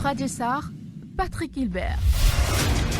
Radio Sar, Patrick Hilbert.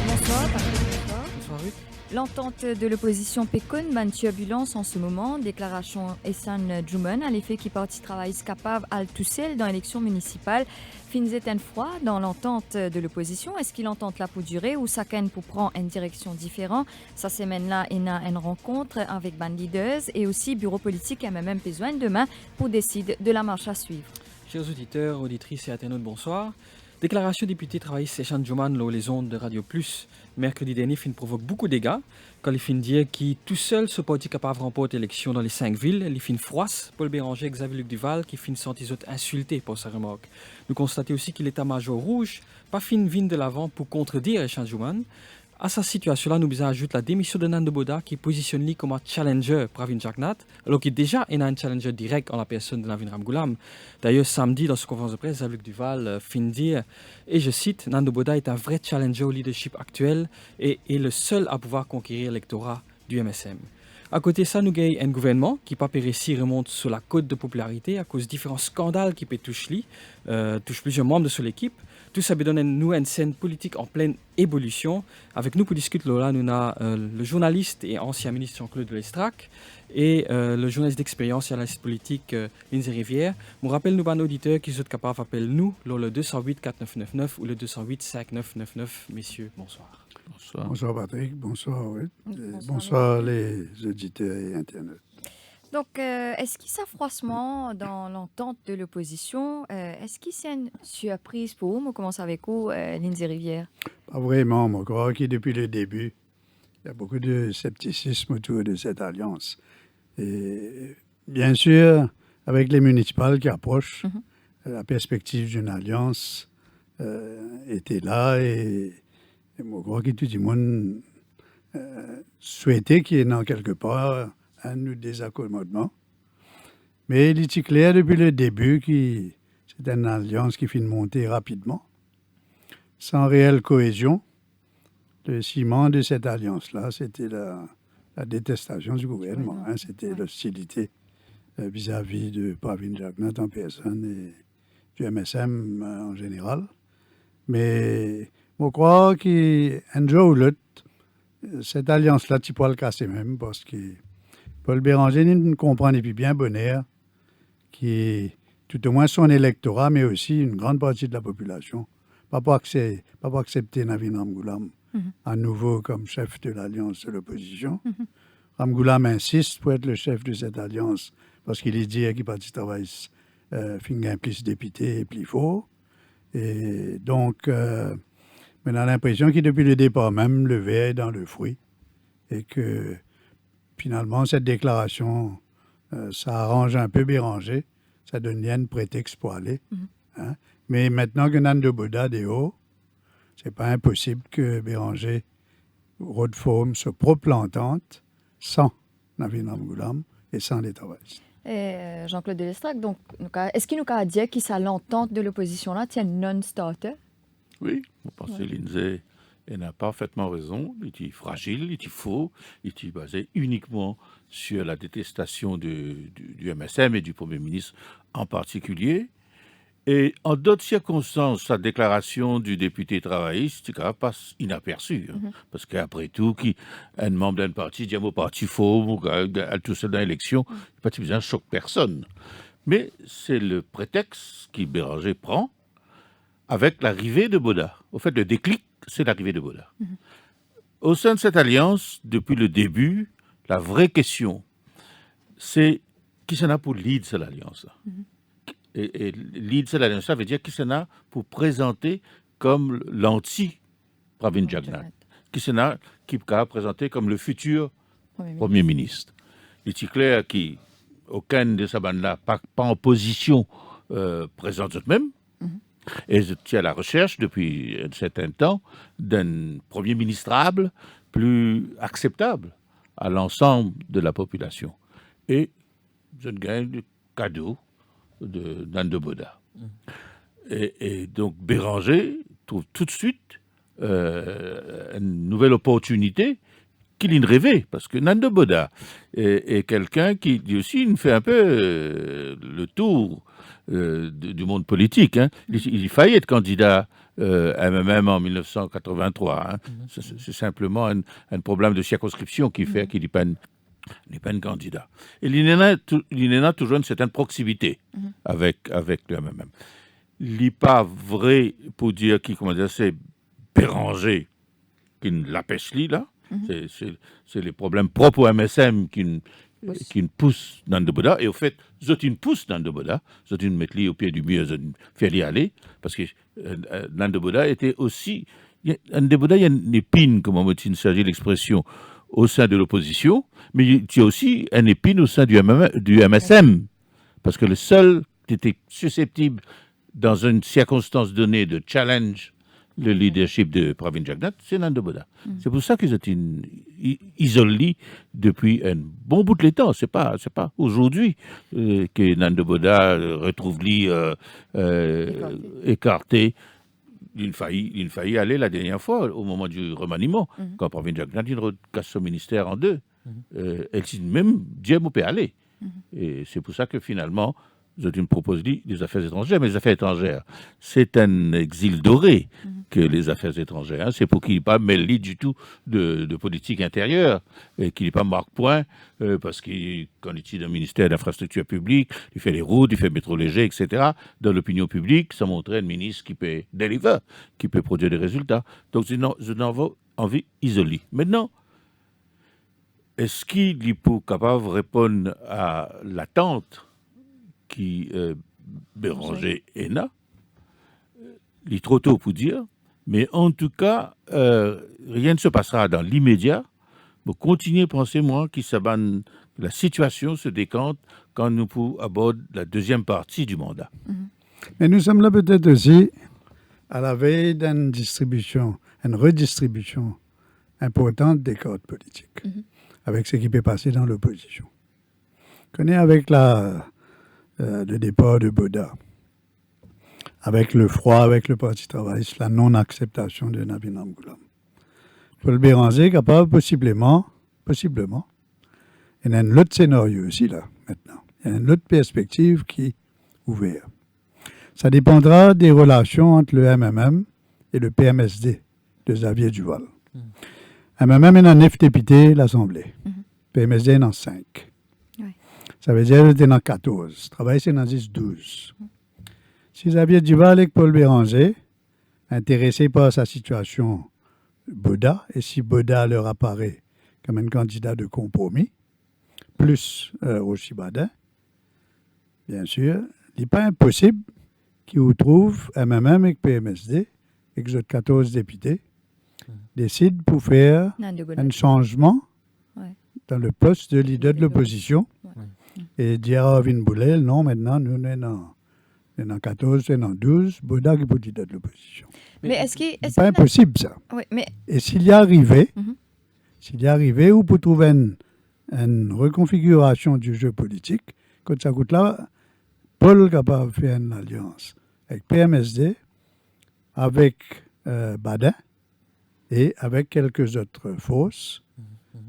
Bonsoir, Patrick. Bonsoir, Ruth. L'entente de l'opposition péconne mène turbulence en ce moment. Déclaration Essan Djoumen à l'effet qui parti travail capable à tout seul dans l'élection municipale. Finzeten froid dans l'entente de l'opposition. Est-ce qu'il entente là pour durer ou chacun pour prendre une direction différente? Ça semaine-là, il y a une rencontre avec band leaders et aussi bureau politique a même besoin demain pour décider de la marche à suivre. Chers auditeurs, auditrices et internautes, bonsoir. Déclaration député travailliste Essan Djoumen dans les ondes de Radio Plus. Mercredi dernier, fin provoque beaucoup de dégâts. Quand il fin dire qu'il tout seul ce parti capable de remporter l'élection dans les 5 villes, il fin froisse Paul Béranger, Xavier Luc Duval, qui fin sentir les autres insultés pour sa remarque. Nous constatons aussi que l'état-major rouge pas fin vine de l'avant pour contredire Essan Djoumen. À sa situation-là, nous ajoute la démission de Nando Boda qui positionne lui comme un challenger pour Pravin Jagnat, alors qu'il est déjà un challenger direct en la personne de Navin Ramgoolam. D'ailleurs, samedi, dans sa conférence de presse, Xavier Luc Duval fin dire, et je cite, Nando Boda est un vrai challenger au leadership actuel et est le seul à pouvoir conquérir l'électorat du MSM. À côté de ça, nous avons un gouvernement qui, pas réussi, remonte sur la côte de popularité à cause de différents scandales qui touchent plusieurs membres de son équipe. Tout ça donne nous une scène politique en pleine évolution. Avec nous pour discuter, là, nous avons le journaliste et ancien ministre Jean-Claude Lestrac et le journaliste d'expérience et analyste politique Lindsay Rivière. Je rappelle nous un auditeur qui sont capables d'appeler nous le 208 4999 ou le 208 5999. Messieurs, bonsoir. Bonsoir. Bonsoir Patrick, bonsoir Ruth. Bonsoir Les auditeurs et internautes. Donc, est-ce qu'il s'affroissement dans l'entente de l'opposition, est-ce qu'il c'est une surprise pour vous? On commence avec vous, Lindsay Rivière. Pas vraiment, je crois que depuis le début, il y a beaucoup de scepticisme autour de cette alliance. Et bien sûr, avec les municipales qui approchent, la perspective d'une alliance était là et je crois que tout le monde souhaitait qu'il y ait quelque part un désaccommodement. Mais il était clair depuis le début que c'est une alliance qui finit de monter rapidement, sans réelle cohésion. Le ciment de cette alliance-là, c'était la détestation du gouvernement. C'était l'hostilité vis-à-vis de Pravin Jagnat en personne et du MSM en général. Mais je crois qu'un jour ou l'autre, cette alliance-là, tu peux le casser même, parce que Paul Béranger ne comprend depuis bien bonheur qui tout au moins son électorat, mais aussi une grande partie de la population, pas pour accepter Navin Ramgoolam à nouveau comme chef de l'alliance de l'opposition. Ramgoolam insiste pour être le chef de cette alliance parce qu'il est dit qu'il parti travail fin plus député et plus fort. Et donc, on a l'impression qu'il depuis le départ même, le verre est dans le fruit et que finalement, cette déclaration, ça arrange un peu Béranger, ça donne bien un prétexte pour aller. Mais maintenant que Nando Boda est haut, c'est pas impossible que Béranger reforme sa propre entente sans Navin Ramgoolam et sans les travaillistes. Jean-Claude Lestrac, donc, est-ce qu'il nous a dit que l'entente de l'opposition-là tient non-starter? Oui, vous pensez, Lindsay, elle a parfaitement raison. Il est fragile, il est faux, il est basé uniquement sur la détestation du MSM et du Premier ministre en particulier. Et en d'autres circonstances, sa déclaration du député travailliste passe inaperçue. Parce qu'après tout, un membre d'un parti dit au parti faux, ou tout seul dans l'élection, il n'y a pas besoin de choquer personne. Mais c'est le prétexte que Béranger prend avec l'arrivée de Boda. Au fait, le déclic, c'est l'arrivée de Boda. Au sein de cette alliance, depuis le début, la vraie question, c'est qui s'en a pour lead cette alliance-là. Et lead cette alliance, ça veut dire qui s'en a pour présenter comme l'anti-Pravin Jagnat, qui s'en a qui peut présenter comme le futur Premier ministre. Il est clair qu'aucun de ces bandes-là pas en position présente eux-mêmes. Et je suis à la recherche depuis un certain temps d'un premier ministrable plus acceptable à l'ensemble de la population. Et je gagne le cadeau de Nando Boda. Et donc Béranger trouve tout de suite une nouvelle opportunité qu'il rêvait, parce que Nando Boda est quelqu'un qui, lui aussi, il fait un peu le tour du monde politique. Hein. Il faillit être candidat MMM en 1983. Hein. C'est simplement un problème de circonscription qui fait qu'il n'est pas un candidat. Et il y a toujours une certaine proximité avec le MMM. Il n'est pas vrai pour dire qu'il, c'est Béranger qui ne l'apêche là. C'est les problèmes propres au MSM qui ne poussent Nando Boda. Et au fait, Zotine pousse Nando Boda. Zotine met au pied du mur, Zotine fait y aller. Parce que Nando Boda était aussi. Nando Boda, il y a une épine, comme on s'agit l'expression, au sein de l'opposition, mais il y a aussi une épine au sein du MSM. Parce que le seul qui était susceptible, dans une circonstance donnée, de challenge le leadership de Pravin Jagnat, c'est Nando Boda. C'est pour ça qu'ils étaient isolés depuis un bon bout de temps. C'est pas aujourd'hui que Nando Boda retrouve écarté. Il faillit aller la dernière fois, au moment du remaniement, quand Pravin Jagnat casse son ministère en deux. Elle dit même, Dieu m'a peut aller. Et c'est pour ça que finalement, je me propose des affaires étrangères, mais les affaires étrangères, c'est un exil doré que les affaires étrangères. Hein. C'est pour qu'il n'est pas mêlé du tout de politique intérieure, et qu'il n'est pas marque-point, parce que quand il est dans le ministère d'infrastructures publiques, il fait les routes, il fait le métro léger, etc. Dans l'opinion publique, ça montrait un ministre qui peut deliver, qui peut produire des résultats. Donc, je n'en veux envie isolée. Maintenant, est-ce qu'il est capable de répondre à l'attente qui Béranger et là, il est trop tôt pour dire, mais en tout cas, rien ne se passera dans l'immédiat. Vous continuez à penser, moi, que la situation se décante quand nous abordons la deuxième partie du mandat. Mais nous sommes là peut-être aussi à la veille d'une redistribution importante des cadres politiques, avec ce qui peut passer dans l'opposition. Connais avec le départ de Boda, avec le froid, avec le Parti travailliste, la non-acceptation de Navin Ramgoolam. Paul Béranger est capable, possiblement, il y a un autre scénario aussi là, maintenant. Il y a une autre perspective qui est ouverte. Ça dépendra des relations entre le MMM et le PMSD de Xavier Duval. MMM est dans 9 députés l'Assemblée. PMSD est dans 5. Ça veut dire qu'il est dans 14. Travail, c'est dans 10-12. Si Xavier Duval et Paul Béranger, intéressés par sa situation Boda, et si Boda leur apparaît comme un candidat de compromis, plus Rochi Badin, bien sûr, il n'est pas impossible qu'ils retrouvent MMM et PMSD, et que les 14 députés décident pour faire un changement dans le poste de leader de l'opposition. Et dire à Vin Boulel, non, maintenant, nous sommes dans 14, c'est dans 12, Boda qui est pour leader de l'opposition. Mais est-ce c'est pas impossible, ça. Oui, mais... Et s'il y arrivait, ou pour trouver une reconfiguration du jeu politique, quand ça coûte là, Paul est capable de faire une alliance avec PMSD, avec Badin et avec quelques autres forces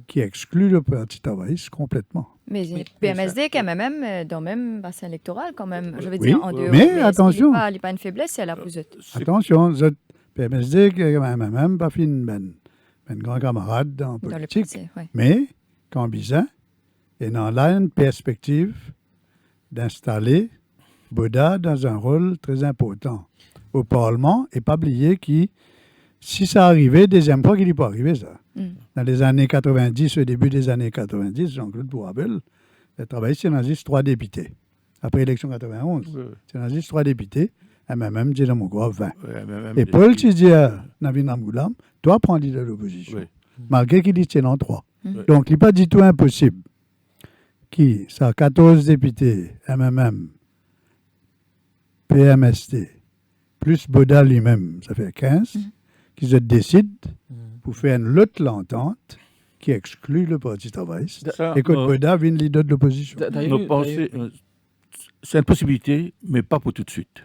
qui excluent le Parti travailliste complètement. Mais PMSD, quand même, dans le même bassin électoral, quand même, je veux Oui, dire, en dehors. mais attention. Il n'est pas une faiblesse, c'est à la plus haute. Attention, PMSD, MMM, pas un grand camarade dans la politique. Passé, ouais. Mais, quand Bizin est dans là une perspective d'installer Boda dans un rôle très important au Parlement, et pas oublier que si ça arrivait, deuxième fois qu'il n'est pas arrivé, ça. Dans les années 90, au début des années 90, Jean-Claude Bourabel a travaillé sur un 3 députés. Après l'élection 91, c'est un 3 députés, MMM, j'ai dans mon gros 20. Et Paul, tu dis à Navin Ramgoolam, toi, prends leader de l'opposition. Malgré qu'il dit que c'est dans 3. Donc, il n'est pas du tout impossible qui, ça, 14 députés, MMM, PMSD, plus Boda lui-même, ça fait 15, qui se décident pour faire une autre l'entente qui exclut le Parti travailliste. Et que Boda vienne leader de l'opposition. C'est une possibilité, mais pas pour tout de suite.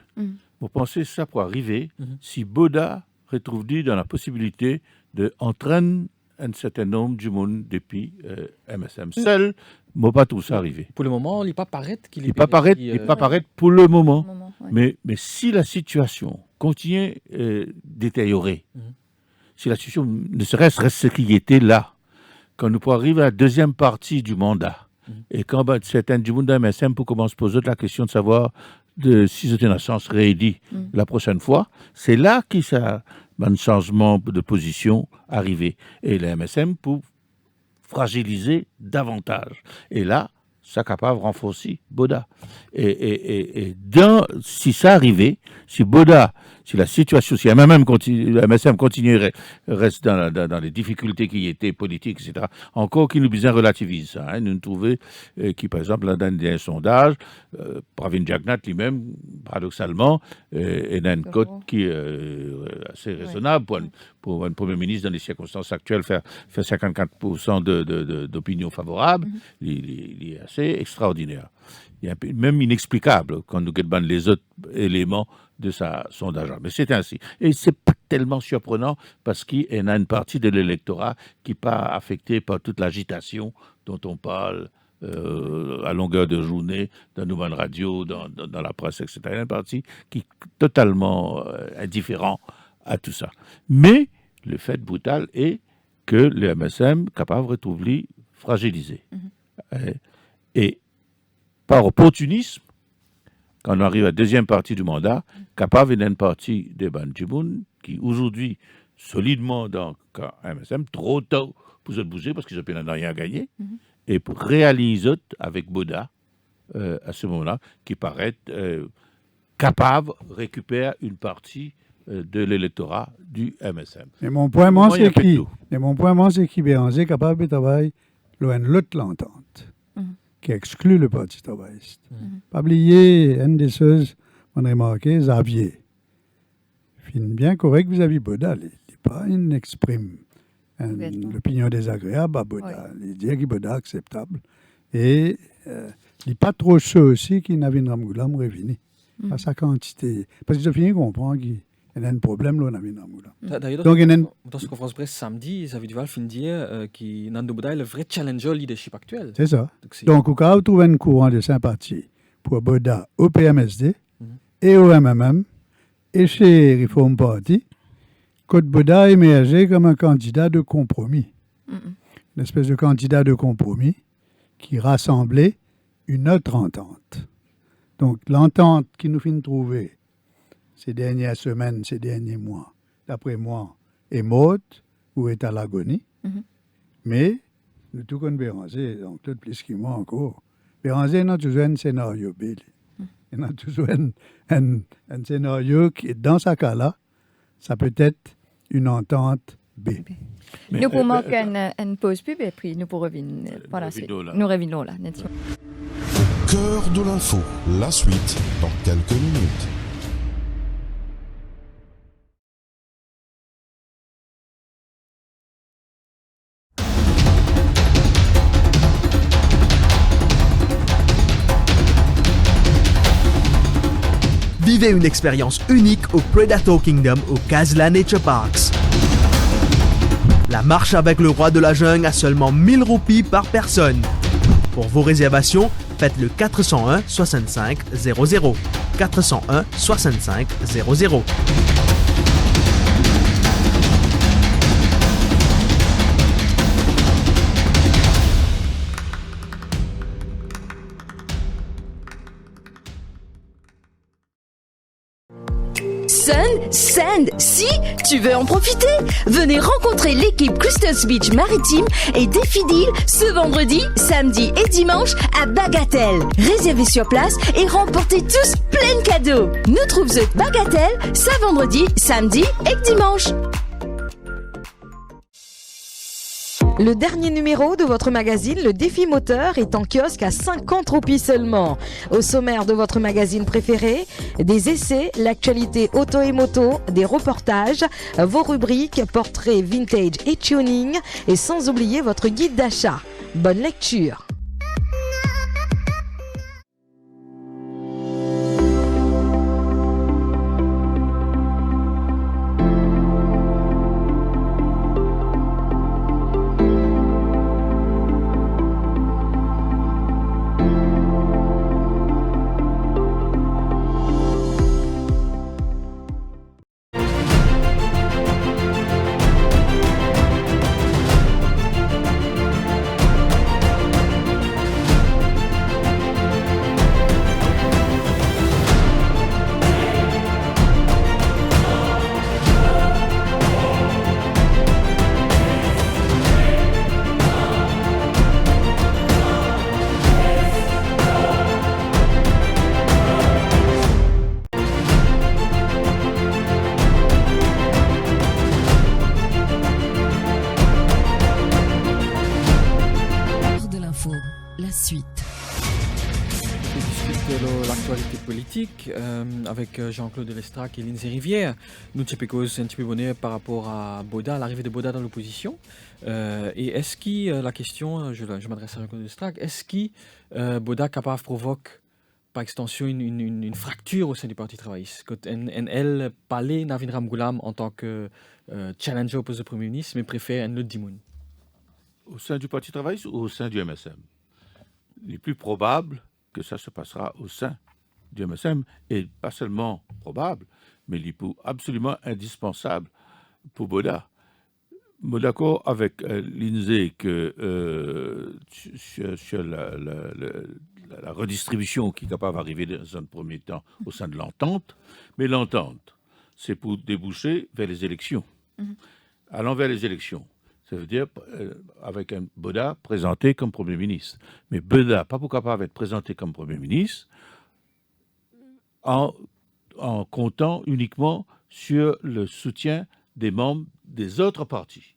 Vous pensez ça pour arriver si Boda retrouve dans la possibilité d'entraîner un certain nombre du monde depuis MSM. Seul, moi pas tout ça arrivé. Pour le moment, il n'est pas paraître qu'il est... Il n'est pas paraître pour le moment. Ouais. Mais si la situation continue détériorer, si la situation ne serait-ce reste ce qui était là, quand nous pourrons arriver à la deuxième partie du mandat, et quand certains du monde de MSM pour commencer à poser la question de savoir si c'était une chance réédit la prochaine fois, c'est là qu'il y a un changement de position arrivé. Et le MSM pour fragiliser davantage. Et là, ça est capable de renforcer Boda. Et si ça arrivait, si Boda, si la situation, si MSM continuerait, reste dans les difficultés qui étaient politiques, etc., encore qu'il nous bien relativise ça. Hein, nous trouvons qui, par exemple, dans des sondages, Pravin Jagnat lui-même, paradoxalement, est une cote qui est assez raisonnable pour un Premier ministre dans les circonstances actuelles, faire 54% d'opinion favorable. Il est assez extraordinaire. Il est même inexplicable quand nous regardons les autres éléments de sa sondage. Mais c'est ainsi. Et ce n'est pas tellement surprenant parce qu'il y a une partie de l'électorat qui n'est pas affectée par toute l'agitation dont on parle à longueur de journée dans nos radios, dans la presse, etc. Il y a une partie qui est totalement indifférent à tout ça. Mais le fait brutal est que le MSM est capable de retrouver fragilisé. Et par opportunisme, quand on arrive à la deuxième partie du mandat, capable d'une partie des Bandjimoun qui aujourd'hui, solidement dans le MSM, trop tôt pour se bouger parce qu'ils n'ont rien à gagner, et pour réaliser avec Boda, à ce moment-là, qui paraît capable de récupérer une partie de l'électorat du MSM. Mais mon point, c'est qui Béranger capable de travailler loin de l'autre l'entente, qui exclut le Parti travailliste. Pas oublier, une des choses, on a remarqué, Xavier. Fin bien correct vis-à-vis Boda. Il n'est pas une exprime l'opinion désagréable à Boda. Oui. Il dit que Boda est acceptable. Et il n'est pas trop chaud aussi qu'il n'avait une Ramgoulam revenu à sa quantité. Parce que je finis de comprendre qu'il y a un problème là, on a vu D'ailleurs, dans cette conférence presse samedi, Xavier Duval fin dire que Nando Boda est le vrai challenger au leadership actuel. C'est ça. Donc, au cas où trouve un courant de sympathie pour Boda au PMSD et au MMM et chez Reform Party, Côte Boda a émergé comme un candidat de compromis. Une espèce de candidat de compromis qui rassemblait une autre entente. Donc, l'entente qui nous finit de trouver ces dernières semaines, ces derniers mois, d'après moi, est morte ou est à l'agonie. Mais, nous tout comme Béranger, donc tout plus que moi encore, Béranger a toujours un scénario B. Il a toujours un scénario qui, dans ce cas-là, ça peut être une entente B. Nous pouvons manquer une pause pub et puis nous pourrons revenir par la suite. Nous revenons là. Cœur de l'info, la suite dans quelques minutes. Vivez une expérience unique au Predator Kingdom au Kazla Nature Parks. La marche avec le roi de la jungle à seulement 1000 roupies par personne. Pour vos réservations, faites le 401 65 00. 401 65 00. Sun, Sand, si tu veux en profiter, venez rencontrer l'équipe Crystals Beach Maritime et Défi Deal ce vendredi, samedi et dimanche à Bagatelle. Réservez sur place et remportez tous plein de cadeaux. Nous trouvons Bagatelle, ce vendredi, samedi et dimanche. Le dernier numéro de votre magazine, le Défi Moteur, est en kiosque à 50 roupies seulement. Au sommaire de votre magazine préféré, des essais, l'actualité auto et moto, des reportages, vos rubriques, portraits vintage et tuning, et sans oublier votre guide d'achat. Bonne lecture! discute l'actualité politique avec Jean-Claude Lestrac et Lindsay Rivière. Nous cause un petit peu bonnet par rapport à Boda, l'arrivée de Boda dans l'opposition. Et est-ce que la question, je m'adresse à Jean-Claude Lestrac, est-ce que Boda capable provoque par extension une fracture au sein du Parti travailliste? Quand elle parlait Navin Ramgoolam en tant que challenger au poste de Premier ministre, mais préfère un autre Dimoun. Au sein du Parti travailliste ou au sein du MSM? Il est plus probable que ça se passera au sein du MSM, et pas seulement probable, mais il est absolument indispensable pour Boda. Je suis d'accord avec Lindsay que sur la redistribution qui est capable d'arriver dans un premier temps au sein de l'entente, mais l'entente, c'est pour déboucher vers les élections. Allant vers les élections, ça veut dire avec un Boda présenté comme Premier ministre. Mais Boda, pas pour capable d'être présenté comme Premier ministre en comptant uniquement sur le soutien des membres des autres partis.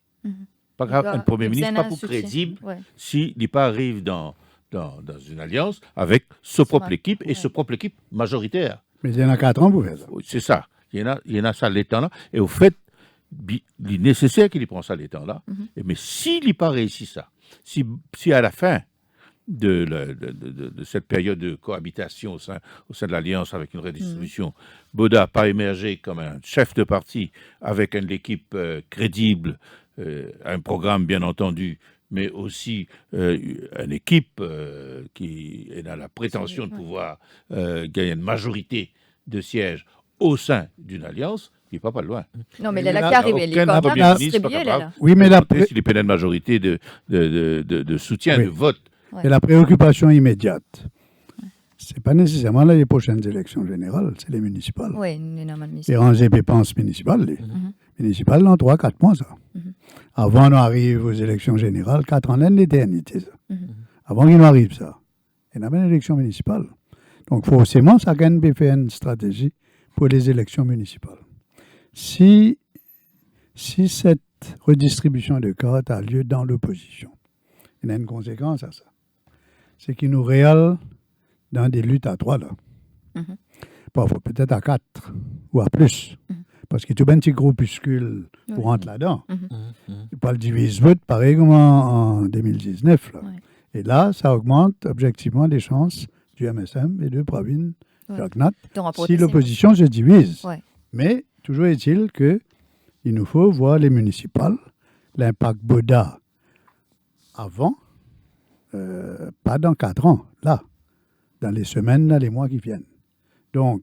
Pas grave, un Premier ministre, pas pour crédible, s'il n'est pas arrive dans une alliance avec sa propre équipe et sa propre équipe majoritaire. Mais il y en a 4 ans pour faire ça. C'est ça. Il y en a ça les temps-là. Et au fait, il est nécessaire qu'il y prenne ça les temps-là. Mais s'il n'y pas réussi ça, si à la fin de cette période de cohabitation au sein de l'Alliance avec une redistribution, Boda n'a pas émergé comme un chef de parti avec une équipe crédible, un programme bien entendu, mais aussi une équipe qui a la prétention de pouvoir gagner une majorité de sièges au sein d'une alliance, il n'est pas loin. Non, mais là qui arrive, les candidats distribués, là. Oui, mais s'il est une majorité de soutien, de vote. Et la préoccupation immédiate, ce n'est pas nécessairement les prochaines élections générales, c'est les municipales. Oui, les rangées dépenses municipales. Les municipales, dans 3-4 mois, ça. Avant, on arrive aux élections générales, 4 ans d'éternité, ça. Avant qu'il arrive ça, il y a une élection municipale. Donc, forcément, ça gagne fait une stratégie pour les élections municipales. Si cette redistribution de cartes a lieu dans l'opposition, il y a une conséquence à ça. C'est qu'il nous réale dans des luttes à 3, là. Parfois peut-être à 4 ou à plus. Parce que tout un petit groupuscule pour rentrer là-dedans. Il parle du divise-vote, pareil comme en 2019. Là. Et là, ça augmente objectivement les chances du MSM et de Pravin Jagnat si l'opposition se divise. Mais toujours est-il qu'il nous faut voir les municipales, l'impact Boda avant, pas dans 4 ans, là, dans les semaines, dans les mois qui viennent. Donc,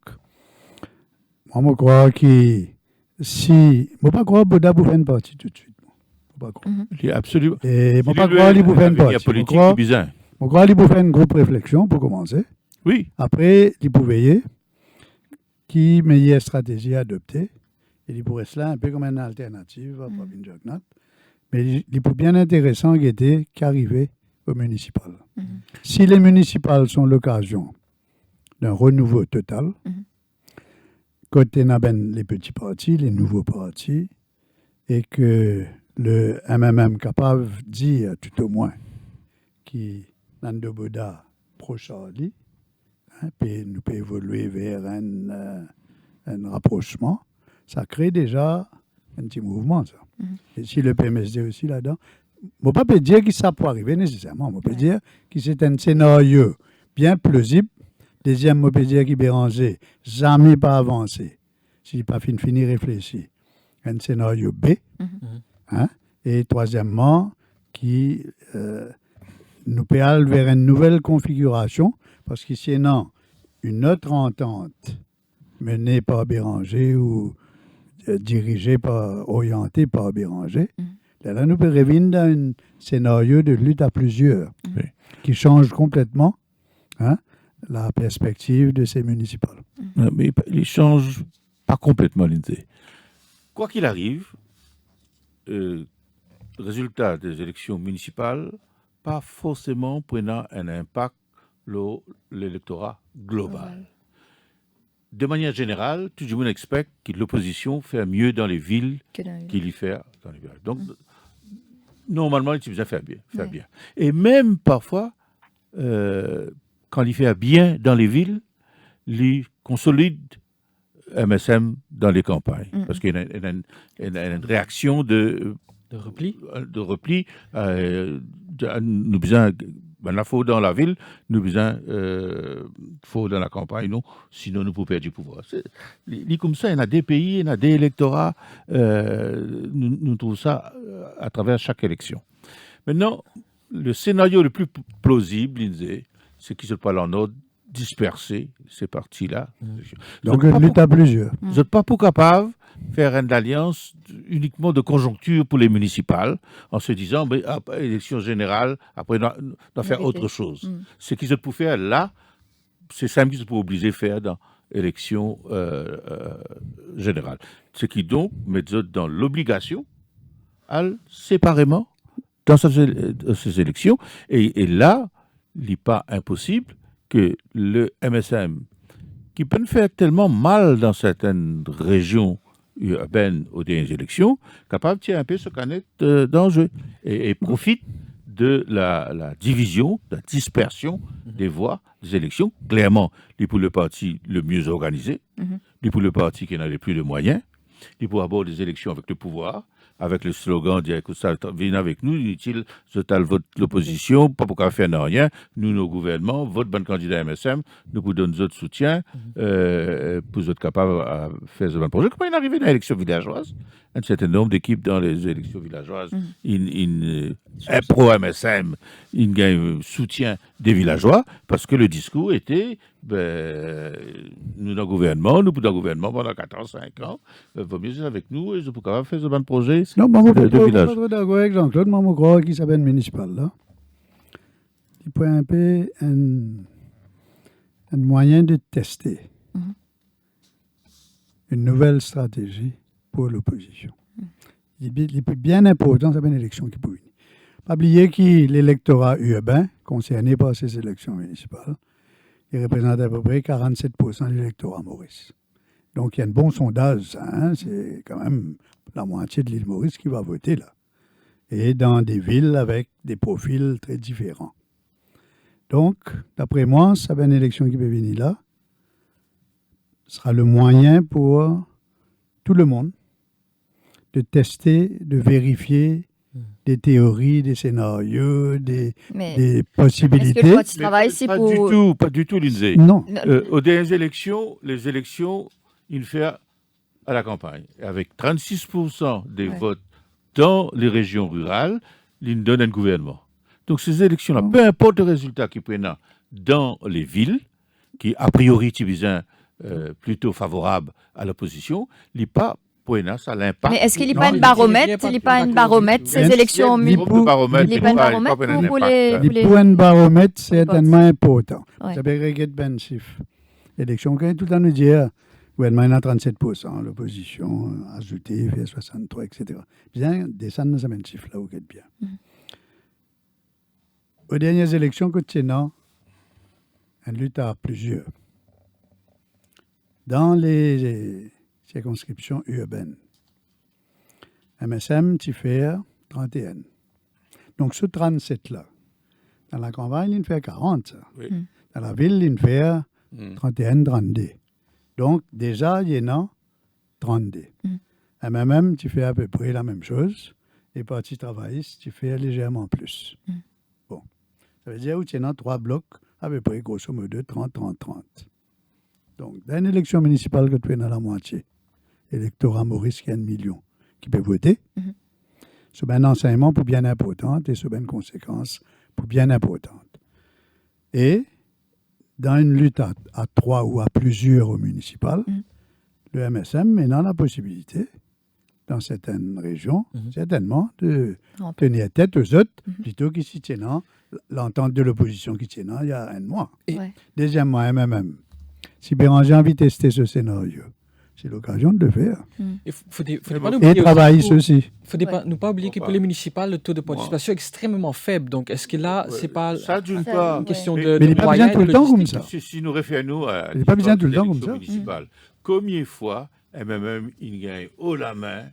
moi, je crois que si... Je ne pas croire que Boda vous fait une partie tout de suite. Je ne pas croire. Absolument. Et je ne pas croire qu'il vous fait une partie. Je crois qu'il vous fait une grosse réflexion pour commencer. Oui. Après, il peut veiller qui meilleure stratégie à adopter. Et il pourrait cela un peu comme une alternative à Pravin Jagnat. Mais il peut bien intéressant qu'arriver au municipal. Si les municipales sont l'occasion d'un renouveau total, côté les petits partis, les nouveaux partis, et que le MMM capable de dire tout au moins qui Nando Boda pro-Charlie, puis nous peut évoluer vers un rapprochement, ça crée déjà un petit mouvement, ça. Et si le PMSD aussi là-dedans, on ne peut pas dire que ça peut arriver nécessairement. On peut dire que c'est un scénario bien plausible. Deuxième, on peut dire qu'il Béranger jamais pas avancé. S'il n'a pas fini réfléchi. Un scénario B. Et troisièmement, qui nous peut aller vers une nouvelle configuration, parce que sinon, une autre entente menée par Béranger ou dirigée orientée par Béranger, là, nous pouvons revenir dans un scénario de lutte à plusieurs qui change complètement la perspective de ces municipales. Mais il ne change pas complètement, Lindsay. Quoi qu'il arrive, le résultat des élections municipales, pas forcément prenant un impact sur l'électorat global. De manière générale, tout le monde expecte que l'opposition fait mieux dans les villes qu'il y fait dans les villages. Donc, normalement, il besoin faire bien. Et même parfois, quand il fait bien dans les villes, il consolide MSM dans les campagnes. Parce qu'il y a une réaction de repli. Nous besoin, la faut dans la ville, nous besoin, faut dans la campagne, non, sinon nous pouvons perdre du pouvoir. Comme ça, il y a des pays, il y a des électorats, nous trouvons ça à travers chaque élection. Maintenant, le scénario le plus plausible, c'est qu'ils se parlent en ordre dispersé, ces partis-là. Donc, une lutte à plusieurs. Vous n'êtes pas pour capable de faire une alliance uniquement de conjoncture pour les municipales, en se disant, après l'élection générale, après, on doit faire autre chose. Ce qu'ils peuvent faire là, c'est ça qu'ils sont obligés de faire dans l'élection générale. Ce qui donc met dans l'obligation, séparément, dans ces élections. Et là, il n'est pas impossible que le MSM, qui peut faire tellement mal dans certaines régions urbaines aux dernières élections, capable de tirer un peu ce canette d'enjeu et profite de la division, de la dispersion des voix des élections. Clairement, il est pour le parti le mieux organisé, il est pour le parti qui n'a les plus de moyens, il est pour avoir des élections avec le pouvoir, avec le slogan dire que ça vient avec nous, inutile, vote l'opposition, pas pour faire rien, nous, nos gouvernements, vote bon candidat MSM, nous vous donnons notre soutien pour être capable de faire ce bon projet. Comment il est arrivé dans l'élection villageoise? Un certain nombre d'équipes dans les élections villageoises, un pro-MSM, il gagne soutien des villageois parce que le discours était nous dans le gouvernement, nous dans le gouvernement pendant 4 ans, 5 ans, vaut mieux être avec nous et je peux quand même faire ce bon projet non, de village. Je suis d'accord avec Jean-Claude, moi, je crois qu'il s'appelle municipal, là. Il peut un peu un moyen de tester une nouvelle stratégie pour l'opposition. Il est bien important, ça une élection qui peut venir. Pas oublier que l'électorat urbain concerné par ces élections municipales, il représente à peu près 47% de l'électorat Maurice. Donc il y a un bon sondage, c'est quand même la moitié de l'île Maurice qui va voter là. Et dans des villes avec des profils très différents. Donc, d'après moi, ça va une élection qui peut venir là. Ce sera le moyen pour tout le monde de tester, de vérifier des théories, des scénarios, des possibilités. Est-ce que le Parti travail, c'est pour... Pas du tout, Lindsay. Non. Aux dernières élections, les élections, il fait à la campagne. Avec 36% des votes dans les régions rurales, il donne un gouvernement. Donc ces élections-là, peu importe le résultat qu'ils prennent dans les villes, qui a priori sont plutôt favorables à l'opposition, il n'est pas ça a l'impact. Mais est-ce qu'il n'est pas une baromètre? Il n'est pas une baromètre, ces élections Il n'est pas une baromètre. Il n'est pas une baromètre pour les... Pour un baromètre, c'est tellement important. Vous avez regardé ben chiffre. L'élection, quand tout le temps nous dit, le gouvernement a 37%, l'opposition a ajouté, fait 63, etc. Bien, descendre dans ce même chiffre-là, vous êtes bien. Aux dernières élections, que tu une lutte à plusieurs. Dans les circonscriptions urbaines, MSM, tu fais 31. Donc, ce 37-là, dans la campagne, il fait 40. Ça. Oui. Dans la ville, il fait 31, 32. Donc, déjà, il y en a 32. MMM, tu fais à peu près la même chose. Et Parti travailliste, tu fais légèrement plus. Bon. Ça veut dire que tu en as 3 blocs, à peu près, grosso modo, 30, 30, 30. Donc, dans une élection municipale que tu es dans la moitié, l'électorat Maurice qui a 1 million qui peut voter, c'est un enseignement pour bien importante et c'est une conséquence pour bien importante. Et dans une lutte à 3 ou à plusieurs au municipal, le MSM maintenant a la possibilité, dans certaines régions, certainement, de tenir tête aux autres, plutôt qu'ici, l'entente de l'opposition qui tient il y a un mois. Deuxièmement, MMM. Si Béranger a envie de tester ce scénario, c'est l'occasion de le faire. Et travailler ceci. Il ne faut pas oublier que pour les municipales, le taux de participation est extrêmement faible. Donc, est-ce que là, c'est pas une question de mais il n'est pas besoin tout le temps comme ça. Si nous référons à il n'est pas besoin tout le temps comme ça. Combien de fois MMM il gagne haut la main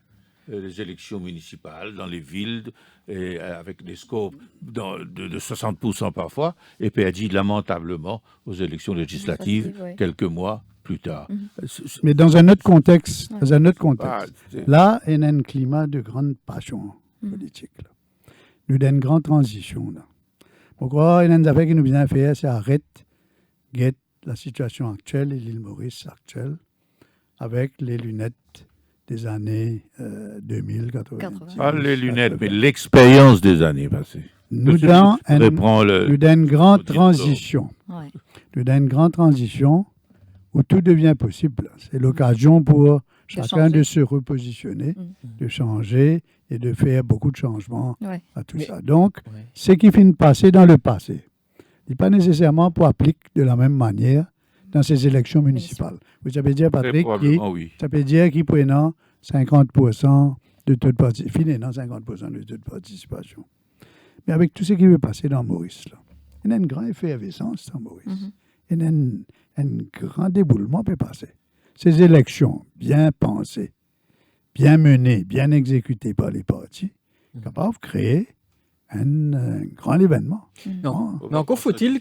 les élections municipales dans les villes, et avec des scores de 60% parfois, et perdit lamentablement aux élections législatives Législatives, oui. quelques mois plus tard. Mais dans un autre contexte, Ah, là, il y a un climat de grande passion politique. Là. Nous avons une grande transition. Là. Je crois qu'il y a une affaire qui nous vient faire, c'est arrêter la situation actuelle et l'île Maurice actuelle avec les lunettes des années 2000, 90. pas les lunettes, mais l'expérience des années passées. Nous avons une grande le titre. transition. Ouais. Nous avons une grande transition où tout devient possible. C'est l'occasion pour chacun de se repositionner, de changer et de faire beaucoup de changements Ouais. à tout Mais- ça. Donc, Ouais. ce qui finit de passer dans le passé, n'est pas nécessairement pour appliquer de la même manière dans ces élections municipales. Vous savez dire, Très Patrick, qui, probablement, oui. ça veut dire qu'il prenant 50% de taux de participation, finalement 50% de taux de participation. Mais avec tout ce qui veut passer dans Maurice, là, il y a une grande effervescence dans Maurice. Il y a un grand déboulement peut passer. Ces élections bien pensées, bien menées, bien exécutées par les partis, capables de créer un grand événement. Non. Mais encore faut-il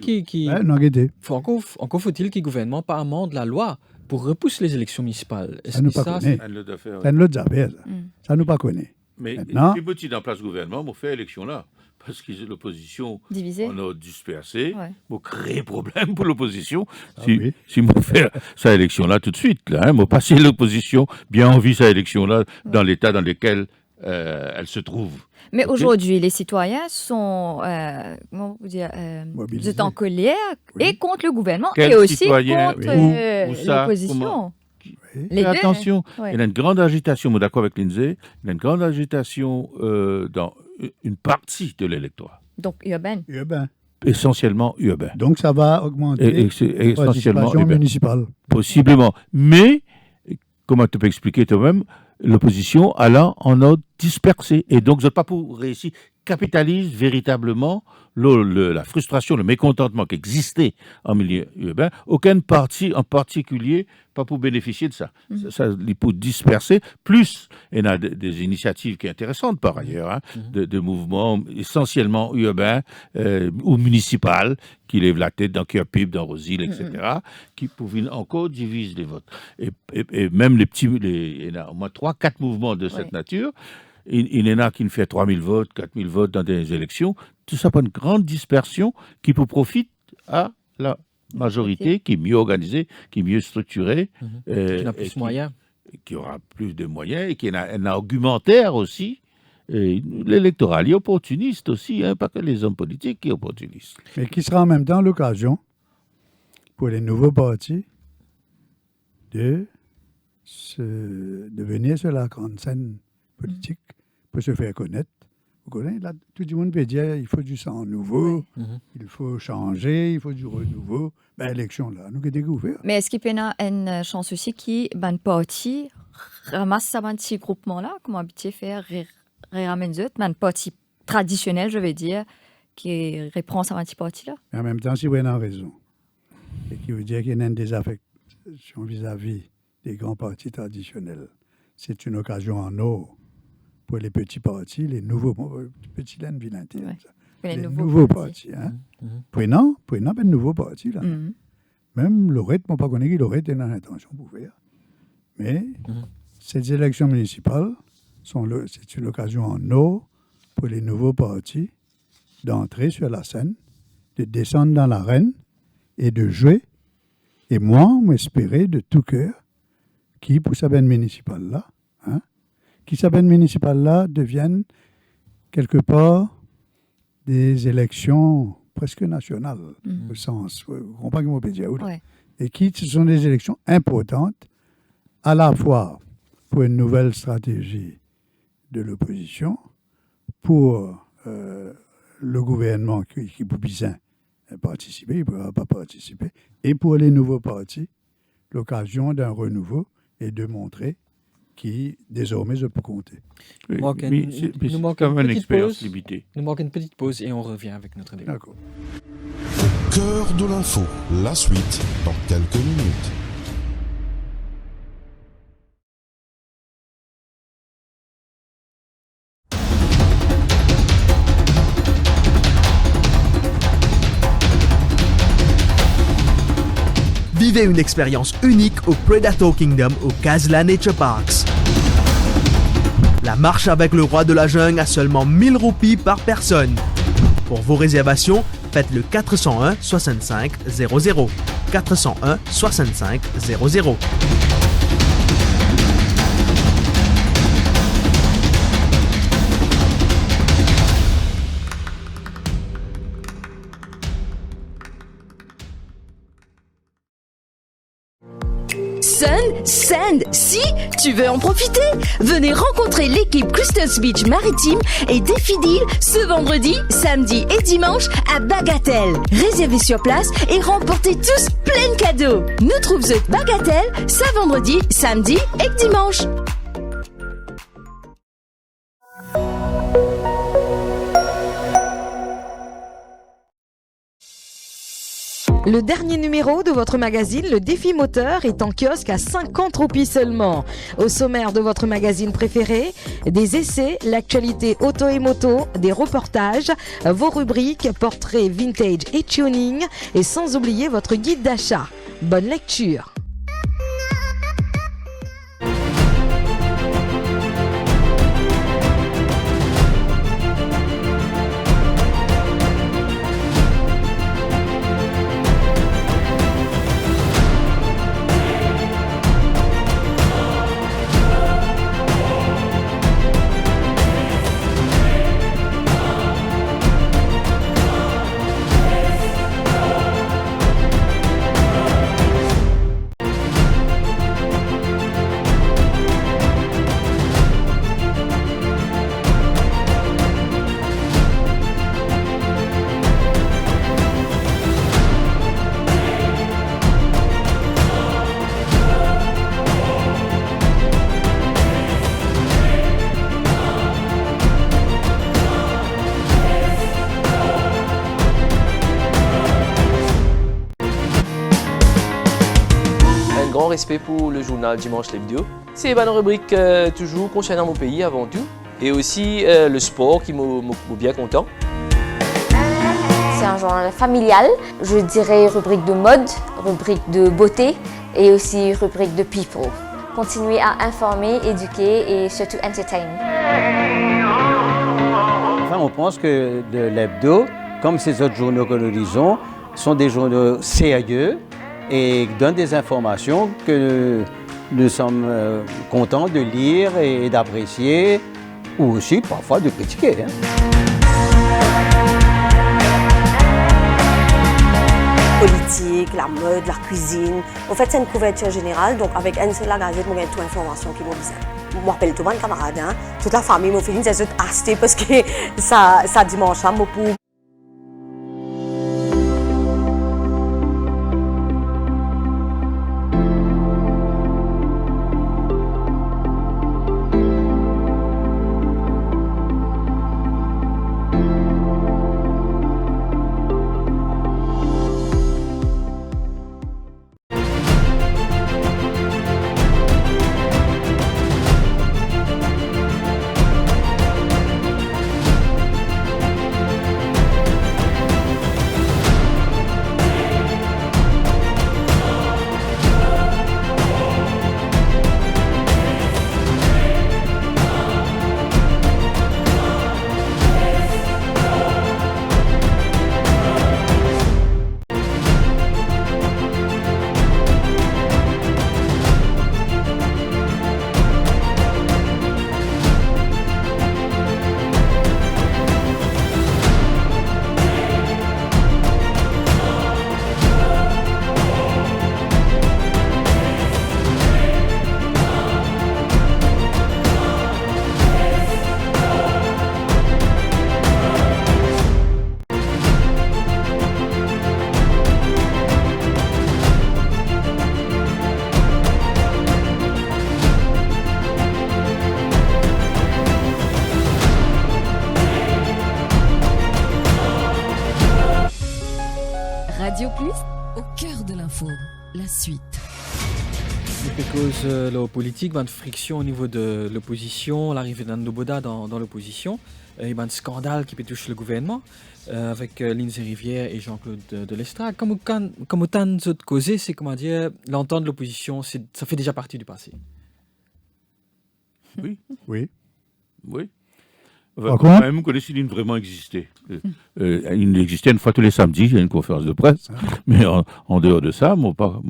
Non, regardez, encore faut-il que le gouvernement pas amende la loi pour repousser les élections municipales. Est-ce Ça nous que pas ça, connaît. Un lot d'affaires, c'est une autre affaire. Ça. Ça nous pas connaît. Mais Maintenant- si petit en place gouvernement, on fait élection là. Parce que l'opposition, Divisé. on a dispersé, Ouais. on crée problème pour l'opposition. Ah Si, oui. si on fait sa élection là tout de suite, là, hein, on passer l'opposition bien envie sa élection là dans l'état dans lequel elle se trouve. Mais Ok. aujourd'hui, les citoyens sont comment vous dire, Mobilisés. vous êtes en colère Oui. et contre le gouvernement Quels et aussi citoyens, contre oui. Où ça, l'opposition. comment Oui. Les Fais deux, attention, ouais. il y a une grande agitation, moi d'accord avec Lindsay, il y a une grande agitation dans une partie de l'électorat, Donc, urbaine. Urbain. essentiellement urbain. Donc, ça va augmenter Et c'est la essentiellement participation urbain. municipale. Possiblement. Mais, comment tu peux expliquer toi-même, l'opposition allant en ordre dispersé. Et donc, je n'ai pas pour réussir, capitalise véritablement la frustration, le mécontentement qui existait en milieu urbain. Aucun parti en particulier pas pour bénéficier de ça. Ça, il faut disperser. Plus, il y a des initiatives qui sont intéressantes par ailleurs, hein, de mouvements essentiellement urbains ou municipaux qui lèvent la tête dans Cœur-Pipe, dans Rosil, etc., qui pouvaient encore diviser les votes. Et même les petits, il y en a au moins 3-4 mouvements de cette nature. Il y en a qui ne fait 3 000 votes, 4 000 votes dans des élections. Tout ça pour une grande dispersion qui peut profiter à la majorité, qui est mieux organisée, qui est mieux structurée. qui n'a et plus de moyens. qui aura plus de moyens et qui a un argumentaire aussi. L'électoral est opportuniste aussi, hein, pas que les hommes politiques qui sont opportunistes. Mais qui sera en même temps l'occasion pour les nouveaux partis de venir sur la grande scène politique pour se faire connaître. Vous connaissez, là, tout le monde peut dire il faut du sang nouveau, il faut changer, il faut du renouveau. Ben, élection, là, nous avons découvert. Mais est-ce qu'il y a une chance aussi qui ben parti ramasse ça un petit groupement là, comme habitué faire ramène zut, un parti traditionnel, je vais dire, qui reprend ça un petit parti là. Mais en même temps, si vous avez raison, et qui veut dire qu'il y a une désaffection vis-à-vis des grands partis traditionnels, c'est une occasion en or pour les petits partis, les nouveaux petits laines vilains. Ouais. Les nouveaux partis. Hein. Prenant un nouveau parti, là. Même Lorette, moi, pas connais qui Lorette est dans l'intention pour faire. Mais ces élections municipales, c'est une occasion en or pour les nouveaux partis d'entrer sur la scène, de descendre dans l'arène et de jouer. Et moi, m'espérer de tout cœur qui, pour sa peine municipale là, hein, qui sa peine municipale là deviennent quelque part des élections presque nationales, au sens, vous comprenez ce que je veux dire, Ouais. et qui ce sont des élections importantes à la fois pour une nouvelle stratégie de l'opposition, pour le gouvernement qui peut bien participer, il ne pourra pas participer, et pour les nouveaux partis, l'occasion d'un renouveau et de montrer qui désormais je peux compter. Nous manque comme une une petite expérience pause. limitée. Nous manque une petite pause et on revient avec notre débat. D'accord. Cœur de l'info, la suite dans quelques minutes. Vivez une expérience unique au Predator Kingdom au Kazla Nature Parks. La marche avec le roi de la jungle à seulement 1000 roupies par personne. Pour vos réservations, faites le 401 65 00. 401 65 00. Sun, Sand, si tu veux en profiter, venez rencontrer l'équipe Crystals Beach Maritime et Défidil ce vendredi, samedi et dimanche à Bagatelle. Réservez sur place et remportez tous plein de cadeaux. Nous trouvons Bagatelle, ce vendredi, samedi et dimanche. Le dernier numéro de votre magazine, le défi moteur, est en kiosque à 50 roupies seulement. Au sommaire de votre magazine préféré, des essais, l'actualité auto et moto, des reportages, vos rubriques, portraits vintage et tuning, et sans oublier votre guide d'achat. Bonne lecture. Grand respect pour le journal Dimanche l'Hebdo. C'est une rubrique toujours concernant mon pays avant tout. Et aussi le sport qui m'a bien content. C'est un journal familial, je dirais rubrique de mode, rubrique de beauté et aussi rubrique de people. Continuer à informer, éduquer et surtout entertain. Enfin, on pense que l'Hebdo, comme ces autres journaux que nous lisons, sont des journaux sérieux et donnent des informations que nous sommes contents de lire et d'apprécier, ou aussi parfois de critiquer. Politique, la mode, la cuisine. En fait, c'est une couverture générale, donc avec une seule gazette, on a toute l'information qui m'a besoin. Je m'appelle tout le monde camarade, toute la famille m'a fait une zeste acheter parce que ça dimanche, moi pour. Radio Plus, au cœur de l'info, la suite. Cause la politique, une friction au niveau de l'opposition, l'arrivée d'Andoboda dans l'opposition. il y a un scandale qui peut toucher le gouvernement avec Lindsay Rivière et Jean-Claude de Lestrade. Comme autant d'autres causes, c'est comment dire, l'entente de l'opposition, ça fait déjà partie du passé. Oui. Oui. Oui. Par Quand même, que les Céline vraiment existait. Il existait une fois tous les samedis, il y a une conférence de presse. Mais en dehors de ça, pas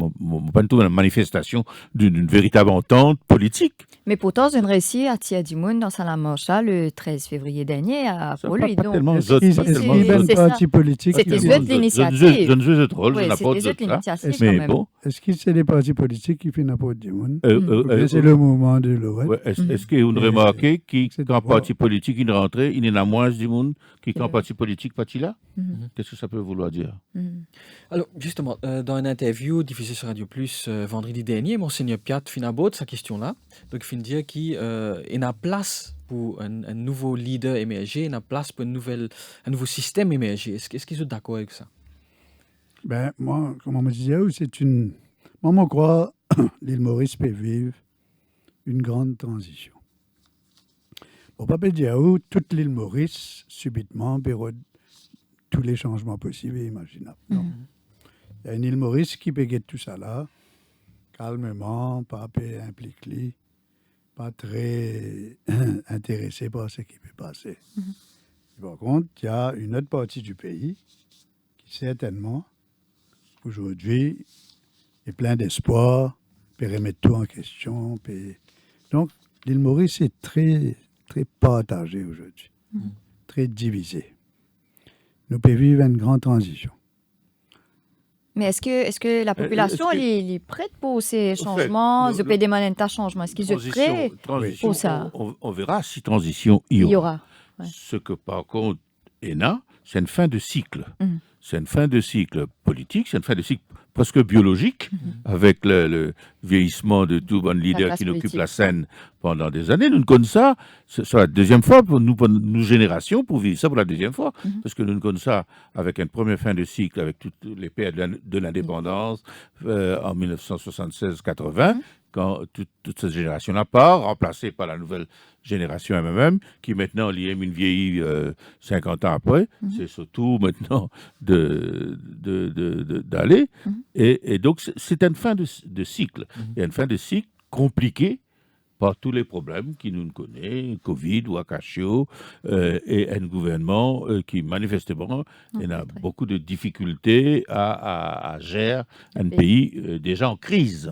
du tout une manifestation d'une véritable entente politique. Mais pourtant, j'ai réussi à tirer du monde dans Salamanca le 13 février dernier pour lui. C'est parti politique. C'était l'initiative. Je ne veux pas rôle, Oui, je n'apporte c'était l'initiative. Mais bon. Est-ce que c'est les partis politiques qui font n'importe du monde c'est le mouvement de Lorette. Est-ce que vous remarquez qu'un parti politique, il rentré, il y en a moins du monde qu'un parti politique parti là? Qu'est-ce que ça peut vouloir dire? Alors, justement, dans une interview diffusée sur Radio Plus vendredi dernier, Monseigneur Piat fin aborde sa question-là. Donc, il fin dire qu'il y a place pour un nouveau leader émerger, il y a place pour un nouveau système émerger. Est-ce qu'ils sont d'accord avec ça? Ben, moi, comme on me disait, moi, je crois que l'île Maurice peut vivre une grande transition. Au Papa Diaou, toute l'île Maurice, subitement, période tous les changements possibles et imaginables. Non. Il y a une île Maurice qui peut guetter tout ça là, calmement, pas impliqué, pas très intéressé par ce qui peut passer. Par contre, il y a une autre partie du pays qui, certainement, aujourd'hui, est plein d'espoir, peut remettre tout en question. Donc, l'île Maurice est très, très partagée aujourd'hui, très divisée. Nous pouvons vivre une grande transition. Mais est-ce que la population est prête pour ces changements? Ils peuvent demander un changement. Est-ce qu'ils sont prêts pour ça? On verra si transition il y aura. Ouais. Ce que par contre, ENA, c'est une fin de cycle. C'est une fin de cycle politique, c'est une fin de cycle presque biologique, avec le vieillissement de tout bon leader qui occupe la scène pendant des années. Nous connaissons ça, c'est la deuxième fois pour nous générations, pour vivre ça pour la deuxième fois, parce que nous connaissons ça avec une première fin de cycle, avec toutes les périodes de l'indépendance en 1976-80, quand toute cette génération-là part, remplacée par la nouvelle génération MMM, qui maintenant liée une vieillie 50 ans après. C'est surtout maintenant d'aller. Et donc, c'est une fin de cycle. Il y a une fin de cycle compliquée par tous les problèmes qui nous connaissons, Covid ou Akashio, et un gouvernement qui, manifestement, il a beaucoup de difficultés à gérer un pays déjà en crise.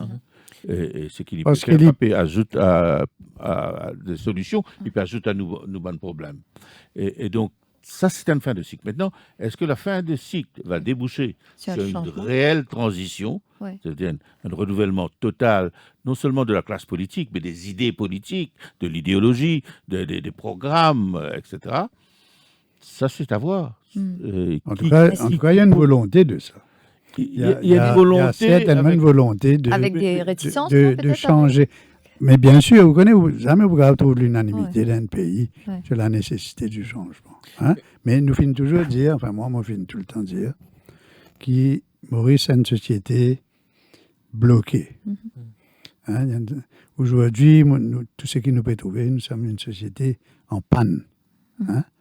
Et ce qu'il peut ajouter à des solutions, il peut ajouter à nous bonnes problèmes. Et donc, ça, c'est une fin de cycle. Maintenant, est-ce que la fin de cycle va déboucher sur une réelle transition, c'est-à-dire un renouvellement total, non seulement de la classe politique, mais des idées politiques, de l'idéologie, des programmes, etc. Ça, c'est à voir. En tout cas, il y a une volonté de ça. Il y a certainement une volonté avec des réticences de changer. Mais bien sûr, vous connaissez, jamais vous pouvez trouver l'unanimité d'un pays sur la nécessité du changement. Mais nous finissons toujours dire, moi, je finis tout le temps dire, que Maurice est une société bloquée. Aujourd'hui, tout ce qui nous peut trouver, nous sommes une société en panne.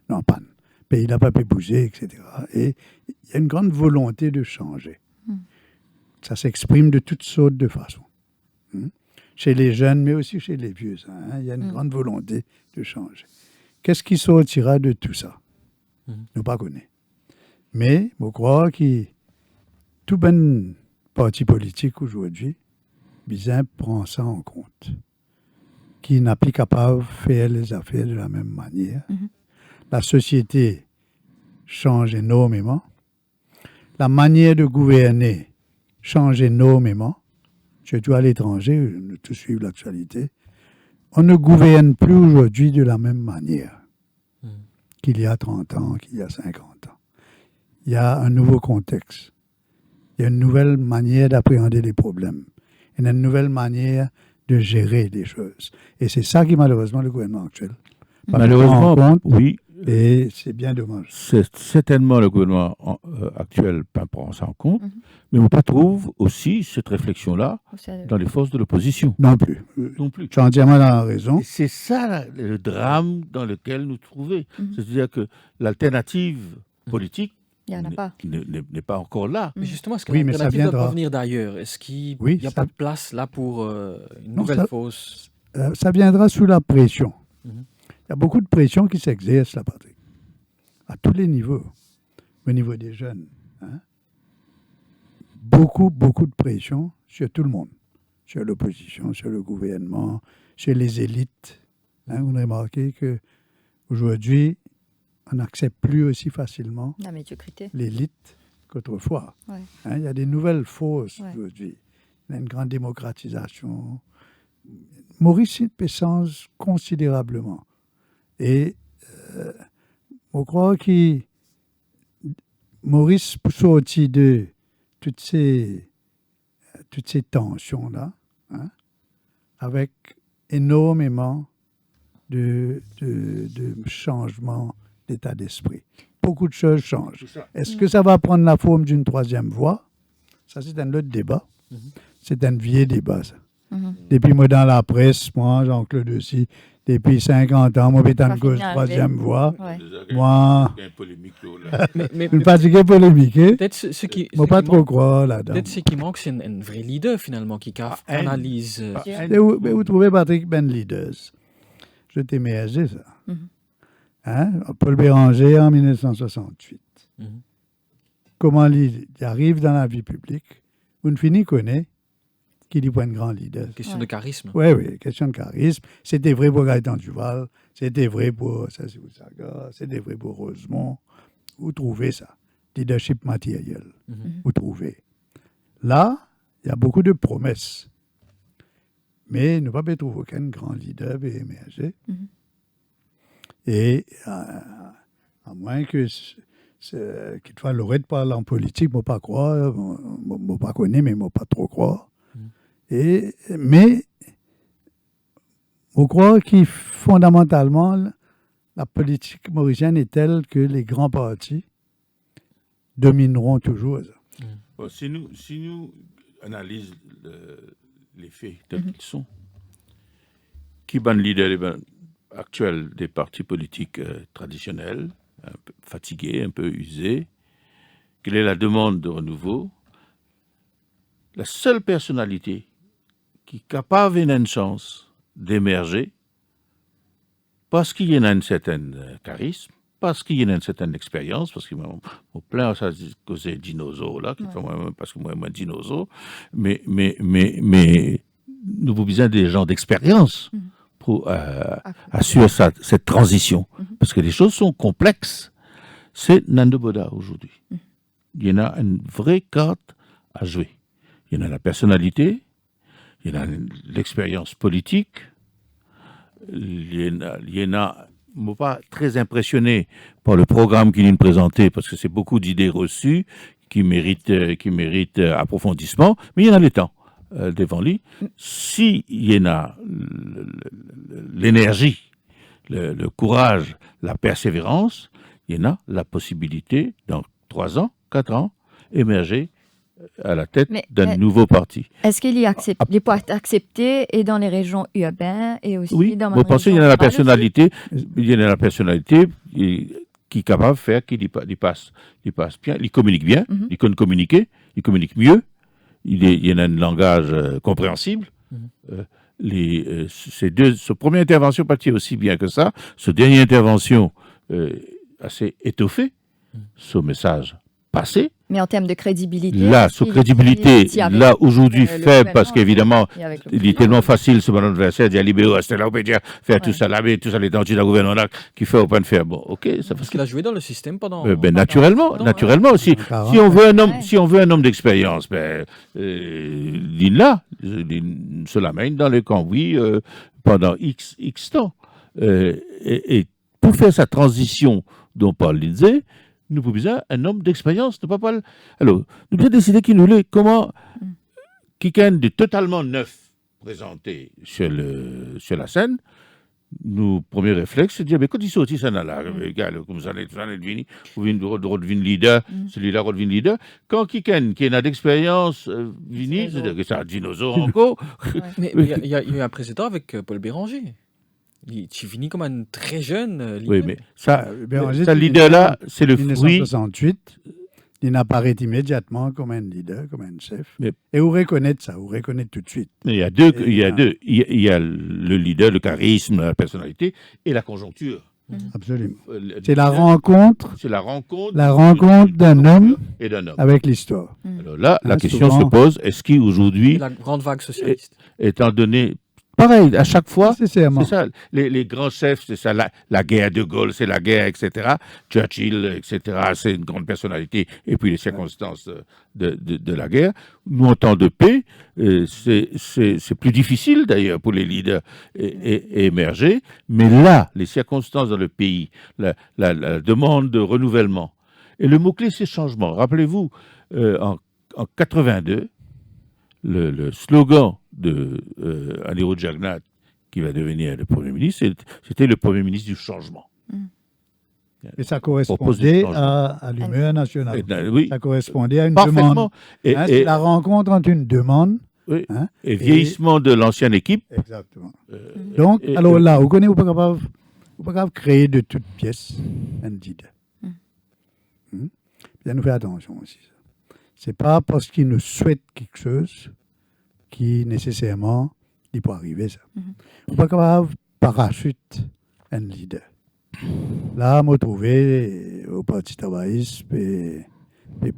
En panne. Le pays n'a pas pu bouger, etc. Et il y a une grande volonté de changer. Ça s'exprime de toutes sortes de façons. Chez les jeunes, mais aussi chez les vieux. Il y a une grande volonté de changer. Qu'est-ce qui sortira de tout ça? Nous pas connaît. Mais je crois que tout bon parti politique aujourd'hui, bien prend ça en compte. Qui n'a plus capable de faire les affaires de la même manière. La société change énormément. La manière de gouverner change énormément. Surtout à l'étranger, nous tous suivons l'actualité. On ne gouverne plus aujourd'hui de la même manière qu'il y a 30 ans, qu'il y a 50 ans. Il y a un nouveau contexte. Il y a une nouvelle manière d'appréhender les problèmes. Il y a une nouvelle manière de gérer les choses. Et c'est ça qui, malheureusement, le gouvernement actuel. Malheureusement, oui. Et c'est bien dommage. C'est certainement le gouvernement actuel prend ça en compte, mais on pas trouve aussi cette réflexion-là dans les forces de l'opposition. Non plus. Non plus. Tu as entièrement la raison. Et c'est ça le drame dans lequel nous trouvons. C'est-à-dire que l'alternative politique il n'y en a pas. N'est pas encore là. Mais justement, est-ce que oui, l'alternative doit pas venir d'ailleurs? Est-ce qu'il n'y a pas de place là pour une nouvelle fausse? Ça viendra sous la pression. Il y a beaucoup de pression qui s'exerce là, Patrick. À tous les niveaux. Au niveau des jeunes. Hein? Beaucoup de pression sur tout le monde. Sur l'opposition, sur le gouvernement, sur les élites. Hein? Vous remarquez qu'aujourd'hui, on n'accepte plus aussi facilement l'élite qu'autrefois. Ouais. Hein? Il y a des nouvelles fausses aujourd'hui. Il y a une grande démocratisation. Maurice s'en considérablement. Et je crois que Maurice sorti de toutes ces tensions-là, hein, avec énormément de changements d'état d'esprit. Beaucoup de choses changent. Est-ce que ça va prendre la forme d'une troisième voie? Ça, c'est un autre débat. C'est un vieux débat, ça. Depuis moi, dans la presse, moi, Jean-Claude aussi, depuis 50 ans, moi, j'ai une cause troisième voie. Moi, une fatiguée polémique. Peut-être ce qui pas trop croire là-dedans. Peut-être ce qui manque, c'est un vrai leader, finalement, qui analyse. Mais vous trouvez, Patrick, ben leaders? Je t'ai méagé, ça. Hein? Paul Béranger, en 1968. Comment il arrive dans la vie publique? Vous ne finissez connaît qui dit point de grand leader. Question de charisme. Oui, question de charisme. C'était vrai pour Gaëtan Duval, c'était vrai pour Sassou Saga, c'était vrai pour Rosemont. Vous trouvez ça. Leadership matériel. Vous trouvez. Là, il y a beaucoup de promesses. Mais nous ne pouvons pas trouver aucun grand leader émerger. Et à moins que qu'il soit lauréat parle en politique, je ne pas croire, je ne pas connaître, mais je ne pas trop croire. Mais je crois que fondamentalement, la politique mauricienne est telle que les grands partis domineront toujours. Bon, si nous analysons les faits tels qu'ils sont, qui est le leader actuel des partis politiques traditionnels, un peu fatigués, un peu usés, quelle est la demande de renouveau? La seule personnalité qui est capable d'une chance d'émerger, parce qu'il y a un certain charisme, parce qu'il y a une certaine expérience, parce qu'il y a plein de causes dinosaures là, parce que moi, je suis dinosaure, mais nous avons besoin des gens d'expérience pour assurer cette transition. Parce que les choses sont complexes. C'est Nando Boda aujourd'hui. Il y en a une vraie carte à jouer. Il y en a la personnalité, il y en a l'expérience politique, il y en a je ne suis pas très impressionné par le programme qu'il nous présentait, parce que c'est beaucoup d'idées reçues qui méritent approfondissement, mais il y en a le temps devant lui. S'il y en a l'énergie, le courage, la persévérance, il y en a la possibilité, dans 3 ans, 4 ans, émerger à la tête d'un nouveau parti. Est-ce qu'il est pas accepté et dans les régions urbaines et aussi dans ma région? Vous pensez qu'il y a la personnalité, qui est capable de faire, qui passe bien, il communique bien, il connaît communiquer, il communique mieux, il y en a un langage compréhensible. Sa première intervention partit aussi bien que ça, sa dernière intervention assez étoffée, son message passé. Mais en termes de crédibilité... Là, sous crédibilité, là, aujourd'hui, faible, parce qu'évidemment, il est tellement facile, ce bon adversaire, d'y aller libérer, rester là, on peut dire, faire tout ça, tout ça, l'étendue d'un gouvernement qui fait au point de faire. Bon, ok. Parce qu'il a joué dans le système pendant... naturellement. Si on veut un homme d'expérience, il là, il se l'amène dans le cambouis pendant X temps. Et pour faire sa transition dont parle Lindsay, nous avons besoin d'un homme d'expérience. Alors, nous avons décidé qu'il nous l'est. Comment quelqu'un de totalement neuf présenté sur la scène, Nos premiers réflexes, c'est de dire, mais quand ils sortent, ça n'a là, gars, comme ça, vous venez leader, celui-là redevient leader. Quand quelqu'un qui a d'expérience vient, c'est-à-dire que c'est un dinosaure encore. Mais il y a eu un précédent avec Paul Béranger. Il finit comme un très jeune leader. Oui, mais ça Béranger, leader-là, c'est le fruit. 1968, il n'apparaît immédiatement comme un leader, comme un chef. Et vous reconnaissez ça, vous reconnaissez tout de suite. Mais il y a deux. Il y a le leader, le charisme, la personnalité et la conjoncture. Absolument. C'est la rencontre. C'est la rencontre. La rencontre d'un homme et d'un homme avec l'histoire. Alors là, la question se pose, est-ce qu'aujourd'hui, la grande vague socialiste, étant donné, pareil, à chaque fois, c'est ça, les grands chefs, c'est ça, la guerre de Gaulle, c'est la guerre, etc. Churchill, etc., c'est une grande personnalité, et puis les circonstances de la guerre. Nous, en temps de paix, c'est plus difficile d'ailleurs pour les leaders émerger, mais là, les circonstances dans le pays, la demande de renouvellement, et le mot-clé, c'est changement. Rappelez-vous, en 82, le slogan de Aniro Jagnat, qui va devenir le Premier ministre, c'était le Premier ministre du changement. Et ça correspondait à l'humeur nationale. Oui. Ça correspondait à une demande. C'est la rencontre entre une demande et vieillissement de l'ancienne équipe. Exactement. Donc, alors là, vous connaissez, vous ne pouvez pas créer de toutes pièces un leader. Bien nous faire attention aussi. Ce n'est pas parce qu'il nous souhaite quelque chose qui nécessairement il peut arriver ça. On peut pas parachute un leader. Là, on trouvé au Parti travailliste et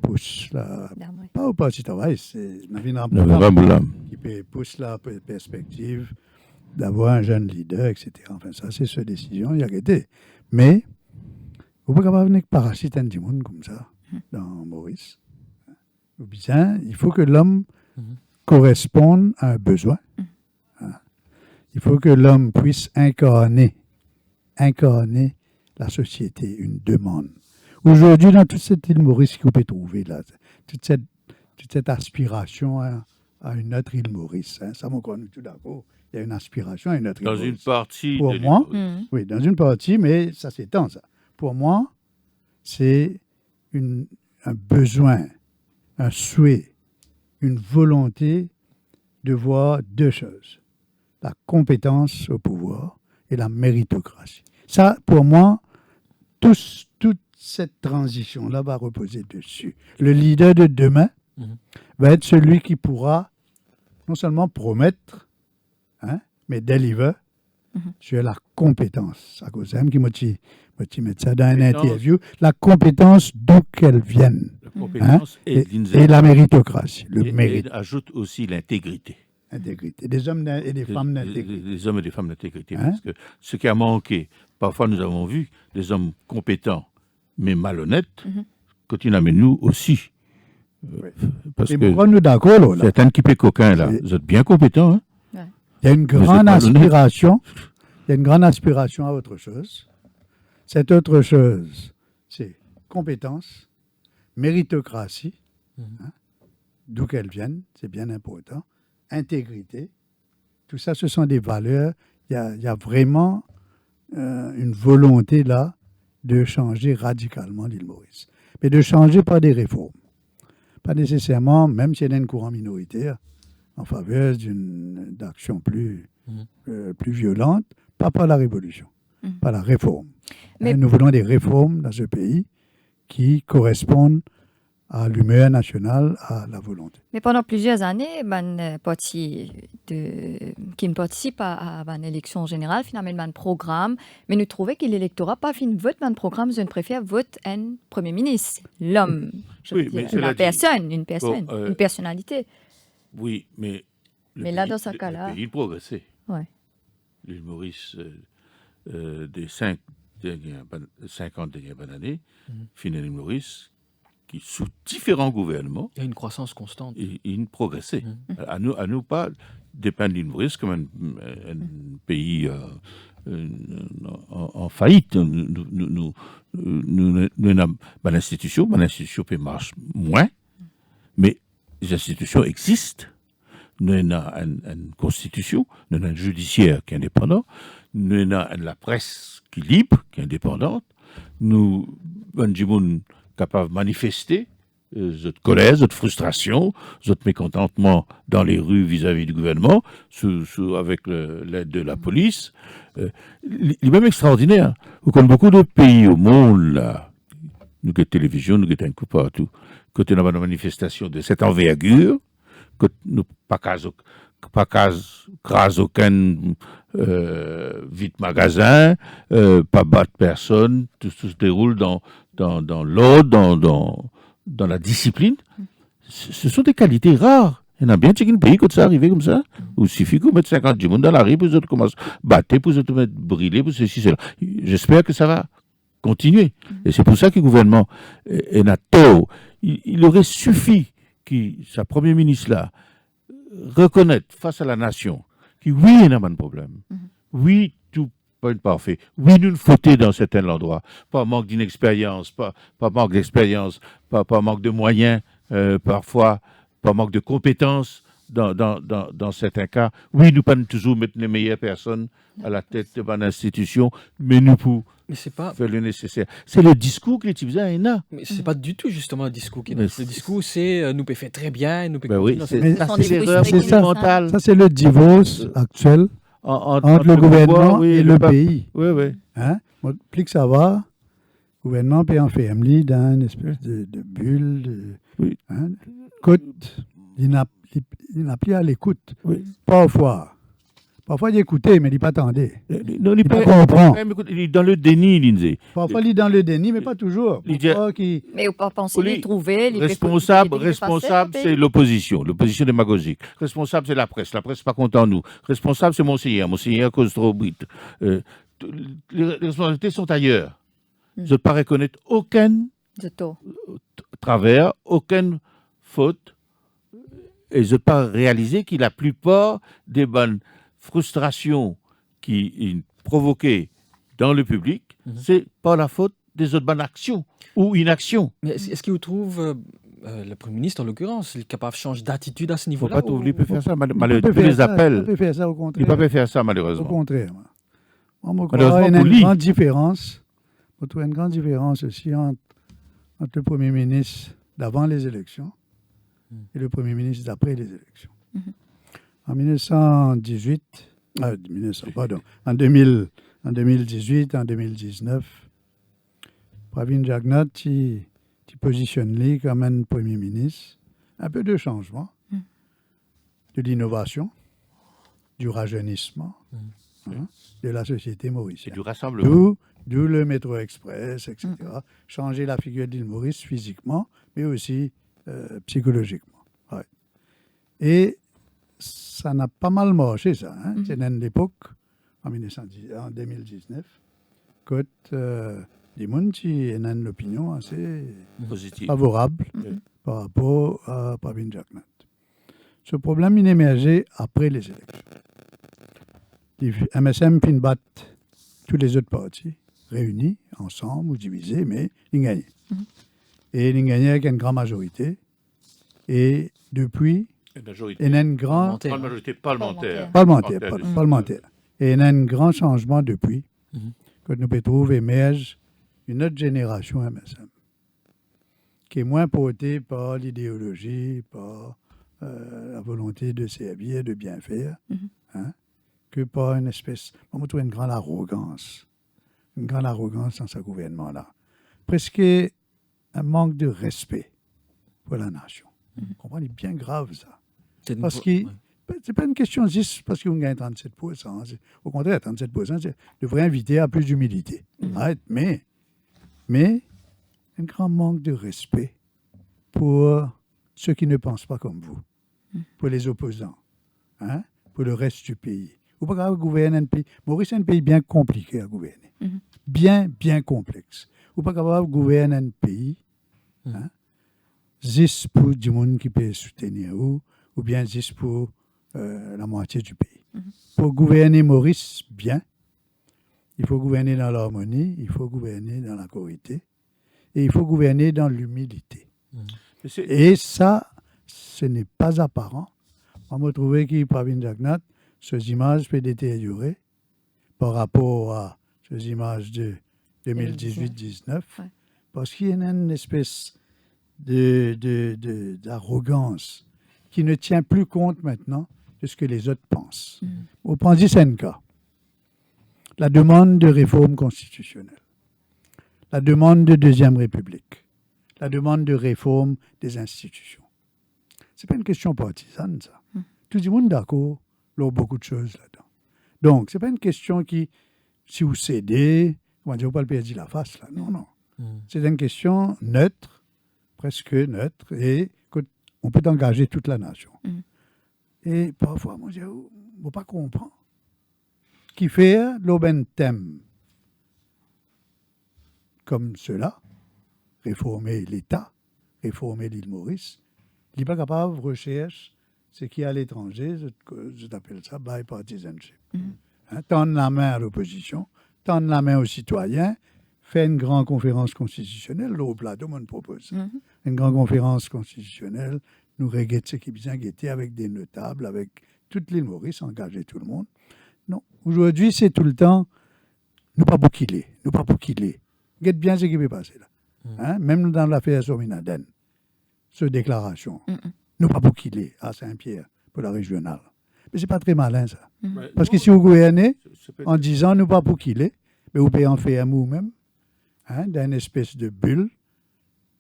pousse là, pas au Parti travailliste, c'est Navin Rambulam qui pousse la perspective d'avoir un jeune leader, etc. Enfin, ça, c'est sa décision, il a été. Mais, on peut pas venir parachute un monde comme ça dans Maurice. Ou bien, il faut que l'homme corresponde à un besoin. Il faut que l'homme puisse incarner la société, une demande. Aujourd'hui, dans toute cette île Maurice qu'on peut trouver, là, toute cette aspiration à une autre île Maurice, ça m'en connaît tout d'accord, il y a une aspiration à une autre île Maurice. Dans une partie pour moi, oui, dans une partie, mais ça s'étend, ça. Pour moi, c'est un besoin, un souhait, une volonté de voir deux choses. La compétence au pouvoir et la méritocratie. Ça, pour moi, toute cette transition-là va reposer dessus. Le leader de demain va être celui qui pourra non seulement promettre, mais deliver sur la compétence. À cause même qui m'a dit ça dans une interview, la compétence d'où qu'elle vienne. La compétence et la méritocratie. Le mérite. Et ajoute aussi l'intégrité. Intégrité. Des hommes et des femmes d'intégrité. Des hommes et des femmes d'intégrité. Parce que ce qui a manqué, parfois nous avons vu des hommes compétents mais malhonnêtes, continuent à nous aussi. Parce que nous d'accord, là. Certains qui paient coquins, là, vous êtes bien compétents. Il y a une grande aspiration. Il y a une grande aspiration à autre chose. Cette autre chose, c'est compétence, méritocratie, d'où qu'elles viennent, c'est bien important, intégrité. Tout ça, ce sont des valeurs. Il y a vraiment une volonté là de changer radicalement l'île Maurice. Mais de changer par des réformes. Pas nécessairement, même s'il y a un courant minoritaire en faveur d'action plus violente, pas par la révolution, par la réforme. Mais nous voulons des réformes dans ce pays qui correspondent à l'humeur nationale, à la volonté. Mais pendant plusieurs années, parti qui ne participe à une élection générale, finalement, un programme, mais nous trouvons que l'électorat pas fin vote un programme, je préfère vote un premier ministre, l'homme, une personnalité. Oui, mais là, dans ce cas-là, le pays progressait. Ouais. L'île Maurice, des 50 dernières années, l'île Maurice, qui, sous différents gouvernements... Il y a une croissance constante. Il progressait. À nous pas dépeindre l'île Maurice comme un pays en faillite. Nous avons l'institution peut marcher moins, mais les institutions existent. Nous avons une constitution, nous avons un judiciaire qui est indépendant, nous avons la presse qui est libre, qui est indépendante, nous avons capable de manifester votre colère, votre frustration, votre mécontentement dans les rues vis-à-vis du gouvernement, avec l'aide de la police. Il est même extraordinaire. Comme beaucoup de pays au monde, là, nous avons télévision, nous avons un coup partout, quand nous avons une manifestation de cette envergure, que nous pas crase aucun vide magasin, pas battre personne, tout se déroule dans l'ordre, dans la discipline. Ce sont des qualités rares. Il y en a bien qui pays quand ça arrive comme ça, où il suffit qu'on mette 50 du monde dans la rue, pour les autres commencent à battre, pour les autres mettre brûler, pour ceci, cela. J'espère que ça va continuer. Et c'est pour ça que le gouvernement est à tort. Il aurait suffi que sa Premier ministre là reconnaisse face à la nation que oui, il y a un problème. Oui, tout pas parfait. Oui, nous fautons dans certains endroits. Pas manque d'inexpérience, pas manque d'expérience, pas manque de moyens, parfois, pas manque de compétences dans certains cas. Oui, nous ne pouvons pas toujours mettre les meilleures personnes à la tête de l'institution, mais nous pouvons faire le nécessaire. C'est le discours qu'il utilise à ENA. Mais ce n'est pas du tout justement le discours qu'il a. Le discours, c'est nous pouvons faire très bien, nous pouvons oui, c'est ça, c'est le divorce actuel entre le gouvernement et le pays. Oui, oui. Hein? Plus que ça va, le gouvernement peut enfermer dans une espèce de bulle. Hein? Il n'a plus à l'écoute. Oui. Parfois, il écoutait, mais il n'a pas attendu. Il pas comprend. Il est dans le déni, Lindsay. Parfois, il est dans le déni, mais pas toujours. Mais il ne pas penser les trouver. Responsable, c'est l'opposition démagogique. Responsable, c'est la presse. La presse n'est pas contente de nous. Responsable, c'est Monseigneur cause trop brute. Les responsabilités sont ailleurs. Je ne peux pas reconnaître aucun travers, aucune faute. Et je ne peux pas réaliser que la plupart des bonnes frustrations qui sont provoquées dans le public, c'est pas la faute des autres bonnes actions ou inactions. Mais est-ce qu'il vous trouve, le Premier ministre en l'occurrence, il est capable de changer d'attitude à ce niveau-là? Il ne faut pas oublier de faire ça. Malheureusement, les appels. Il peut faire ça au contraire. Il ne peut pas faire ça, malheureusement. Au contraire. Malheureusement, il y a une grande différence. On trouve une grande différence aussi entre le Premier ministre d'avant les élections et le Premier ministre d'après les élections. En 2018, en 2018, en 2019, Pravin Jagnnath, il positionne lui comme un Premier ministre, un peu de changement, de l'innovation, du rajeunissement de la société mauricienne. Et du rassemblement. D'où le métro express, etc. Changer la figure d'île Maurice physiquement, mais aussi psychologiquement. Ouais. Et ça n'a pas mal marché, ça. Hein? C'est dans l'époque, en 2019, quand les gens ont une opinion assez favorable par rapport à Pravin Jagnnath. Ce problème, il émergeait après les élections. Les MSM puis battent tous les autres partis réunis, ensemble ou divisés, mais ils gagnaient. Et ils gagnaient avec une grande majorité. Et depuis, il y a une grande majorité parlementaire. Et il y a un grand changement depuis, que nous pouvons trouver émerge une autre génération MSM, qui est moins portée par l'idéologie, par la volonté de servir, de bien faire, que par une espèce, on trouve une grande arrogance dans ce gouvernement-là. Presque un manque de respect pour la nation. Vous comprenez, bien grave ça. Parce que c'est pas une question juste parce qu'on gagne 37%. Au contraire, 37%, c'est devrait inviter à plus d'humilité. Mais un grand manque de respect pour ceux qui ne pensent pas comme vous, pour les opposants, pour le reste du pays. Vous ne pouvez pas gouverner un pays. Maurice est un pays bien compliqué à gouverner. Bien complexe. Vous ne pouvez pas gouverner un pays juste pour du monde qui peut soutenir ou bien juste pour la moitié du pays. Pour gouverner Maurice bien, il faut gouverner dans l'harmonie, il faut gouverner dans la corité et il faut gouverner dans l'humilité. Et ça, ce n'est pas apparent. On m'a trouvé que Pravin Jagnnath, ces images peuvent détériorer par rapport à ces images de 2018-19, parce qu'il y a une espèce d'arrogance qui ne tient plus compte maintenant de ce que les autres pensent. Au Prandi Senka, la demande de réforme constitutionnelle, la demande de Deuxième République, la demande de réforme des institutions. Ce n'est pas une question partisane, ça. Tout le monde est d'accord, il y a beaucoup de choses là-dedans. Donc, ce n'est pas une question qui, si vous cédez, on va dire, vous ne pouvez pas le perdre la face, là. Non, non. C'est une question neutre, presque neutre, et on peut engager toute la nation. Et parfois, moi, je ne peux pas comprendre. Qui fait l'aubaine thème comme cela, réformer l'État, réformer l'île Maurice, il n'est pas capable de rechercher ce qui est à l'étranger, je t'appelle ça bipartisanship. Tendre la main à l'opposition, tendre la main aux citoyens, faire une grande conférence constitutionnelle, là, au plateau, on propose. Une grande conférence constitutionnelle, nous reguetter ce qui est bien guetté avec des notables, avec toute l'île Maurice, engager tout le monde. Non, aujourd'hui, c'est tout le temps, nous pas bouquiller, nous pas bouquiller. Guette bien ce qui peut passer là. Même dans l'affaire Sominaden, ce déclaration, nous pas bouquiller à Saint-Pierre pour la régionale. Mais c'est pas très malin ça. Parce que si vous gouvernez en disant nous pas bouquiller, mais vous pouvez en faire un vous-même, dans une espèce de bulle,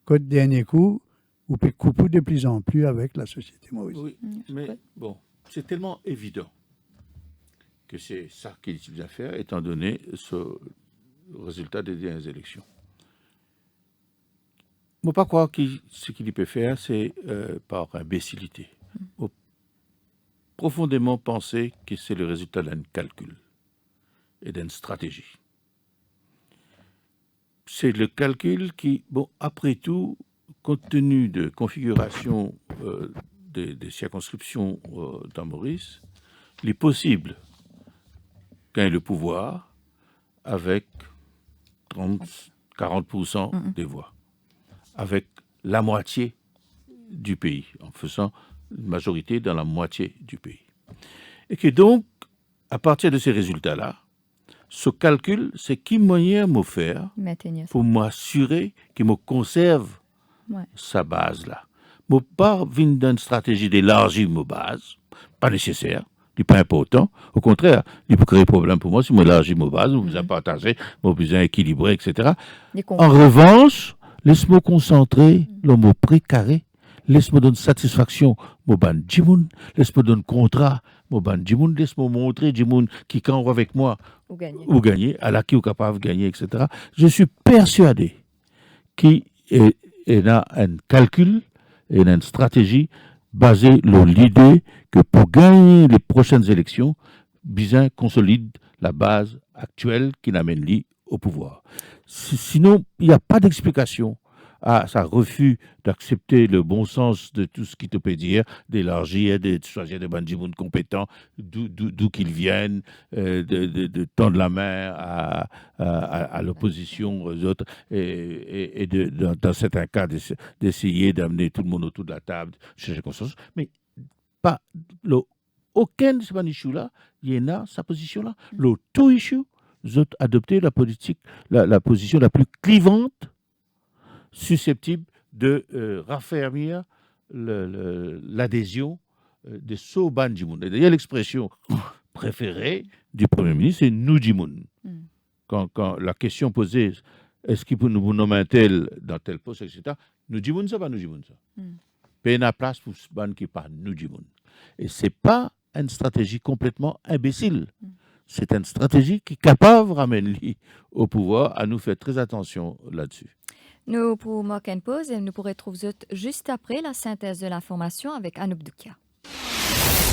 qu'au dernier coup, vous pouvez couper de plus en plus avec la société maurice. Oui, mais bon, c'est tellement évident que c'est ça qu'il est à faire, étant donné ce résultat des dernières élections. Je ne peux pas croire que ce qu'il peut faire, c'est par imbécilité. Je profondément penser que c'est le résultat d'un calcul et d'une stratégie. C'est le calcul qui, bon, après tout, compte tenu de configuration des circonscriptions dans Maurice, il est possible qu'il ait le pouvoir avec 30-40% des voix, avec la moitié du pays, en faisant une majorité dans la moitié du pays. Et que donc, à partir de ces résultats-là, ce calcul, c'est qui moyen me faire pour m'assurer qu'il me conserve sa base-là. Je ne pas venir d'une stratégie d'élargir ma base, pas nécessaire, n'est pas important. Au contraire, il peut créer problème pour moi si je élargis ma base, je besoin partager, je besoin équilibrer, etc. En revanche, laisse-moi concentrer le mot précaré, laisse-moi donner satisfaction, mon ban Jimoun, laisse-moi donner contrat, mon ban Jimoun, laisse-moi montrer Jimoun qui quand avec moi ou gagner, à la qui est capable de gagner, etc. Je suis persuadé qu'il y a un calcul et une stratégie basée sur l'idée que pour gagner les prochaines élections, Bizin consolide la base actuelle qui l'amène lui au pouvoir. Sinon, il n'y a pas d'explication à sa refus d'accepter le bon sens de tout ce qui te peut dire, d'élargir, de choisir des bandits compétents, d'où qu'ils viennent, de tendre la main à l'opposition, aux autres, et dans certains cas, d'essayer d'amener tout le monde autour de la table, chercher consensus. Mais pas aucun de ces issue-là, il y en a sa position-là. Le tout issue, vous avez adopté la politique, la position la plus clivante, susceptible de raffermir l'adhésion de Soban Jimoun. Et d'ailleurs, l'expression préférée du Premier ministre, c'est nous Jimoun. Quand la question posée, est-ce qu'il peut nous nommer un tel dans tel poste, etc., nous Jimoun, ça, pas nous Jimoun, ça. Puis il y a place pour Soban qui parle nous Jimoun. Et ce n'est pas une stratégie complètement imbécile. C'est une stratégie qui est capable de ramener au pouvoir, à nous faire très attention là-dessus. Nous pour marquer une pause et nous pourrons retrouver juste après la synthèse de l'information avec Anouk Doukia.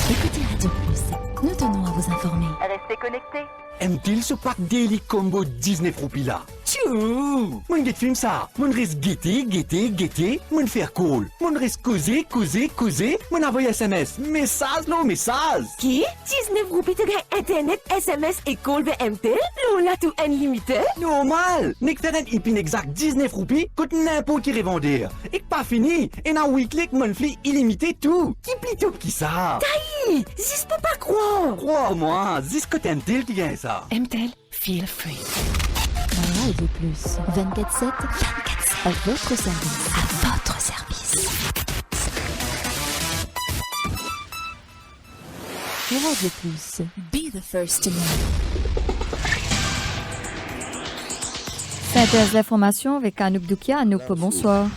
Écoutez Radio Plus, nous tenons à vous informer. Restez connectés. Aime-t-il ce pack Daily Combo Disney Propila? Tu Ouh, mon gars film ça. Mon risque guetter, mon faire call. Mon risque causer, mon envoyer SMS. Message, non, message. Qui? 19 roupies te gagne Internet, SMS et call vers MTL? Non, là tout unlimited? Normal. Nek faire un ipin exact 19 roupies coûte n'importe qui revendeur. Et pas fini. Et un weekly monthly illimité tout. Qui plutôt qui ça? Taï, Zis peut pas croire. Crois-moi, Zis que MTL qui gagne ça. MTL, feel free. Radio Plus, 24/7, à votre service. À votre service. Radio Plus, Be the first to know. Synthèse d'information avec Anouk Doukia. Anouk, bonsoir.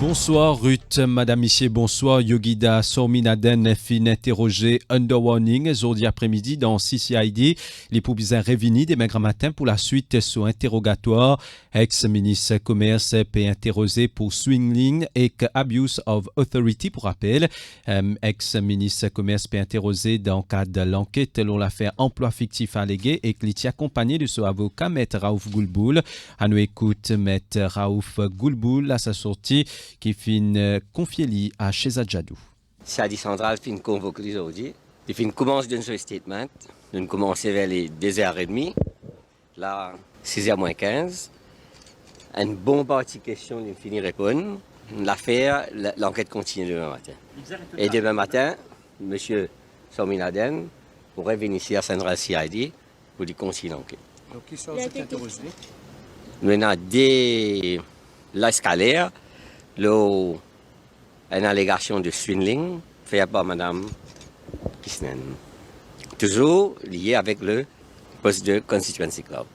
Bonsoir Ruth, Madame Missier, bonsoir. Yogida Sorminaden fin interrogé under warning aujourd'hui après-midi dans CCID. Les poubiens réunis demain matin pour la suite sur interrogatoire. Ex-ministre commerce peut interrogé pour swindling et abuse of authority pour rappel. Ex-ministre commerce peut interrogé dans le cadre de l'enquête selon l'affaire emploi fictif allégué et qui est accompagné de son avocat, Maître Raouf Goulboul. À nous écoute Maître Raouf Goulboul à sa sortie qui fin confié à Cheza Djadou. Sadi Central fin convoqué aujourd'hui. Il fin commence d'un seul statement. Nous commençons vers les 2h30. Là, 6h moins 15. Une bonne partie de questions, nous finissons répondre. L'affaire, l'enquête continue demain matin. Et demain matin, M. Sorminaden pourrait venir ici à Central CID pour lui continuer l'enquête. Donc, qui sont interrogés? Nous avons dès l'escalier, une allégation de swindling faite par Mme Kisnen. Toujours lié avec le poste de Constituency Club.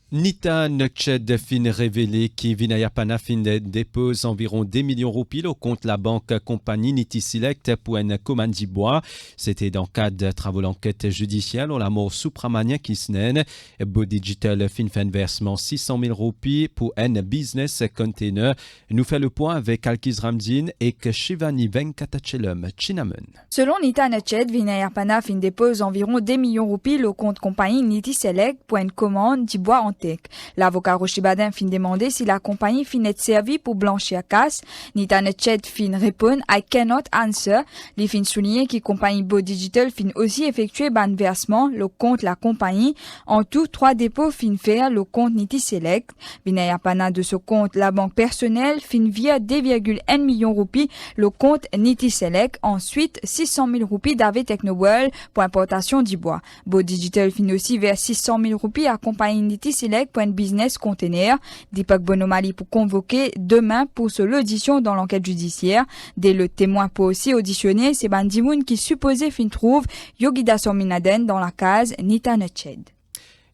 Nita Nukched fin révélé que Vinayapana fin dépose environ 2 millions de roupies au compte la banque compagnie Niti Select pour une commande du bois. C'était dans le cadre de travaux d'enquête judiciaire sur la mort Supramania Kisnen. Bo Digital fin fait un versement 600 000 roupies pour un business container. Nous fait le point avec Alkiz Ramzin et Shivani Venkatachelum Chinamun. Selon Nita Nukched, Vinayapana fin dépose environ 2 millions de roupies au compte compagnie Niti Select pour une commande du bois en L'avocat Rochibadin fin demander si la compagnie fin être servie pour blanchir casse. Nita Nukched fin répond I cannot answer. Les fin souligner que compagnie Bo Digital fin aussi effectuer ban versement le compte la compagnie. En tout, 3 dépôts fin faire le compte Niti Select. Vinayapana de ce compte la banque personnelle fin via 2,1 millions de roupies le compte Niti Select. Ensuite, 600 000 roupies d'Ave Technoworld pour importation du bois. Bo Digital fin aussi vers 600 000 roupies à compagnie Niti Select pour un business container. Deepak Bonomali pour convoquer demain pour l'audition dans l'enquête judiciaire. Dès le témoin pour aussi auditionner, c'est Bandimoun qui supposé fin trouve Yogida Sorminaden dans la case Nita Nukched.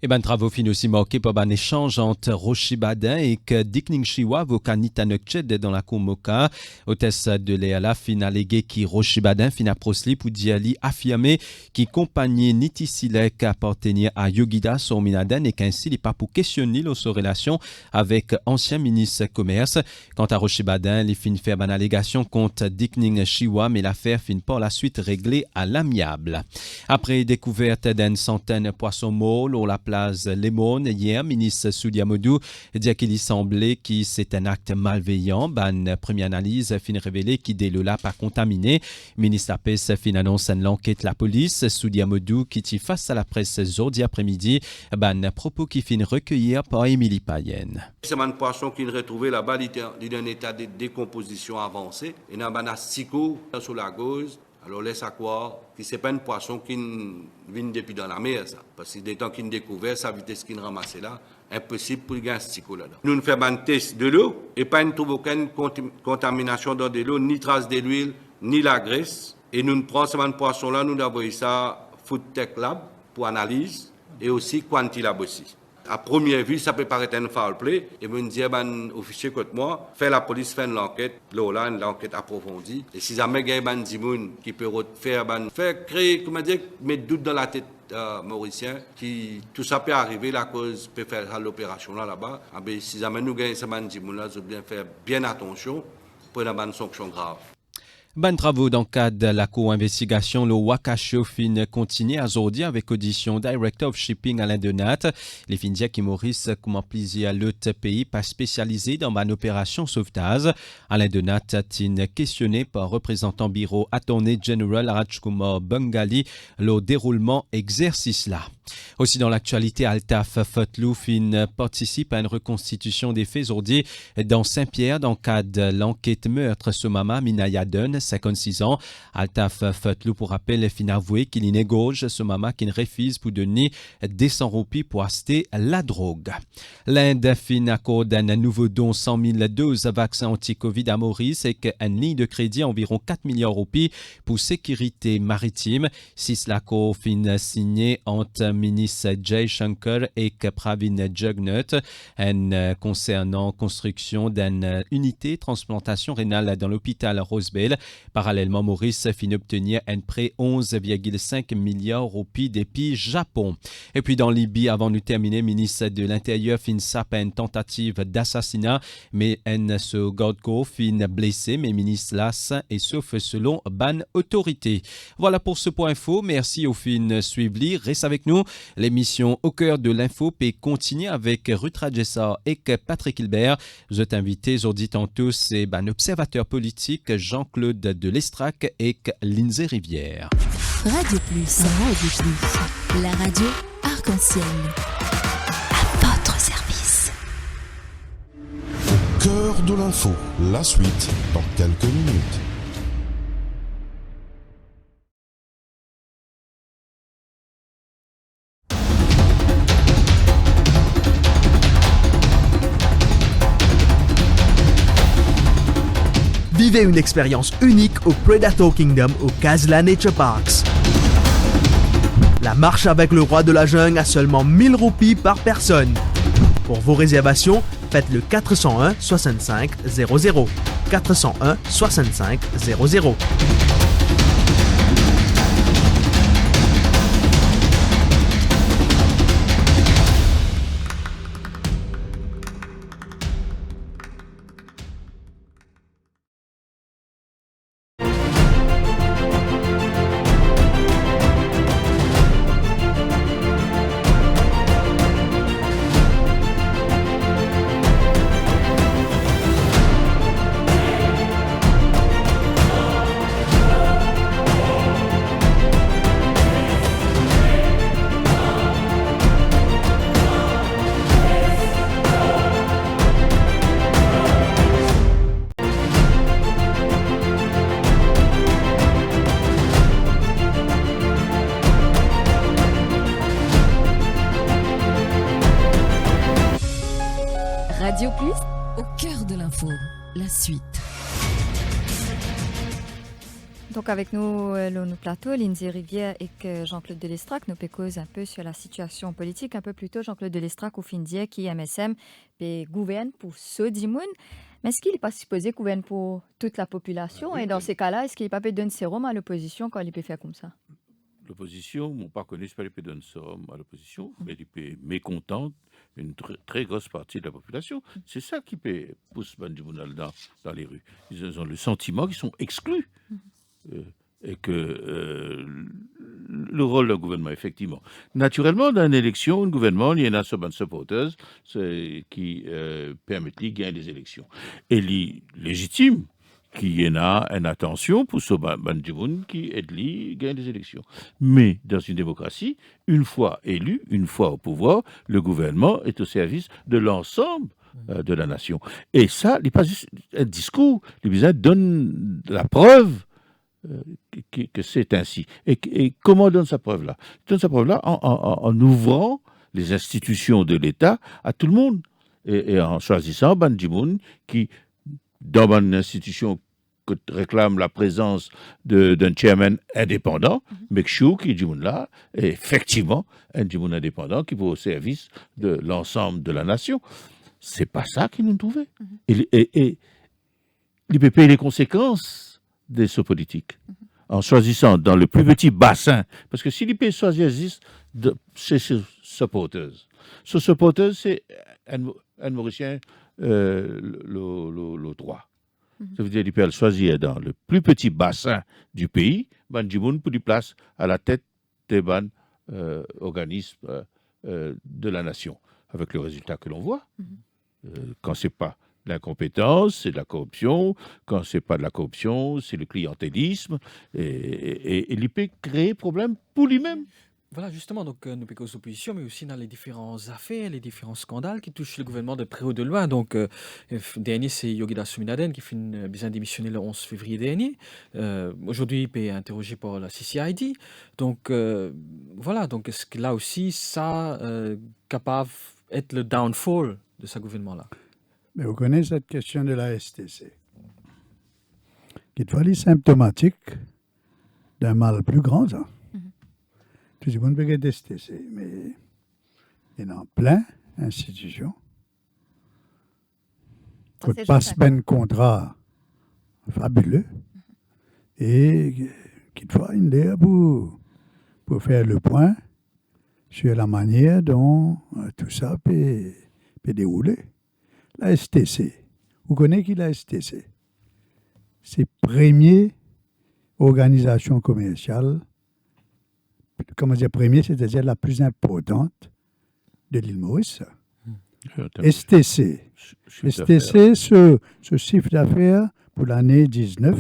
Et ben travaux fin aussi marqués par un échange entre Rochibadin et Dikning Shiwa, avocat Nita Nukched dans la cour Moka. Hôtesse de l'EALA fin allégué qui Rochibadin fin approsli pour Diali affirmer qui compagnie Niti Select appartenait à Yogida Sorminaden et qu'ainsi il n'est pas pour questionner sa relation avec ancien ministre commerce. Quant à Rochibadin, il fin fait une allégation contre Dikning Shiwa, mais l'affaire fin par la suite réglée à l'amiable. Après découverte d'une centaine de poissons morts au la place Lemon hier, ministre Soudiamodou dit qu'il semblait que c'est un acte malveillant. Ban première analyse fin révélé qu'il dès le lap a contaminé. Ministre APS fin annonce l'enquête la police. Soudiamodou qui dit face à la presse aujourd'hui après-midi. Ban propos qui fin recueillir par Émilie Payenne. C'est un poisson qui est retrouvé là-bas, il est en état de décomposition avancée. Et dans un asticot sur la gauche. Alors laisse à croire que ce n'est pas un poisson qui vient depuis dans la mer, ça. Parce que dès temps qu'il découvert, sa vitesse qu'il ramasse là, impossible pour y gagner un stico là-dedans. Nous faisons un test de l'eau et pas ne trouvons aucune contamination dans de l'eau, ni trace de l'huile, ni la graisse. Et nous prenons ce poisson là, nous avons ça Food Tech Lab pour analyse et aussi Quanti Lab aussi. À première vue, ça peut paraître un foul play. Et vous me dites, officier contre moi, fait la police, fait l'enquête, là, une enquête approfondie. Et si jamais il y a un dimoun qui peut faire créer, comment dire, mettre doute dans la tête mauricien, qui tout ça peut arriver, la cause peut faire l'opération là-bas. Si jamais nous gagnons ce dimoun là, nous devons faire bien attention pour une sanction grave. Bonne travaux dans le cadre de la co-investigation, le Wakasho fin continue à aujourd'hui avec audition Director of Shipping Alain Denat. Les fins qui Maurice comment plaisir l'autre pays pas spécialisé dans une opération sauvetage. Alain Denat a questionné par représentant bureau Attorney General Rajkumar Bengali le déroulement exercice là. Aussi dans l'actualité, Altaf Fotlou fin participe à une reconstitution des faits aujourd'hui dans Saint-Pierre dans le cadre de l'enquête meurtre sur Mama Minaya Dunn, 56 ans. Altaf Fotlou pour rappel fin avoué qu'il néglige sur Mama qui refuse pour donner des 100 roupies pour acheter la drogue. L'Inde fin accorde un nouveau don 100 000 doses vaccins anti-Covid à Maurice et une ligne de crédit environ 4 milliards de roupies pour sécurité maritime. Si l'accord fin signé entre ministre Jay Shankar et Pravin Jugnut concernant construction d'une unité transplantation rénale dans l'hôpital Rosebell. Parallèlement, Maurice fin obtenir un prêt 11,5 milliards de roupies depuis Japon. Et puis dans Libye, avant de terminer, ministre de l'Intérieur fin sape une tentative d'assassinat, mais un se garde fin blessé, mais ministre là sain et sauf selon ban autorité. Voilà pour ce point info. Merci au fin suivi. Reste avec nous. L'émission Au cœur de l'info peut continuer avec Ruth Rajessa et Patrick Hilbert. Je t'invite aujourd'hui tantôt, c'est un observateur politique Jean-Claude de Lestrac et Lindsay Rivière. Radio Plus, la radio arc-en-ciel. À votre service. Au cœur de l'info, la suite dans quelques minutes. Vivez une expérience unique au Predator Kingdom au Kazla Nature Parks. La marche avec le roi de la jungle à seulement 1000 roupies par personne. Pour vos réservations, faites le 401 65 00. 401 65 00. Radio Plus, au cœur de l'info, la suite. Donc avec nous, le plateau, Lindsay Rivière et Jean-Claude Delestrac, nous cause un peu sur la situation politique. Un peu plus tôt, Jean-Claude Delestrac, au fin d'hier, qui MSM gouverne pour ceux d'Imoun. Mais est-ce qu'il n'est pas supposé gouverner pour toute la population? Et dans ces cas-là, est-ce qu'il n'est pas peut donner sérum à l'opposition quand il peut faire comme ça? L'opposition, mon pas connu, c'est pas les donner sérum à l'opposition, mais il peut mécontente une très grosse partie de la population. C'est ça qui peut pousser Bandimounal dans les rues. Ils ont le sentiment qu'ils sont exclus. Et que le rôle d'un gouvernement, effectivement. Naturellement, dans une élection, un gouvernement, il y en a sur supporters qui permettent de gagner des élections. Et il légitime qu'il y en a une attention pour ce Bandimoun qui aide à gagner des élections. Mais dans une démocratie, une fois élu, une fois au pouvoir, le gouvernement est au service de l'ensemble de la nation. Et ça, il n'est pas juste un discours, il donne la preuve que c'est ainsi. Et comment donne sa preuve-là? Il donne sa preuve-là en ouvrant les institutions de l'État à tout le monde et en choisissant Bandimoun qui, dans une institution que réclame la présence d'un chairman indépendant, Mekchou, qui est là, est effectivement un Djimoun indépendant qui va au service de l'ensemble de la nation. C'est pas ça qu'ils nous trouvaient. Et l'IPP les conséquences de ce politique, en choisissant dans le plus petit bassin, parce que si l'IPP choisit, c'est supporters. Ce supporter, c'est un Mauricien, le droit. Ça veut dire qu'il peut choisir dans le plus petit bassin du pays, ban Djimoun pour du place à la tête des ban organismes de la nation, avec le résultat que l'on voit. Quand c'est pas de l'incompétence, c'est de la corruption. Quand c'est pas de la corruption, c'est le clientélisme. Et il peut créer problème pour lui-même. Voilà, justement, donc nous piquons aux oppositions, mais aussi dans les différentes affaires, les différents scandales qui touchent le gouvernement de près ou de loin. Donc, dernier, c'est Yogida Suminaden qui finit bien démissionner le 11 février dernier. Aujourd'hui, il est interrogé par la CCID. Donc, voilà, donc est-ce que là aussi, ça capable d'être le downfall de ce gouvernement-là? Mais vous connaissez cette question de la STC, qui est symptomatique d'un mal plus grand, ça. Tout le monde peut être STC, mais il y en a plein d'institutions qui passent un contrat fabuleux et qui doit une pour faire le point sur la manière dont tout ça peut dérouler. La STC, vous connaissez qui la STC? C'est la première organisation commerciale, comment dire première, c'est-à-dire la plus importante de l'île Maurice. STC, ce chiffre d'affaires pour l'année 19,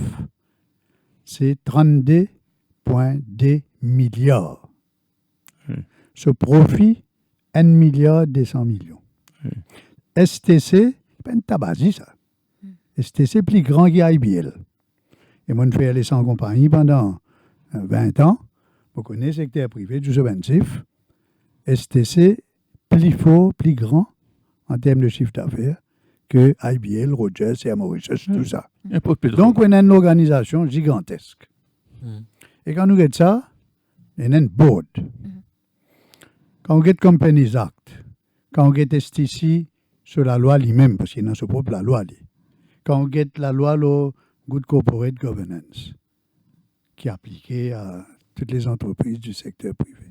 c'est 32,2 milliards. Ce profit, 1 milliard 200 millions. STC, c'est pas une tabagie, ça. STC plus grand qu'IBL. Et moi, je fais les 100 compagnies pendant 20 ans. Vous connaissez le secteur privé du subventif. STC, plus fort, plus grand en termes de chiffre d'affaires que IBL, Rogers et Mauritius, tout ça. Donc, on a une organisation gigantesque. Et quand nous regardons ça, il y a une board. Quand on regarde Companies Act, quand on regarde STC sur la loi lui-même, parce qu'il a son propre la loi. Quand on regarde la loi Good Corporate Governance, qui est appliquée à toutes les entreprises du secteur privé.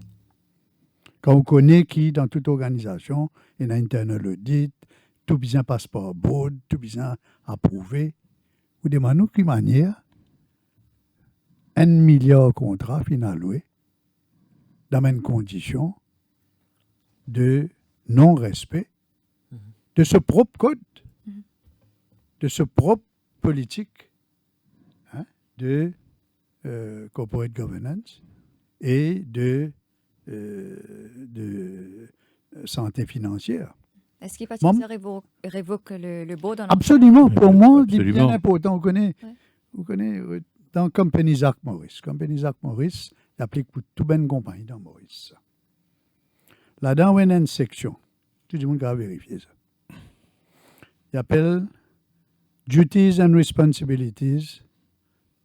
Quand on connaît qui, dans toute organisation, il y a un internal audit, tout bien passe par board, tout bien approuvé, vous demandez de quelle manière 1 milliard de contrats alloués dans une condition de non-respect de ce propre code, de ce propre politique de corporate governance et de santé financière. Est-ce qu'il faut que ça révoque le board en Absolument, pour moi, c'est bien important. Vous connaissez dans Companies Act Maurice. Companies Act Maurice, il applique pour toute bonne compagnie dans Maurice. Là-dedans, il y a une section. Tout le monde a vérifié ça. Il appelle Duties and Responsibilities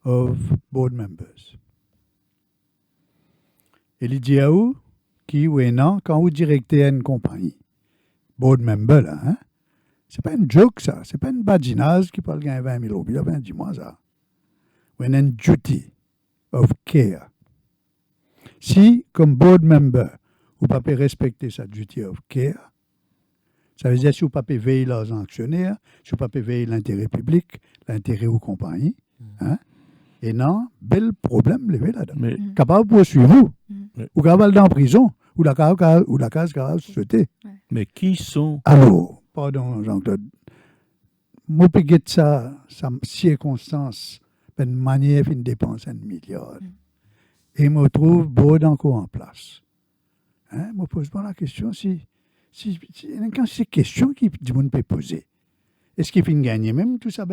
of Board Members. Et il dit à vous qui, oui, non, quand vous directez une compagnie, board member, là, hein, c'est pas une joke, ça. C'est pas une badinage qui parle gagner 20 000 euros. Il a 20 dis-moi ça. Vous avez une duty of care. Si, comme board member, vous ne pouvez pas respecter sa duty of care, ça veut dire si vous ne pouvez pas veiller leurs actionnaires, si vous ne pouvez pas veiller l'intérêt public, l'intérêt aux compagnies, hein, et non, bel problème levé là-dedans. Capable de poursuivre vous, ou capable d'aller en prison, ou la case capable de sauter. Mais qui sont... Alors, pardon Jean-Claude, moi je peux ça circonstance, une manière de dépenser 1 milliard. Et je me trouve beau encore en place. Hein? Je me pose pas la question quand c'est question qui du monde peut poser. Est-ce qu'il finit gagner même tout ça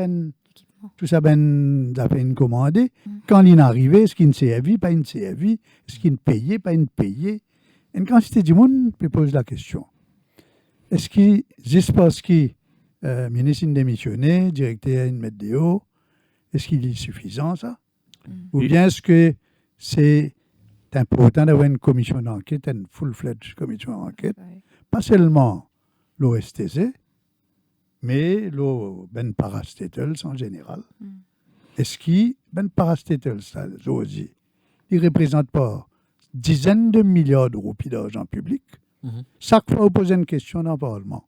commandé? Quand il est arrivé, est-ce qu'il ne servi, pas une servi? Est-ce qu'il ne payait, pas une payé? Une quantité du monde peut poser la question. Est-ce qu'il, juste parce que ministre démissionné, directeur une mettre de haut, est-ce qu'il est suffisant ça? Ou bien est-ce que c'est important d'avoir une commission d'enquête, une full-fledged commission d'enquête, pas seulement l'OSTC, mais le ben parastatals en général. Est-ce qu'il ben parastatals, ça, il ne représente pas dizaines de milliards d'euros d'argent public? Chaque fois, vous posez une question dans le Parlement.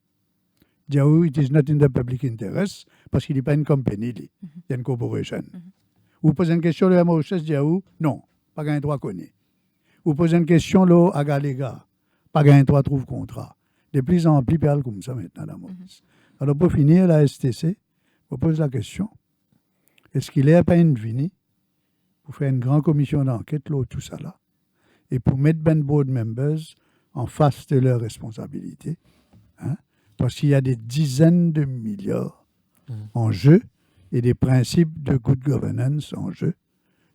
Diaou, it is not in the public interest, parce qu'il n'est pas une compagnie, il y a une corporation. Vous posez une question, le Mauritius, Diaou, non, pas gain droit connu. Vous posez une question, là, à Galéga, pas gain droit trouve contrat. De plus en plus, parle comme ça maintenant, la Maurice. Alors, pour finir, la STC, vous pose la question, est-ce qu'il est à peine venu pour faire une grande commission d'enquête, là, tout ça là, et pour mettre ben board members en face de leurs responsabilités, hein, parce qu'il y a des dizaines de milliards en jeu et des principes de good governance en jeu.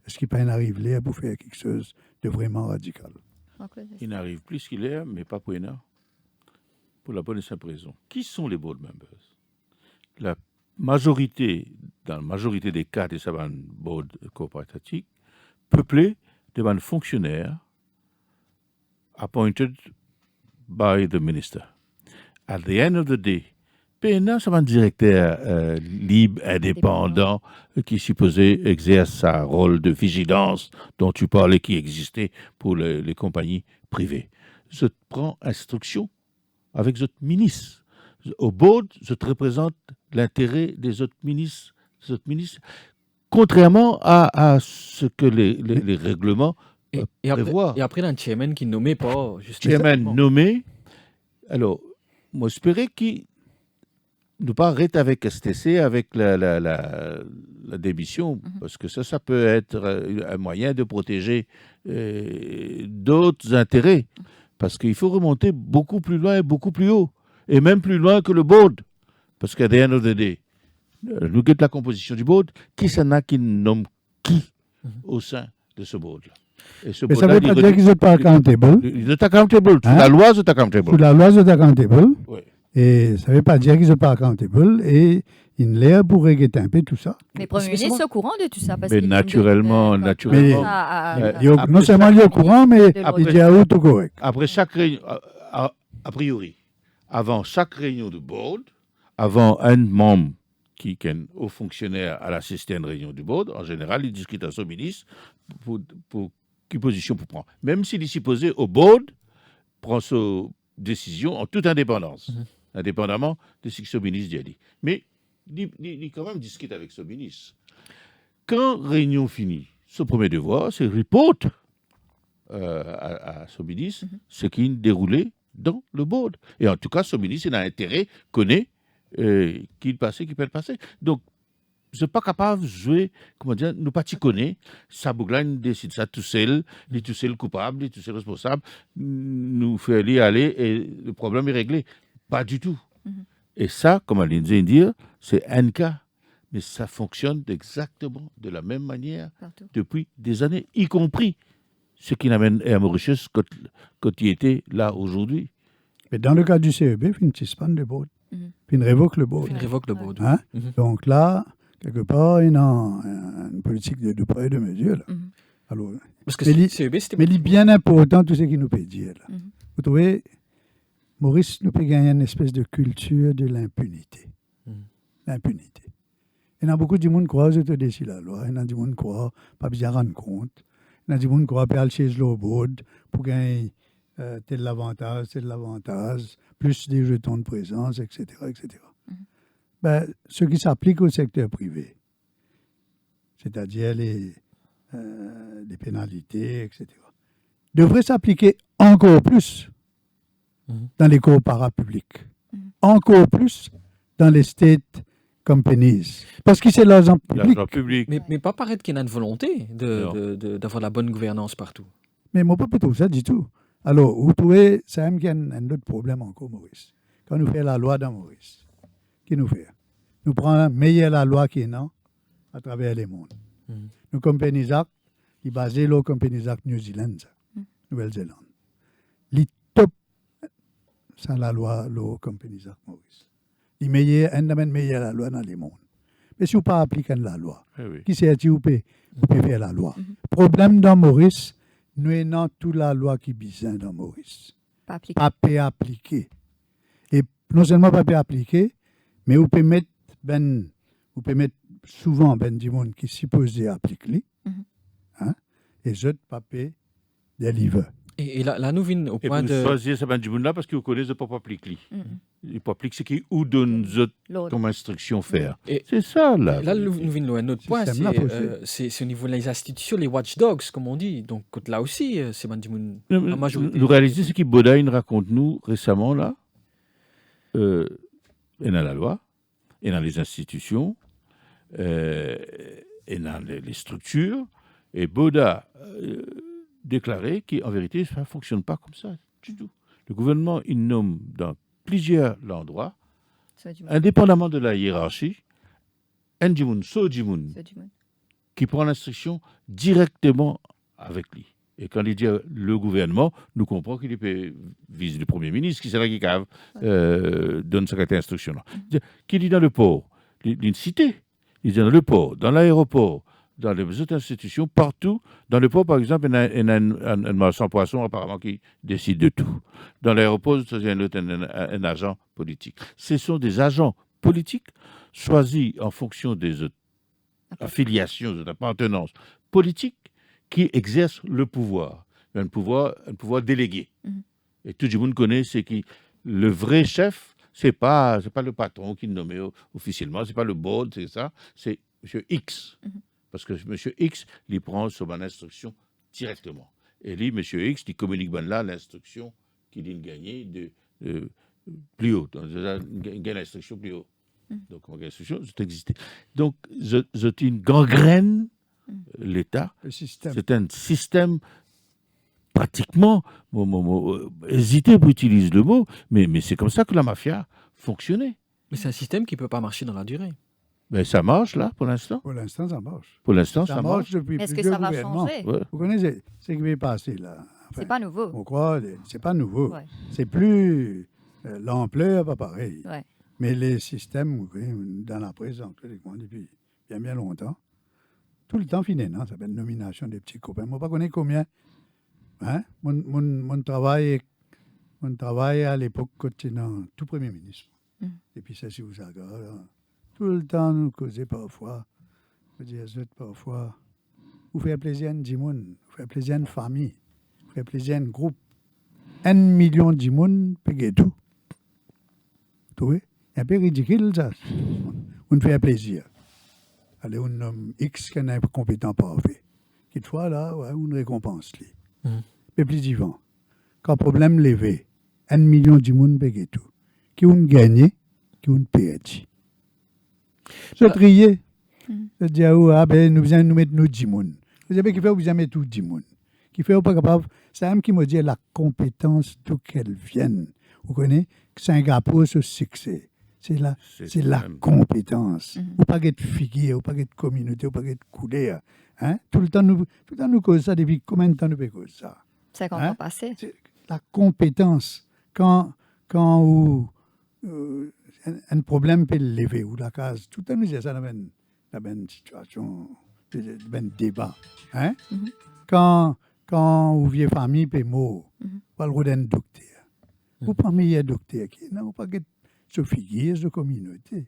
Est-ce qu'il peut en arriver à vous faire quelque chose de vraiment radical? Il n'arrive plus ce qu'il est, mais pas pour rien. Pour la bonne et simple raison. Qui sont les board members? La majorité, dans la majorité des cas des board coopératiques, peuplés de fonctionnaires appointed by the minister. At the end of the day, PNA, c'est un directeur libre, indépendant, qui supposé exerce sa rôle de vigilance dont tu parlais, qui existait pour les compagnies privées. Je prends instruction avec votre ministre. Au board, je te représente l'intérêt des autres ministres, contrairement à ce que les règlements prévoient. Et après, il y a un chairman qui ne nommait pas. Chairman nommé. Alors, moi, j'espérais qu'il ne pas arrêter avec STC, avec la démission, parce que ça peut être un moyen de protéger d'autres intérêts. Parce qu'il faut remonter beaucoup plus loin et beaucoup plus haut. Et même plus loin que le board. Parce qu'à the end of the day, nous avons la composition du board. Qui s'en a qui nomme qui au sein de ce board-là? Mais ça ne veut pas dire qu'ils ne sont pas accountable. Ils sont accountable. Sous la loi, ils sont accountable. Sous la loi, ils sont accountable. Oui. Et ça ne veut pas dire qu'ils ne sont pas accountable. Et il l'air pour régler un peu tout ça. Mais le Premier ministre est au courant de tout ça. Parce mais naturellement. Non seulement il est au courant, mais il dit à tout correct. Après chaque réunion, a priori, avant chaque réunion de board, avant un membre qui est haut fonctionnaire à l'assister à une réunion du board, en général, il discute à son ministre pour quelle position pour prendre. Même s'il est supposé au board, prend sa décision en toute indépendance, indépendamment de ce que son ministre dit. Mais il quand même discute avec son ministre. Quand réunion finie, son premier devoir, c'est report à son ministre ce qui est déroulé dans le board. Et en tout cas, son ministre, il a intérêt, connaît qu'il passait, qu'il peut le passer. Donc, je ne suis pas capable de jouer, comment dire, nous pas t'y connaître. Sabouglane décide ça tout seul, il est tout seul coupable, il est tout seul responsable, nous fait aller et le problème est réglé. Pas du tout. Et ça, comme Aline vient de dire, c'est un cas. Mais ça fonctionne exactement de la même manière depuis des années, y compris ce qui n'amène à Mauritius quand il était là aujourd'hui. Mais dans le cas du CEB, il ne suspend le board. Il révoque le board. Il révoque le board. Hein? Donc là, quelque part, il y a une politique de deux poids et deux mesures. Là. Alors, parce que CEB, mais il est bien important tout ce qu'il nous peut dire. Là. Vous trouvez, Maurice nous peut gagner une espèce de culture de l'impunité. L'impunité. Il y a beaucoup de monde qui croient que c'est la loi. Il y a des gens qui croient pas bien rendre compte. Il y a des gens qui croient pas chez le board pour gagner tel avantage, plus des jetons de présence, etc. etc. Ben, ce qui s'applique au secteur privé, c'est-à-dire les pénalités, etc., devrait s'appliquer encore plus dans les cours parapublics, encore plus dans les state companies, parce que c'est l'argent public. Mais pas paraître qu'il y a une volonté d'avoir la bonne gouvernance partout. Mais moi, pas plutôt ça du tout. Alors, vous trouvez, c'est même qu'il y a un autre problème encore, Maurice. Quand nous faisons la loi dans Maurice, qui nous fait? Nous prenons meilleure la loi qui est non à travers les mondes. Nous, Companies Act, qui est basé sur Companies Act New Zealand, Nouvelle-Zélande. Les top, c'est la loi, le Companies Act Maurice. Il meilleur, un domaine meilleur la loi dans les mondes. Mais si vous ne pas appliquez la loi, qui c'est qui vous peut faire la loi? Problème dans Maurice, nous avons toute la loi qui est besoin dans Maurice. Pas appliquer. Et non seulement pas appliquer, mais vous pouvez mettre souvent du monde qui est supposé appliquer, hein, et je papier deliver. Et là, nous venons au Et point vous de... choisissez ce là parce que vous connaissez le papa plic. Le papa plic, c'est qui ou donne comme instruction faire. C'est ça, là. Là, nous venons à un autre point, c'est au niveau des institutions, les watchdogs, comme on dit. Donc là aussi, c'est Bandimoun en majorité. Nous réalisons ce que Bodaïn raconte nous récemment, là, et dans la loi, et dans les institutions, et dans les structures, et Boda déclaré qu'en vérité, ça ne fonctionne pas comme ça du tout. Le gouvernement, il nomme dans plusieurs endroits, indépendamment de la hiérarchie, un Jimoun, qui prend l'instruction directement avec lui. Et quand il dit le gouvernement, nous comprenons qu'il vise le Premier ministre, qui c'est là qui donne cette instruction-là. Qui dit dans le port, une cité, il dit dans le port, dans l'aéroport, dans les autres institutions, partout. Dans le port, par exemple, il y a un marchand poisson apparemment qui décide de tout. Dans l'aéroport, il y a un agent politique. Ce sont des agents politiques choisis en fonction des affiliations, des appartenances politiques qui exercent le pouvoir. Un pouvoir délégué. Et tout le monde connaît, c'est que le vrai chef, c'est pas le patron qui le nommé officiellement, c'est pas le board, c'est ça, c'est M. X. Parce que M. X, il prend son instruction directement. Et lui, M. X, il communique là l'instruction qu'il a gagnée de plus haut. Donc, il gagne l'instruction plus haut. Donc, l'instruction, c'est existé. Donc, c'est une gangrène, l'État. C'est un système pratiquement, hésité pour utiliser le mot, mais c'est comme ça que la mafia fonctionnait. Mais c'est un système qui ne peut pas marcher dans la durée. Mais ça marche, là, pour l'instant? Pour l'instant, ça marche. Pour l'instant, ça marche. Depuis Est-ce que plusieurs ça va gouvernements. changer? Vous connaissez ce qui va passer, là. Enfin, c'est pas nouveau. On croit, c'est pas nouveau. Ouais. C'est plus... l'ampleur, pas pareil. Ouais. Mais les systèmes, dans la presse, depuis bien longtemps, tout le temps fini, non? Ça s'appelle nomination des petits copains. Moi, je ne connais pas combien. Hein? Mon travail à l'époque, continent, tout premier ministre. Et puis, ça, si vous savez, tout le temps, nous causons parfois, vous dire parfois, vous faites plaisir à un dimoun, vous faites plaisir à une famille, vous faites plaisir à un groupe. 1 million de dimoun, payez tout. Vous voyez? C'est un peu ridicule, ça. On fait plaisir. Allez, on nomme X qui est compétent parfait. Quelquefois, là, ouais, on récompense lui. Mais plus vivant. Quand problème levé, 1 million de dimoun, payez tout. Qui ont gagné, qui ont perdu. Se trier. Se dire, nous allons nous mettre nos dimoun. Vous savez qui fait, vous allez tout dimoun. Qui fait, pas capable. C'est un qui me dit la compétence d'où qu'elle vienne. Vous connaissez? Singapour, ce succès. C'est la compétence. Ou pas de figure, ou pas de communauté, ou pas de couleur. Hein? Tout le temps, nous causons ça depuis combien de temps nous causons ça? 50 ans passés. La compétence. Quand un problème peut le lever, ou la case, tout le temps nous disons ça dans une situation, dans un débat. Hein? Quand vous vieille famille peut mourir, pas le droit d'un docteur. Vous pas meilleur docteur qui non, pas de figure de communauté.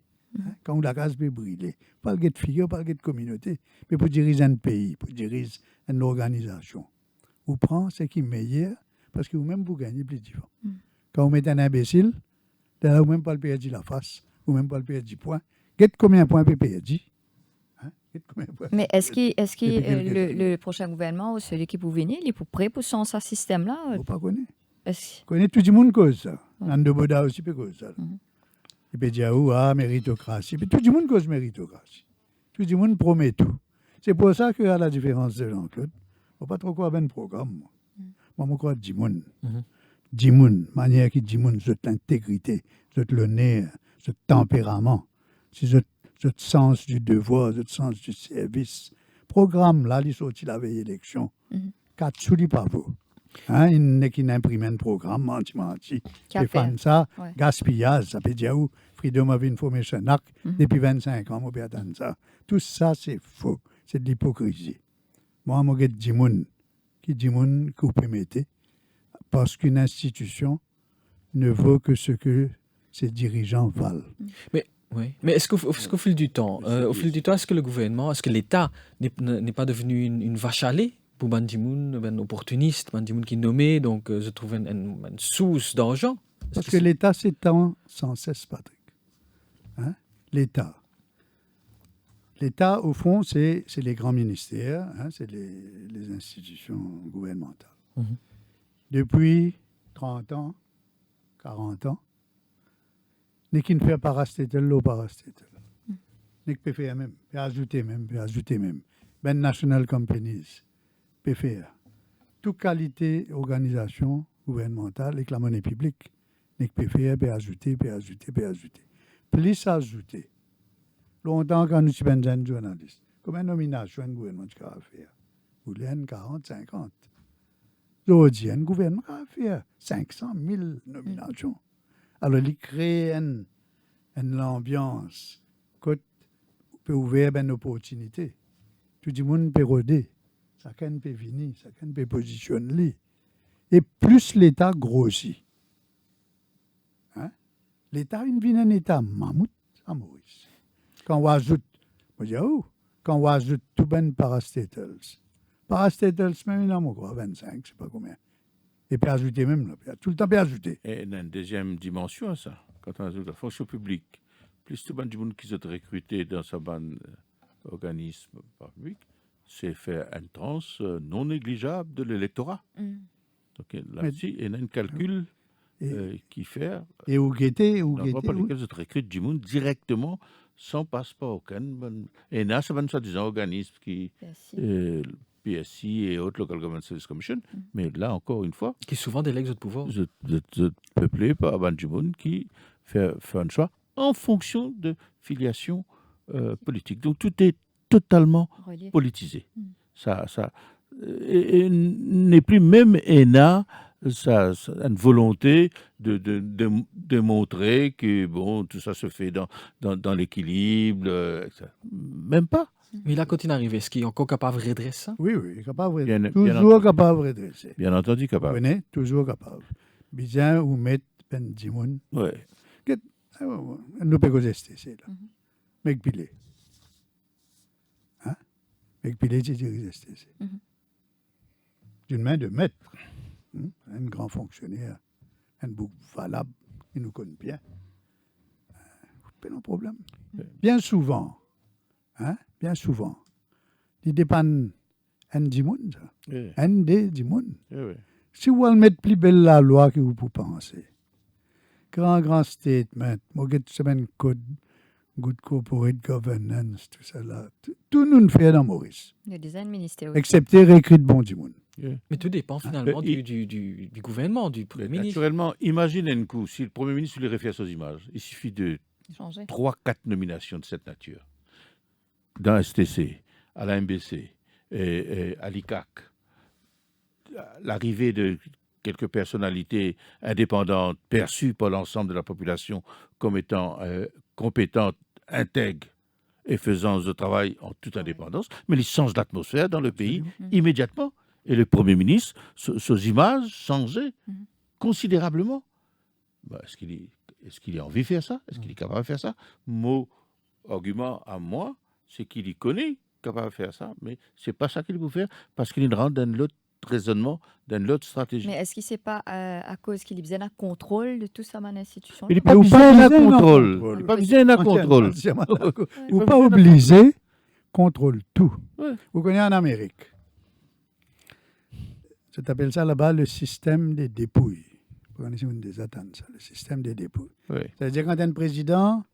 Quand la case peut brûler, pas de figure, pas de communauté, mais pour diriger un pays, pour diriger une organisation. Vous prenez ce qui est meilleur parce que vous-même vous gagnez plus différent. Quand vous mettez un imbécile, vous même pas le perdre la face, vous même pas le perdre du point. Qu'est-ce combien de points peut perdre? Mais est-ce que le prochain gouvernement ou celui qui peut venir, il est prêt pour changer ce système-là? Je ne pas connaître. Connaît tout le monde cause ça. Nando Boda aussi peut cause ça. Il peut dire méritocratie. Mais tout le monde cause méritocratie. Tout le monde promet tout. C'est pour ça qu'à la différence de Jean-Claude, il ne faut pas trop croire à un programme. Moi, je crois Dimoun. Dimoun, manière qui Dimoun, cette intégrité, cette l'honneur, ce tempérament, ce sens du devoir, ce sens du service. Programme là, il sorti la veille élection. 4 sous les pavots. Hein, il n'est qu'une imprimé un programme, menti. Et fan ça, gaspillage, ça peut dire où Freedom of Information Act, depuis 25 ans, on peut attendre ça. Tout ça, c'est faux. C'est de l'hypocrisie. Moi, je dis que vous permettez, parce qu'une institution ne vaut que ce que ses dirigeants valent. Mais est-ce qu'au fil du temps, est-ce que le gouvernement, est-ce que l'État n'est pas devenu une vache à lait pour Bandimoun, ben opportuniste, Bandimoun qui est nommé, donc je trouve une source d'argent. Parce que l'État s'étend sans cesse, Patrick. Hein? L'État. L'État, au fond, c'est les grands ministères, hein, c'est les institutions gouvernementales. Mhm. Depuis 30 ans, 40 ans, n'est qu'il ne fait pas rester tel ou pas rester tel. N'est qu'il peut faire même, peut ajouter même. Ben National Companies, peut faire. Toute qualité organisation gouvernementale avec la monnaie publique, n'est qu'il peut faire, peut ajouter. Plus ajouter. Longtemps, quand nous sommes jeunes journalistes, combien de nominations un gouvernement a fait? Vous l'avez 40, 50. Aujourd'hui, un gouvernement a fait 500 000 nominations. Alors, il crée une ambiance qui peut ouvrir une opportunité. Tout le monde peut rôder. Chacun peut venir, chacun peut positionner. Et plus l'État grossit. Hein? L'État vient un État mammouth à Maurice. Quand on ajoute, quand on ajoute tout ben parastatals, même il y en a 25, je ne sais pas combien. Et puis ajouter même, là, tout le temps, puis ajouter. Et il y a une deuxième dimension à ça. Quand on ajoute la fonction publique, plus tout le monde qui sont recrutés dans ce organisme public, c'est faire une tranche non négligeable de l'électorat. Donc là-dessus, il y a un calcul qui fait. Et où guetter, par lesquels se recrutent du monde directement sans passeport aucun. Et là, c'est un soi-disant organisme qui. PSI et autres Local Government Service Commission, mais là, encore une fois... Qui souvent délègue votre pouvoir. Peuplé par Bandimoun qui fait un choix en fonction de filiation politique. Donc, tout est totalement politisé. Ça n'est plus même ENA, ça une volonté de montrer que bon, tout ça se fait dans l'équilibre, etc. Même pas. Mais là, quand il arrive, est-ce qu'il est encore capable de redresser ça? Oui, capable de redresser. Toujours capable de redresser. Bien entendu, capable. Vous toujours capable. Bien, ou mettre Bandimoun. Oui. Nous pouvons rester, c'est là. Mais pilé. Hein? Mais pilé, c'est rester. D'une main de maître. Un grand fonctionnaire. Un bouc valable. Il nous connaît bien. Pas de problème. Bien souvent. Bien souvent, il dépend un dimoun, ça. Un des dimoun. Si vous voulez mettre plus belle la loi que vous pouvez penser, grand statement, semaine code, good corporate governance, tout ça là, tout nous fait dans Maurice. Il y a des ministères. Excepté réécrit de bon dimoun. Mais tout dépend finalement du gouvernement, du Premier ministre. Naturellement, imaginez un coup, si le Premier ministre lui réfère aux images, il suffit de 3-4 nominations de cette nature. Dans STC, à la MBC, et à l'ICAC, l'arrivée de quelques personnalités indépendantes perçues par l'ensemble de la population comme étant compétentes, intègres et faisant le travail en toute indépendance, mais ils changent l'atmosphère dans le pays immédiatement. Et le Premier ministre, ces images changeaient considérablement. Est-ce qu'il a envie de faire ça? Est-ce qu'il est capable de faire ça? Mon argument à moi, c'est qu'il y connaît capable de faire ça, mais ce n'est pas ça qu'il peut faire parce qu'il rentre dans l'autre raisonnement, dans l'autre stratégie. Mais est-ce qu'il ne sait pas à cause qu'il a besoin d'un contrôle de tout ça, mon institution? Il n'est pas besoin d'un contrôle. Il n'est pas besoin d'un contrôle. Vous n'êtes pas obligé, contrôle tout. Vous connaissez en Amérique. Ça s'appelle ça là-bas le système des dépouilles. Vous connaissez une des attentes, ça, le système des dépouilles. C'est-à-dire quand un président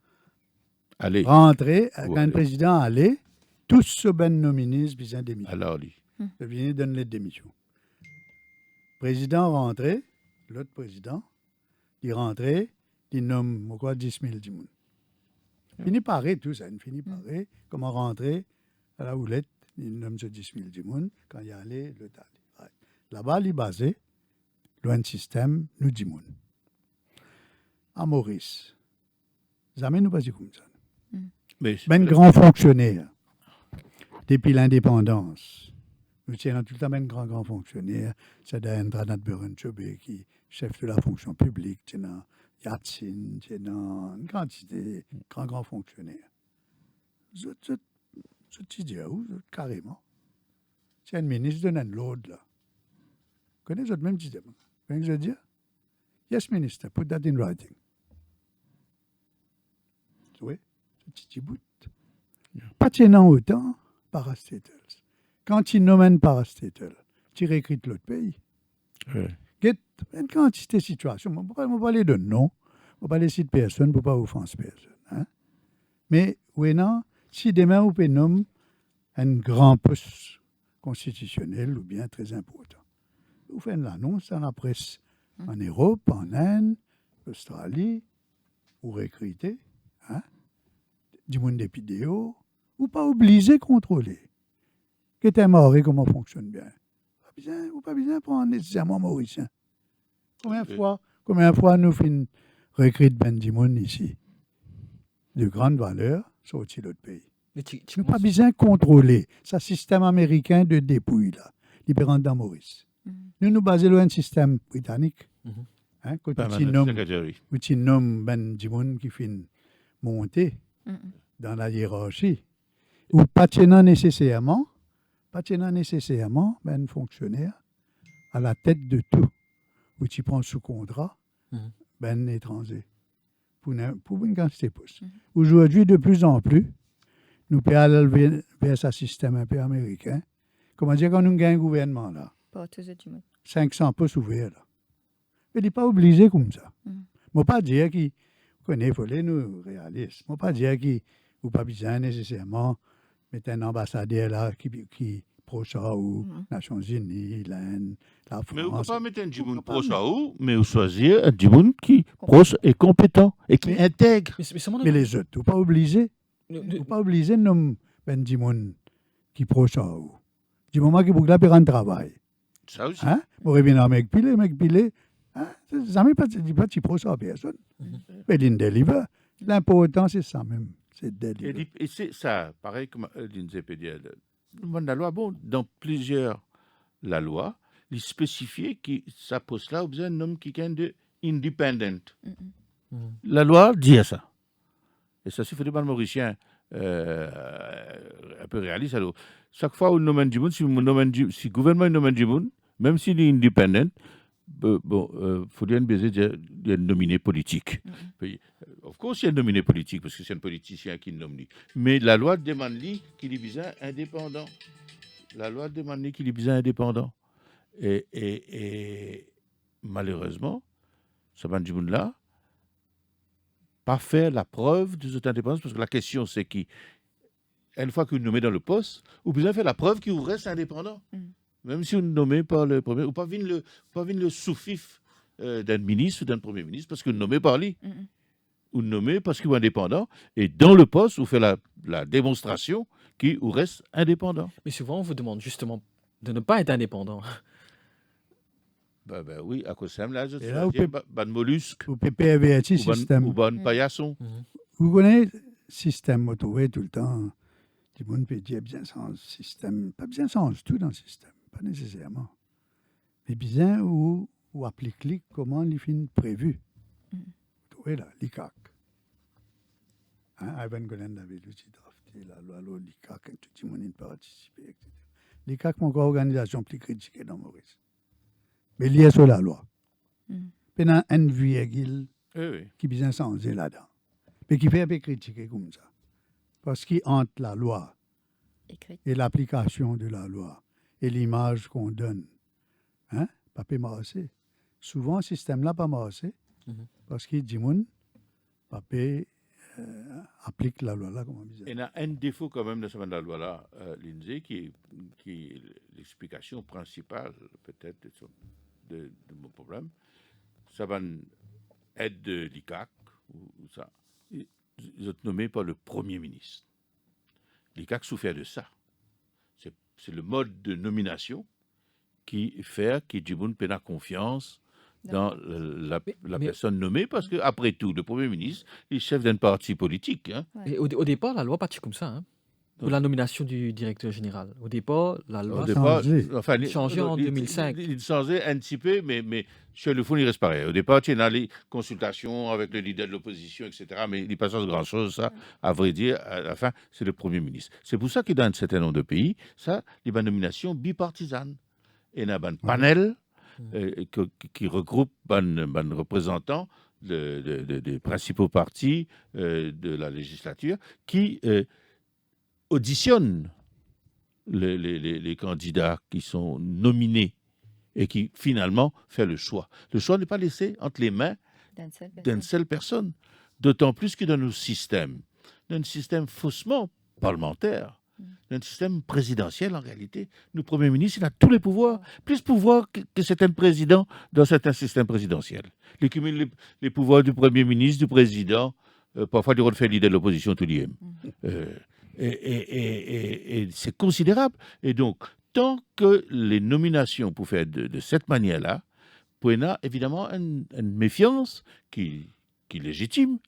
rentrer, quand un président allait, tous ceux ben nominés besoin démission. Alors lui. Il vient donner les démissions. Président rentrait, l'autre président, il rentrait, il nomme 10 000 dimoun. Fini par tout ça, fini par comment rentrer à la houlette, il nomme ce 10 000 dimoun, quand il allait, le tali. Là-bas, il est basé, loin de système, nous dimoun. À Maurice, jamais nous pas dit comme ça. Ben grand fonctionnaire, depuis l'indépendance, nous tiens tout le temps un grand fonctionnaire, c'est Ndranat Berenchobé qui est chef de la fonction publique, c'est dans Yatsin, c'est dans une quantité de grands fonctionnaires. Je te dis où, carrément. Si un ministre donne l'ordre, là, connaissez votre même système. Vous voyez ce que je veux dire? Yes, minister, put that in writing. Oui, c'est petit bout. Pas tenant autant, parastatals. Quand ils nomment parastatals, tu réécris l'autre pays. Oui. Get une quantité de situations. Je ne vais pas parler de nom, je ne vais pas laisser de personne, je ne vais pas offenser personne. Hein? Mais, oui, non, si demain vous pouvez nommer un grand poste constitutionnel ou bien très important, vous faites l'annonce dans la presse en Europe, en Inde, Australie, ou recruter, hein? Du monde des vidéos, ou pas obligé de contrôler. Que tu es mort et comment fonctionne bien. Ou pas besoin de prendre nécessairement mauricien. Combien de fois nous faisons recruter ben du monde ici, de grande valeur, sorti de l'autre pays. Nous pas besoin de contrôler. Ce système américain de dépouille, là, libérant dans Maurice. Nous basons sur un système britannique. Hein, quand tu nommes ben du monde qui fait monter dans la hiérarchie, ou pas tenant nécessairement ben fonctionnaire à la tête de tout, où tu prends sous contrat ben étranger pour une quantité de postes. Aujourd'hui, de plus en plus, nous pouvons aller vers ce système un peu américain. Comment dire, quand nous avons un gouvernement là, 500 postes ouverts là. Mais il n'est pas obligé comme ça. Je ne pas dire qu'il connaît, il faut les nous réalistes. Je ne pas dire qu'il n'a pas besoin nécessairement mettre un ambassadeur là qui proche ou Nations Unies, l'Inde, la France. Mais on ne peut pas mettre un Djimoun proche ou, mais on choisir un Djimoun qui proche et compétent et qui intègre. Mais les autres, vous pas obligé. Vous pas obligé de nommer un Djimoun qui proche ou. Du moment qu'il faut que la travail. Ça aussi. Hein? Vous revenez à mec pilé. Hein? Ça ne dit pas que proche à personne. Mais l'indeliver. L'important, c'est ça même. C'est deliver. Et c'est ça, pareil comme l'INSEE peut dire. La loi, bon, dans plusieurs, la loi, il spécifie que ça poste là, besoin d'un homme qui est de independent. La loi dit ça. Et ça, c'est fait par le Mauricien un peu réaliste. Alors, chaque fois où on nomme du monde, si le gouvernement nomme du monde, même s'il est independent, faut dire un nominé politique. Of course, il y a un nominé politique, parce que c'est un politicien qui nomme. Mais la loi demande qu'il est bien indépendant. La loi demande qu'il est bien indépendant. Et malheureusement, ce monde-là, pas faire la preuve de cette indépendance, parce que la question, c'est qu'une fois que vous nommez dans le poste, vous besoin faire la preuve qu'il vous reste indépendant. Même si vous ne nommez pas le premier, ou pas venir le sous-fif d'un ministre ou d'un premier ministre, parce que vous nommez par lui. Vous nommez parce qu'il est indépendant, et dans le poste, vous faites la démonstration qu'il vous reste indépendant. Mais souvent, on vous demande justement de ne pas être indépendant. Ben oui, à cause de ça, là, je Et là, vous ban mollusque, ou PPVT système. ou ban paillasson. Vous connaissez le système, vous trouvez tout le temps, du monde peut dire bien sans système, pas bien sans tout dans le système, pas nécessairement. Mais bien où applique comment les fins prévues. Vous trouvez là, l'ICAC. Hein, Ivan Golan avait drafté la loi l'ICAC, et tout le monde participé, etc. L'ICAC, c'est encore une organisation plus critiquée dans Maurice. Mais lié sur la loi. Il y a un virgule qui est bien changé là-dedans. Mais qui fait un peu critiquer comme ça. Parce qu'entre la loi et l'application de la loi et l'image qu'on donne, hein, pas marcher. Souvent, ce système-là pas marcher. Parce qu'il dit, papa applique la loi là comme on dit. Il y a un défaut quand même de ce la loi là, l'INSEE, qui est l'explication principale peut-être de mon problème. Ça va être de l'ICAC ou ça. Ils sont nommés par le Premier ministre. L'ICAC souffre de ça. C'est le mode de nomination qui fait que Djiboun a confiance dans la personne nommée, parce qu'après tout, le Premier ministre est chef d'un parti politique. Hein. Et au départ, la loi pas comme ça. Hein. Pour la nomination du directeur général. Au départ, la loi a changé en 2005. Il changeait un petit peu, mais sur le fond, il reste pareil. Au départ, il y a les consultations avec le leader de l'opposition, etc. Mais il ne passe pas grand-chose, ça. À vrai dire, à la fin, c'est le Premier ministre. C'est pour ça que dans un certain nombre de pays, ça, il y a une nomination bipartisane. Et il y a un panel qui regroupe des représentants des principaux partis de la législature qui auditionnent les candidats qui sont nominés et qui finalement fait le choix. Le choix n'est pas laissé entre les mains d'une seule personne, d'autant plus que dans nos systèmes, d'un système faussement parlementaire, d'un système présidentiel en réalité, le Premier ministre il a tous les pouvoirs, plus de pouvoirs que certains présidents dans certains systèmes présidentiels. Il cumule les pouvoirs du Premier ministre, du président, parfois du fait leader de l'opposition tout lié. Et c'est considérable. Et donc, tant que les nominations pour faire de cette manière-là, il y a évidemment une méfiance qui est légitime,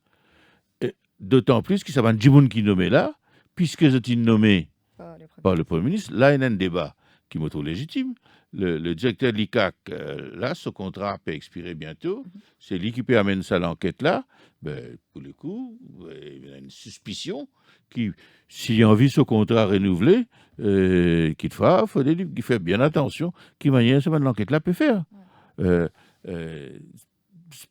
d'autant plus que ça va un Djiboun qui nommé là, puisque c'est nommé par le Premier ministre. Là, il y a un débat qui est auto-légitime. Le directeur de l'ICAC, là, ce contrat peut expirer bientôt. C'est lui qui peut amener ça à l'enquête là. Ben, pour le coup, il y a une suspicion qui, s'il a envie ce contrat renouvelé, qu'il faut faire bien attention, qui manière ce l'enquête là peut faire. C'est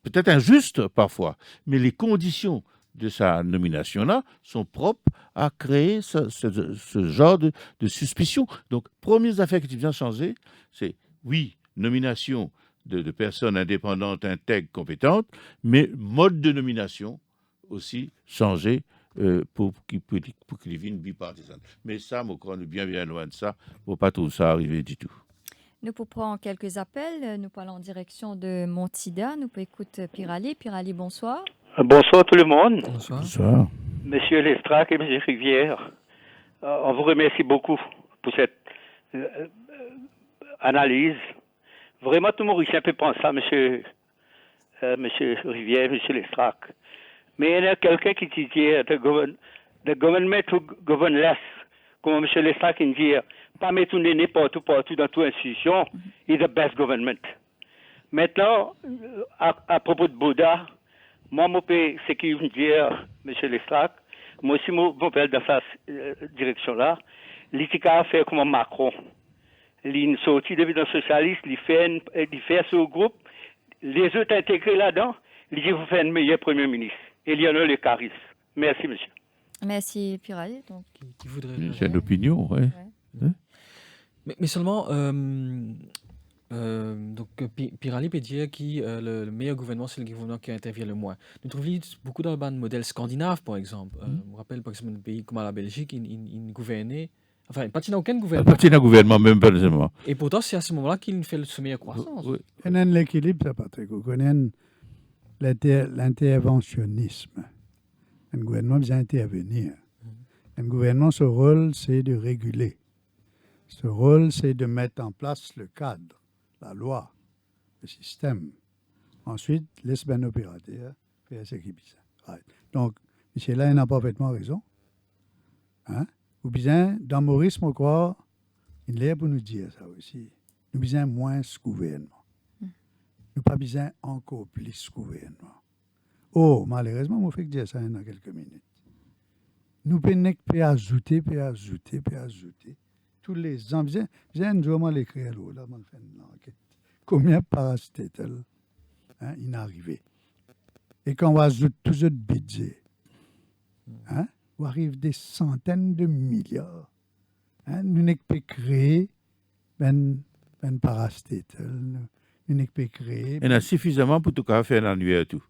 peut-être injuste parfois, mais les conditions de sa nomination-là sont propres à créer ce genre de suspicion. Donc, premières affaires qui viennent changer, c'est, oui, nomination de personnes indépendantes, intègres, compétentes, mais mode de nomination aussi changer pour qu'il vienne bipartisan. Mais ça, mon crois, nous bien loin de ça, pour pas tout ça arriver du tout. Nous pouvons prendre quelques appels. Nous parlons en direction de Montida. Nous pouvons écouter Pirali. Pirali, bonsoir. Bonsoir tout le monde. Bonsoir. Monsieur Lestrac et Monsieur Rivière, on vous remercie beaucoup pour cette analyse. Vraiment, tout Mauricien peut penser ça, Monsieur Rivière, Monsieur Lestrac. Mais il y a quelqu'un qui dit the government to govern less, comme Monsieur Lestrac dit, pas mettre tout nez partout dans toute institution, is the best government. Maintenant, à propos de Bouddha, moi, ce qu'il veut dire, M. Lestrac, moi aussi, je m'appelle dans cette direction-là. L'ITICA a fait comme Macron. Il est sorti depuis le socialiste, il fait ce groupe. Les autres intégrés là-dedans, il dit vous faites un meilleur Premier ministre. Et il y en a le charisme. Merci, monsieur. Merci, Pirali. C'est une opinion, oui. Ouais. Mais seulement... donc, Pirali peut dire que le meilleur gouvernement, c'est le gouvernement qui intervient le moins. Nous trouvons beaucoup dans le modèle scandinave, par exemple. Je me rappelle, par exemple, un pays comme la Belgique, il gouvernait. Enfin, il n'y a aucun gouvernement. Il n'y a aucun gouvernement, même pas nécessairement. Et pourtant, c'est à ce moment-là qu'il fait le meilleure croissance. Oui. Il y a l'équilibre, ça, Patrick. Vous connaissez l'interventionnisme. Un gouvernement vient intervenir. Un gouvernement, son rôle, c'est de réguler. Ce rôle, c'est de mettre en place le cadre, la loi, le système. Ensuite, laisse bien opérateur faire ce qu'il veut. Right. Donc, M. là, il a parfaitement raison. Hein? Ou bien, dans Maurice, je crois, il est pour nous dire ça aussi. Nous besoin moins ce gouvernement. Nous pas besoin encore plus ce gouvernement. Oh, malheureusement, je vais dire ça dans quelques minutes. Nous pouvons ajouter. Tous les ans, j'ai jour l'écrire là, on fait une enquête. Combien de paracétamol il est arrivé? Et quand on ajoute tout ce budget, on arrive des centaines de milliards. Nous n'avons pas créé un paracétamol. Nous n'avons pas créé. Il y en a suffisamment pour tout cas faire l'annuaire tout.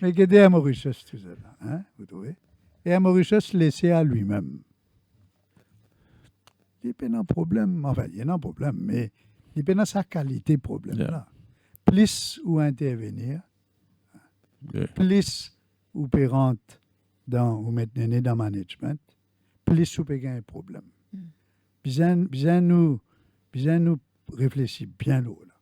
Mais regardez à Mauritius tout ça, vous trouvez? Et à Mauritius laissé à lui-même. Il n'y a pas de problème, enfin, il y a un problème, mais il n'y a pas sa qualité problème là. Plus ou intervenir, plus ou pérante ou mettre dans le management, plus ou gagner un problème. Bien nous réfléchir bien l'eau là.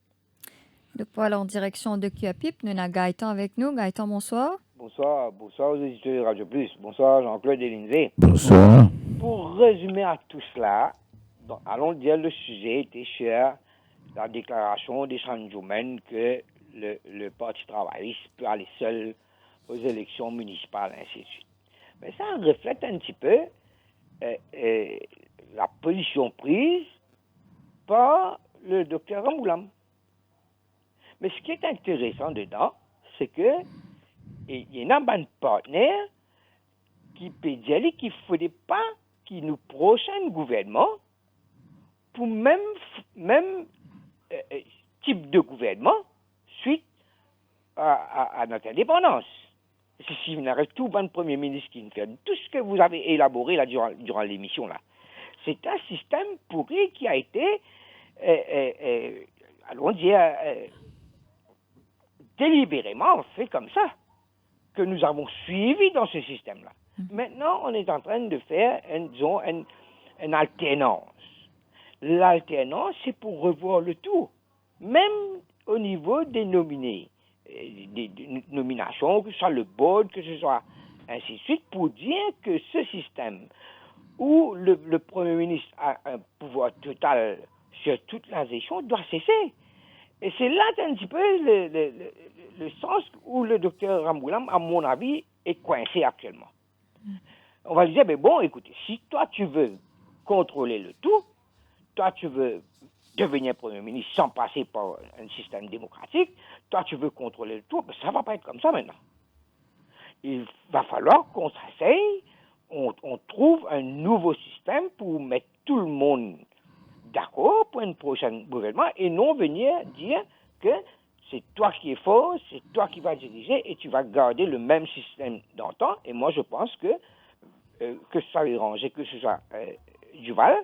Donc voilà, en direction de QAPIP, nous avons Gaëtan avec nous. Gaëtan, bonsoir. Bonsoir aux éditeurs de Radio Plus. Bonsoir Jean-Claude et Lindsay. Bonsoir. Pour résumer à tout cela, allons dire le sujet était sur la déclaration des Saint-Germain que le Parti travailliste peut aller seul aux élections municipales, ainsi de suite. Mais ça reflète un petit peu la position prise par le docteur Rambouillam. Mais ce qui est intéressant dedans, c'est que il y a un partenaire qui peut dire qu'il ne faudrait pas qu'il nous prochaine gouvernement pour même type de gouvernement suite à notre indépendance. Si vous avez tout bon premier ministre qui nous fait tout ce que vous avez élaboré là, durant l'émission là, c'est un système pourri qui a été, allons dire, délibérément fait comme ça, que nous avons suivi dans ce système-là. Maintenant, on est en train de faire, une alternance. L'alternance, c'est pour revoir le tout, même au niveau des nominés, des nominations, que ce soit le board, que ce soit ainsi de suite, pour dire que ce système où le Premier ministre a un pouvoir total sur toute la gestion doit cesser. Et c'est là un petit peu le sens où le docteur Rambouillam, à mon avis, est coincé actuellement. On va lui dire, mais bon, écoutez, si toi tu veux contrôler le tout, toi tu veux devenir Premier ministre sans passer par un système démocratique, toi tu veux contrôler le tout, mais ça ne va pas être comme ça maintenant. Il va falloir qu'on s'asseye, on trouve un nouveau système pour mettre tout le monde d'accord pour une prochaine gouvernement et non venir dire que c'est toi qui es fort, c'est toi qui vas diriger et tu vas garder le même système d'antan. Et moi, je pense que ce soit Béranger, que ce soit Duval,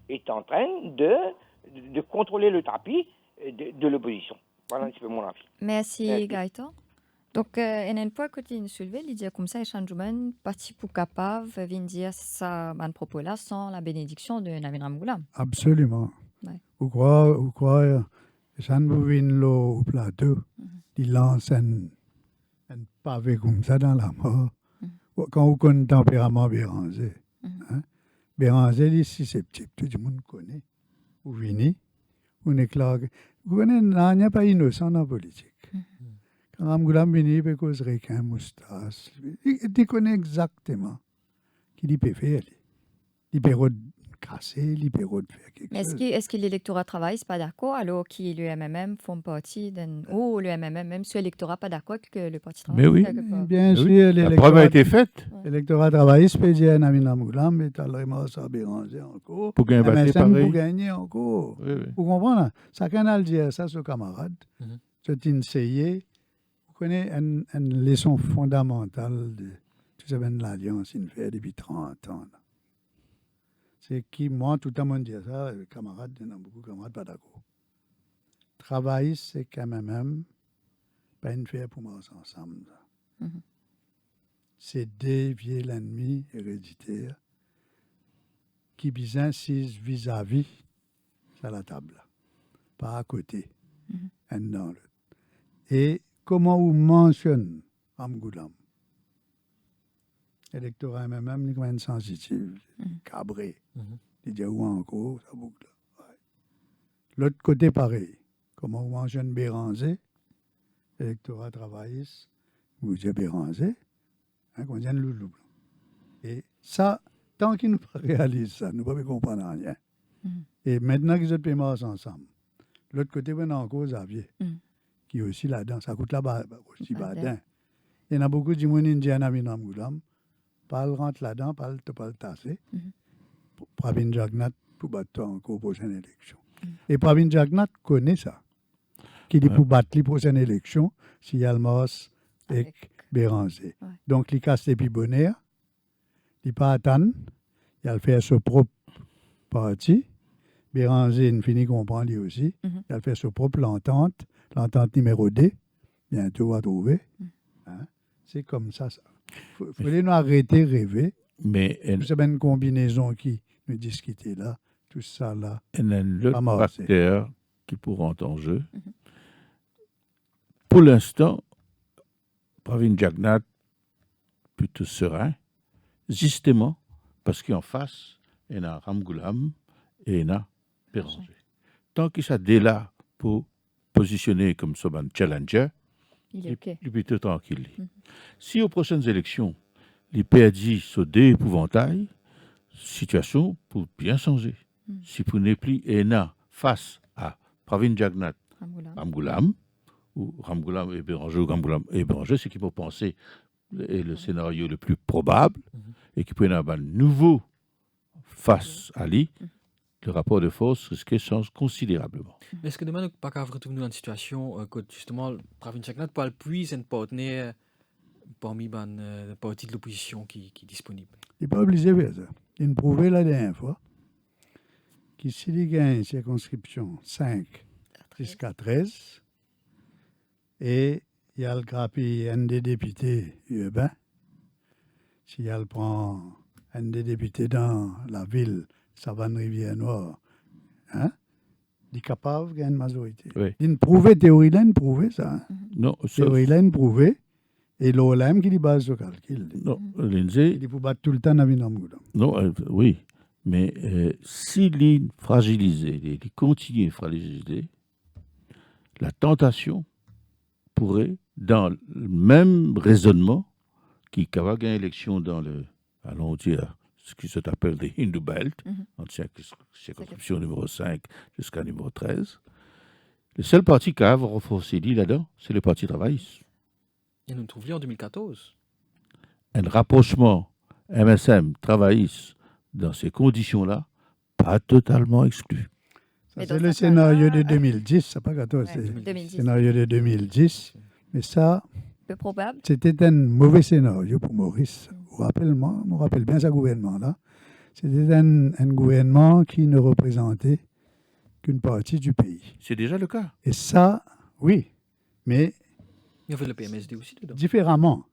est en train de contrôler le tapis de l'opposition. Voilà un petit peu mon avis. Merci, Gaëtan. Donc, une fois que tu nous soulevé, il dit comme ça, Saint-Germain, parti pour capable, vient dire ça, man propos là, sans la bénédiction de Navin Rambouillam. Absolument. Ouais. Vous croyez, Saint-Germain au plateau, il lance un pavé comme ça dans la mort. Quand vous connaissez le tempérament Béranger, Béranger, il est susceptible, tout le monde connaît. Vous venez, vous n'éclatez. Vous connaissez, il n'y a pas innocent dans la politique. Quand Rambouillam vient, il peut causer qu'un moustache. Il connaît exactement ce qu'il peut faire. Il peut casser, il peut faire quelque chose. Est-ce que l'électorat travaille pas d'accord alors que le MMM font partie d'un... Ou le MMM, même si l'électorat pas d'accord que le parti travaille? Mais oui, bien sûr. La preuve a été faite. L'électorat travailliste peut dire Navin Rambouillam, mais tu as vraiment ça Béranger encore. Pour gagner pareil. Pour gagner encore. Oui. Vous comprenez? Chacun a le dire ça, ce camarade. C'est essayé. Vous connaissez une leçon fondamentale de tout ça, l'alliance, il fait depuis 30 ans. Là. C'est qui, moi, tout le monde dit ça, les camarades, il y en a beaucoup de camarades pas d'accord. Travail, c'est quand même pas une faire pour marcher ensemble. C'est dévier l'ennemi héréditaire qui insiste vis-à-vis à la table, pas à côté, un dans l'autre. Et comment on mentionne Rambouillam? L'électorat même, il est même sensitive, cabré. Il dit où encore, ça boucle. Ouais. L'autre côté, pareil. Comment on mentionne Béranger? L'électorat travailliste, vous dites Béranger, qu'on vient de Loulou. Et ça, tant qu'ils ne réalisent ça, nous ne pouvons pas comprendre rien. Et maintenant qu'ils ont payé ensemble, l'autre côté, on a encore Xavier. Qui est aussi là-dedans. Ça coûte là-bas aussi badin. Il y en a beaucoup de gens qui disent Navin Rambouillam, pas le rentre là-dedans, pas le tasser. Pravin Jagnat pour battre encore pour prochaine élection. Et Pravin Jagnat connaît ça. Qui dit pour battre les prochaines élections, s'il y a le Mos et Béranger. Donc, il casse les pibonnaires, il pas attendre, il a fait son propre parti. Béranger, il finit comprendre lui aussi. Il a fait son propre l'entente numéro 2, bientôt à trouver. C'est comme ça. Il faut nous arrêter de rêver. Mais c'est une combinaison qui nous discutait là, tout ça là. Il y a un autre facteur qui pourra entrer en jeu. Pour l'instant, Pravin Jagnat plutôt serein, justement, parce qu'en face, il y a Ramgoolam et il y a Béranger. Tant qu'il s'est là pour positionner comme un challenger, il est plutôt tranquille. Si aux prochaines élections, les perdus sont des épouvantails, situation pour bien changer. Si vous n'êtes plus ENA face à Pravin Jagnat, Ramgoolam, ou Ramgoolam et Béranger, ou Ramgoolam et Béranger, c'est qui peut penser est le scénario le plus probable, et qui peut y avoir un nouveau face à lui, le rapport de force risquait de changer considérablement. Est-ce que demain, nous ne pouvons pas retrouver dans une situation que justement, Pravin Jagnat peut puiser un partenaire parmi les partis de l'opposition qui est disponible? Il n'est pas obligé de faire ça. Il nous prouvait la dernière fois que s'il y a une circonscription 5 jusqu'à 13, et il y a le grappé un des députés urbains, s'il y a le prend un des députés dans la ville Savane-Rivière-Noire, hein, il est capable de gagner une majorité. Oui. Il prouvait, théorie là, il prouvait ça. Hein. Non, théorie là, il prouvait. Et l'OLM qui est base sur calcul. Non, Lindsay. Il faut battre tout le temps dans Ramgoolam. Non, oui. Mais s'il est fragilisé, il continue à fragiliser, la tentation pourrait, dans le même raisonnement, qui va gagner l'élection dans le, allons dire, ce qui s'appelle des Hindu Belt, ancienne circonscription numéro 5 jusqu'à numéro 13, le seul parti qui a renforcé là-dedans, c'est le Parti travailliste. Et nous nous trouvions en 2014. Un rapprochement MSM travailliste dans ces conditions-là, pas totalement exclu. C'est le scénario de 2010, c'est pas 14, c'est le scénario de 2010. Mais ça, peu probable. C'était un mauvais scénario pour Maurice. Je me rappelle bien ce gouvernement-là. C'était un gouvernement qui ne représentait qu'une partie du pays. C'est déjà le cas. Et ça, oui, mais il y avait le PMSD aussi dedans. Différemment.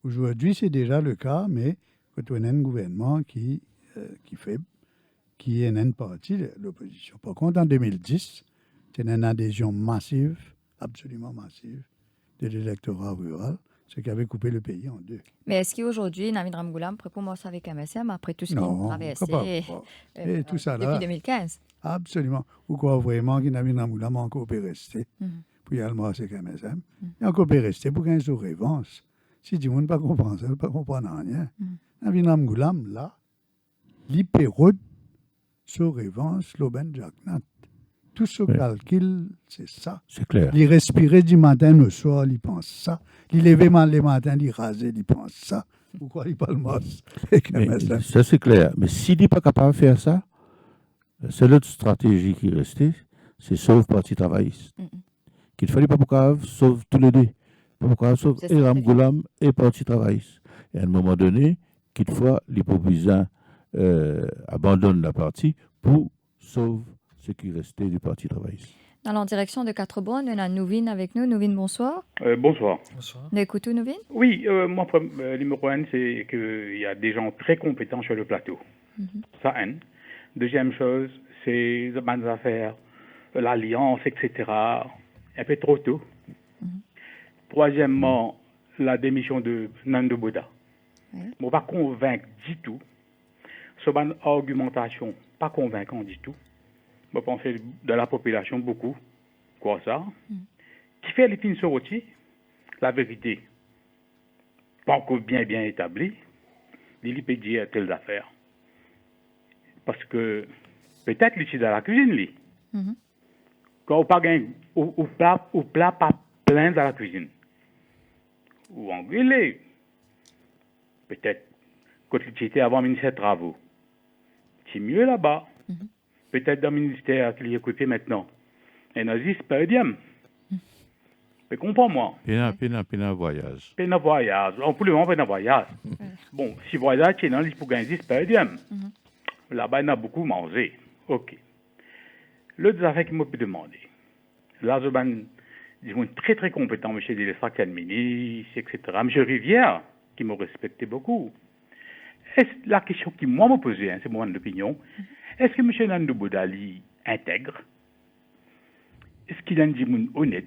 Aujourd'hui, c'est déjà le cas, mais quand on a un gouvernement qui est une partie de l'opposition. Par contre, en 2010, c'est une adhésion massive, absolument massive, de l'électorat rural, ce qui avait coupé le pays en deux. Mais est-ce qu'aujourd'hui, Navid Ramgoolam pourrait commencer avec MSM après tout ce qu'il a traversé tout ça depuis 2015? Absolument. Ou quoi vraiment que Navid Ramgoolam a encore pu rester. Puis il y a le marché avec MSM. Il a encore pu rester pour gagner sur révance. Si tu ne pas comprendre ça, pas comprendre rien. Navid Ramgoolam, là, l'hypérode sur révance, l'aubaine Jagnat. Tout ce calcul, c'est ça. C'est clair. Il respirait du matin au soir, il pense ça. Il levait mal le matin, il rasait, il pense ça. Pourquoi il parle mal? Ça, c'est clair. Mais s'il n'est pas capable de faire ça, c'est l'autre stratégie qui restait, c'est sauve Parti travailliste. Qu'il ne fallait pas pour sauve tous les deux. Pas pour sauve et Ramgoolam et Parti travailliste. Et à un moment donné, quelquefois, les proposants abandonnent la partie pour sauve ce qui restait du Parti travailliste. Dans la direction de Quatre-Bonnes, on a Nouvine avec nous. Nouvine, bonsoir. Bonsoir. Nous écoutons Nouvine? Oui, moi, numéro 1, c'est qu'il y a des gens très compétents sur le plateau. Ça, un. Deuxième chose, c'est les bonnes affaires, l'alliance, etc. Un peu trop tôt. Troisièmement, la démission de Nando Boda. On ne va pas convaincre du tout. Sur une argumentation, pas convaincant du tout. Je pense de la population beaucoup, quoi ça. Qui fait les films sur aussi, la vérité, pas encore bien établie, il peut dire telles affaires. Parce que peut-être il est dans la cuisine, lui. Quand on pas gagne, au plat pas plein dans la cuisine. Ou en grillé. Peut-être, quand il était avant le ministère des Travaux, c'est mieux là-bas. Peut-être dans le ministère qui est occupé maintenant. Et nous disons, pas diem. Mais comprends-moi. Pena voyage. Pena voyage. On peut le voir pena voyage. Bon, si voyage, c'est dans l'île pour gagner 10 pas diem. Là-bas, il a beaucoup mangé. OK. L'autre affaire qui m'a pu demander. Là, je suis très, très compétent, M. Delestra, qui est ministre, etc. M. Rivière, qui m'a respecté beaucoup. La question qui, moi, m'a posée, c'est mon opinion, est-ce que M. Nando Bodali intègre? Est-ce qu'il a un monde honnête?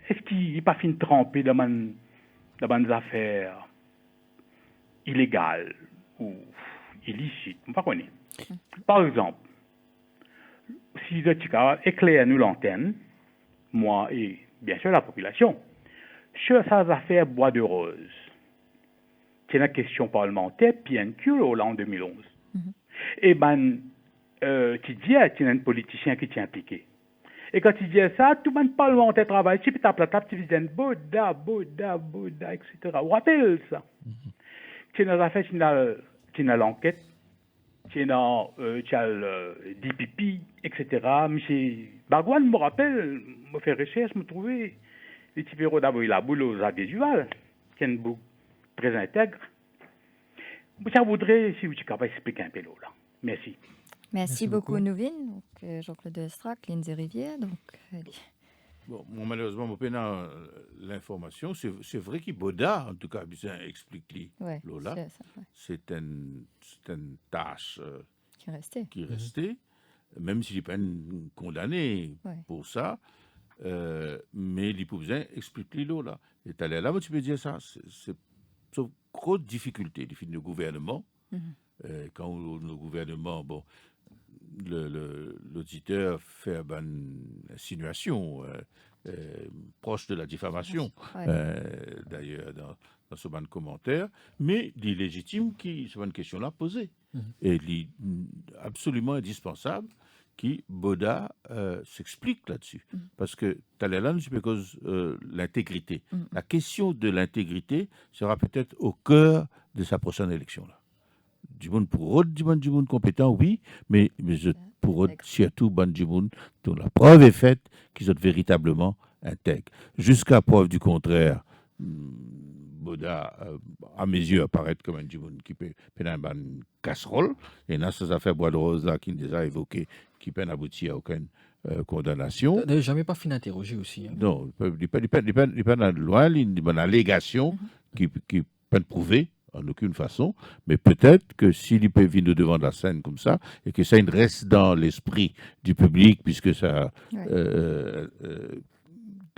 Est-ce qu'il n'est pas fin trempé dans les affaires illégale ou illicite, on ne pas connaître. Par exemple, si le Tika éclaire nous l'antenne, moi et bien sûr la population, sur sa affaire Bois de Rose, c'est une question parlementaire, PNQ, là, en 2011. Et ben, tu dis, tu es un politicien qui t'est impliqué. Et quand tu dis ça, tout le monde parlementaire travaille, tu tapes la table, tu dis Boda, etc. On rappelle ça. Tu as affaire, tu as l'enquête, tu as le DPP, etc. M. Bagouane me rappelle, me fait recherche, me trouver les petits bureaux d'abord, il a boule aux Arts des Duval, qui est une boucle très intègre. Ça voudrait, si vous êtes capable d'expliquer un peu là. Merci. Merci beaucoup, Nouvin. Jean-Claude Estrac, Lindsay Rivière. Bon, malheureusement, je n'ai pas l'information. C'est vrai qu'il Boda, en tout cas, bien explique Lola. C'est une tâche qui est restée, même s'il n'est pas condamné pour ça. Mais il peut bien expliquer Lola. Et là, tu peux dire ça. C'est une grosse difficulté du gouvernement. Quand le gouvernement, bon, l'auditeur fait une insinuation proche de la diffamation, d'ailleurs, dans ce ban de commentaires, mais il est légitime qu'il soit une question-là posée. Et il est absolument indispensable que Boda s'explique là-dessus. Parce que là, c'est à cause l'intégrité. La question de l'intégrité sera peut-être au cœur de sa prochaine élection-là. Du monde pour autre, du monde compétent, oui, mais pour autre, surtout, du monde dont la preuve est faite qu'ils sont véritablement intègres. Jusqu'à preuve du contraire, Boda, à mes yeux, apparaît comme un monde qui peut faire une casserole. Et dans ces affaires Bois de Rose là, qui nous déjà évoqué, qui peine aboutir à aucune condamnation. Tu n'as jamais pas fini d'interroger aussi. Hein. Non, il n'est pas dans la loi, il y a une allégation qui peut prouver en aucune façon, mais peut-être que s'il peut venir devant la scène comme ça, et que ça reste dans l'esprit du public, puisque ça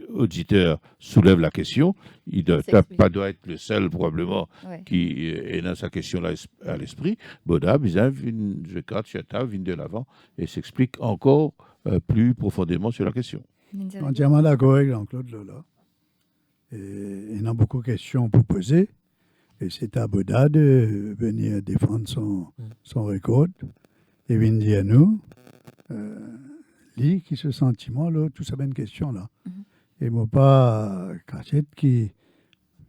auditeur soulève la question, il ne doit être le seul probablement qui est dans sa question-là à l'esprit. Boda, je garde sur table, vient de l'avant et s'explique encore plus profondément sur la question. Entièrement d'accord avec Jean-Claude Lola. Et il y a beaucoup de questions pour poser. Et c'est à Boda de venir défendre son record. Et venir dire à nous, lui, qui ce sentiment, là, tout ça, une question là. Et moi, pas Cachette, qui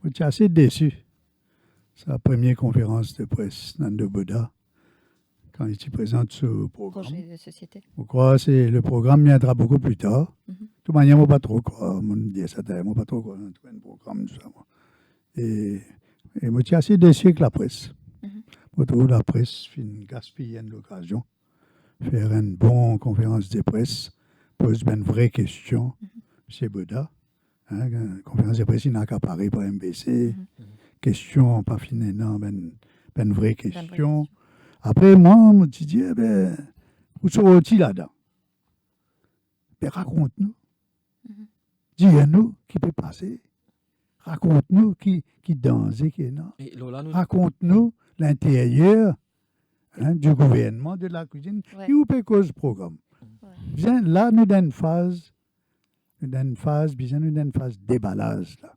est assez déçu. Sa première conférence de presse, Nando Boda, quand il se présente ce programme. Projet de société. Je crois que le programme viendra beaucoup plus tard. De toute manière, moi, pas trop quoi. Moi, pas trop quoi. Un programme, tout ça. Moi. Et moi, je suis assez déçu avec la presse. Je trouve la presse fait une gaspiller l'occasion. Faire une bonne conférence de presse, pose une vraie question. M. Boda, conférence de presse inaccaparée par MBC, question pas finie, non, une vraie question. Après, moi, je me dis, où sont-ils là-dedans? Raconte-nous. Dis-nous qui peut passer. Raconte-nous qui danse, qui est là. Raconte-nous l'intérieur du gouvernement, de la cuisine, qui ou peut cause programme. Bien, là, nous dans une phase, déballage. Là.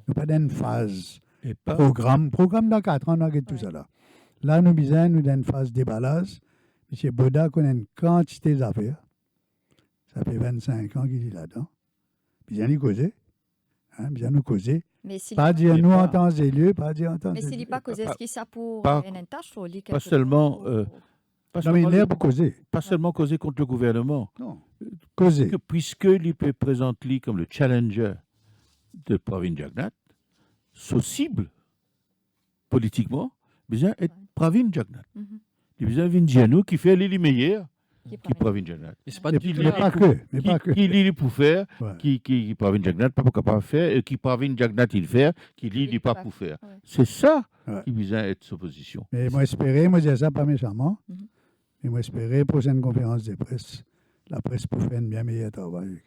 Nous pas dans une phase programme dans 4 ans, on a tout ça là. Là, nous dans une phase déballage. M. Boda connaît une quantité d'affaires. Ça fait 25 ans qu'il est là-dedans. Bien nous causer. Bien nous causer. Pas dire nous en temps et lieu, pas dire en temps et lieu. Mais s'il n'est pas causé, est-ce qu'il ça pour une tâche ou pas seulement. Pas seulement causer contre le gouvernement. Non. Causer. Puisque il peut présenter comme le challenger de Pravin Jagnat, sa cible, politiquement, besoin être Pravin Jagnat. Il besoin de Vindiano qui fait les meilleurs qui Pravin Jagnat. Mais pas que. Qui il pour faire, qui Pravin Jagnat pas capable de faire, et qui Pravin Jagnat il fait, qui il pas pour faire. C'est ça qui besoin être sa position. Mais moi espérer, moi dire ça pas méchamment. Et moi espérer prochaine conférence de presse, la presse pour faire un bien meilleur travail.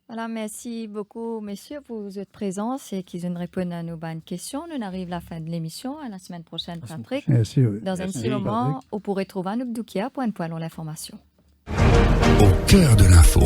Voilà, merci beaucoup, messieurs, pour votre présence et qu'ils nous répondent à nos bonnes questions. Nous arrivons à la fin de l'émission. À la semaine prochaine, Patrick. Merci, oui. Dans un petit moment, vous pourrez trouver un Noubdoukia pour un poil dans l'information. Au cœur de l'info.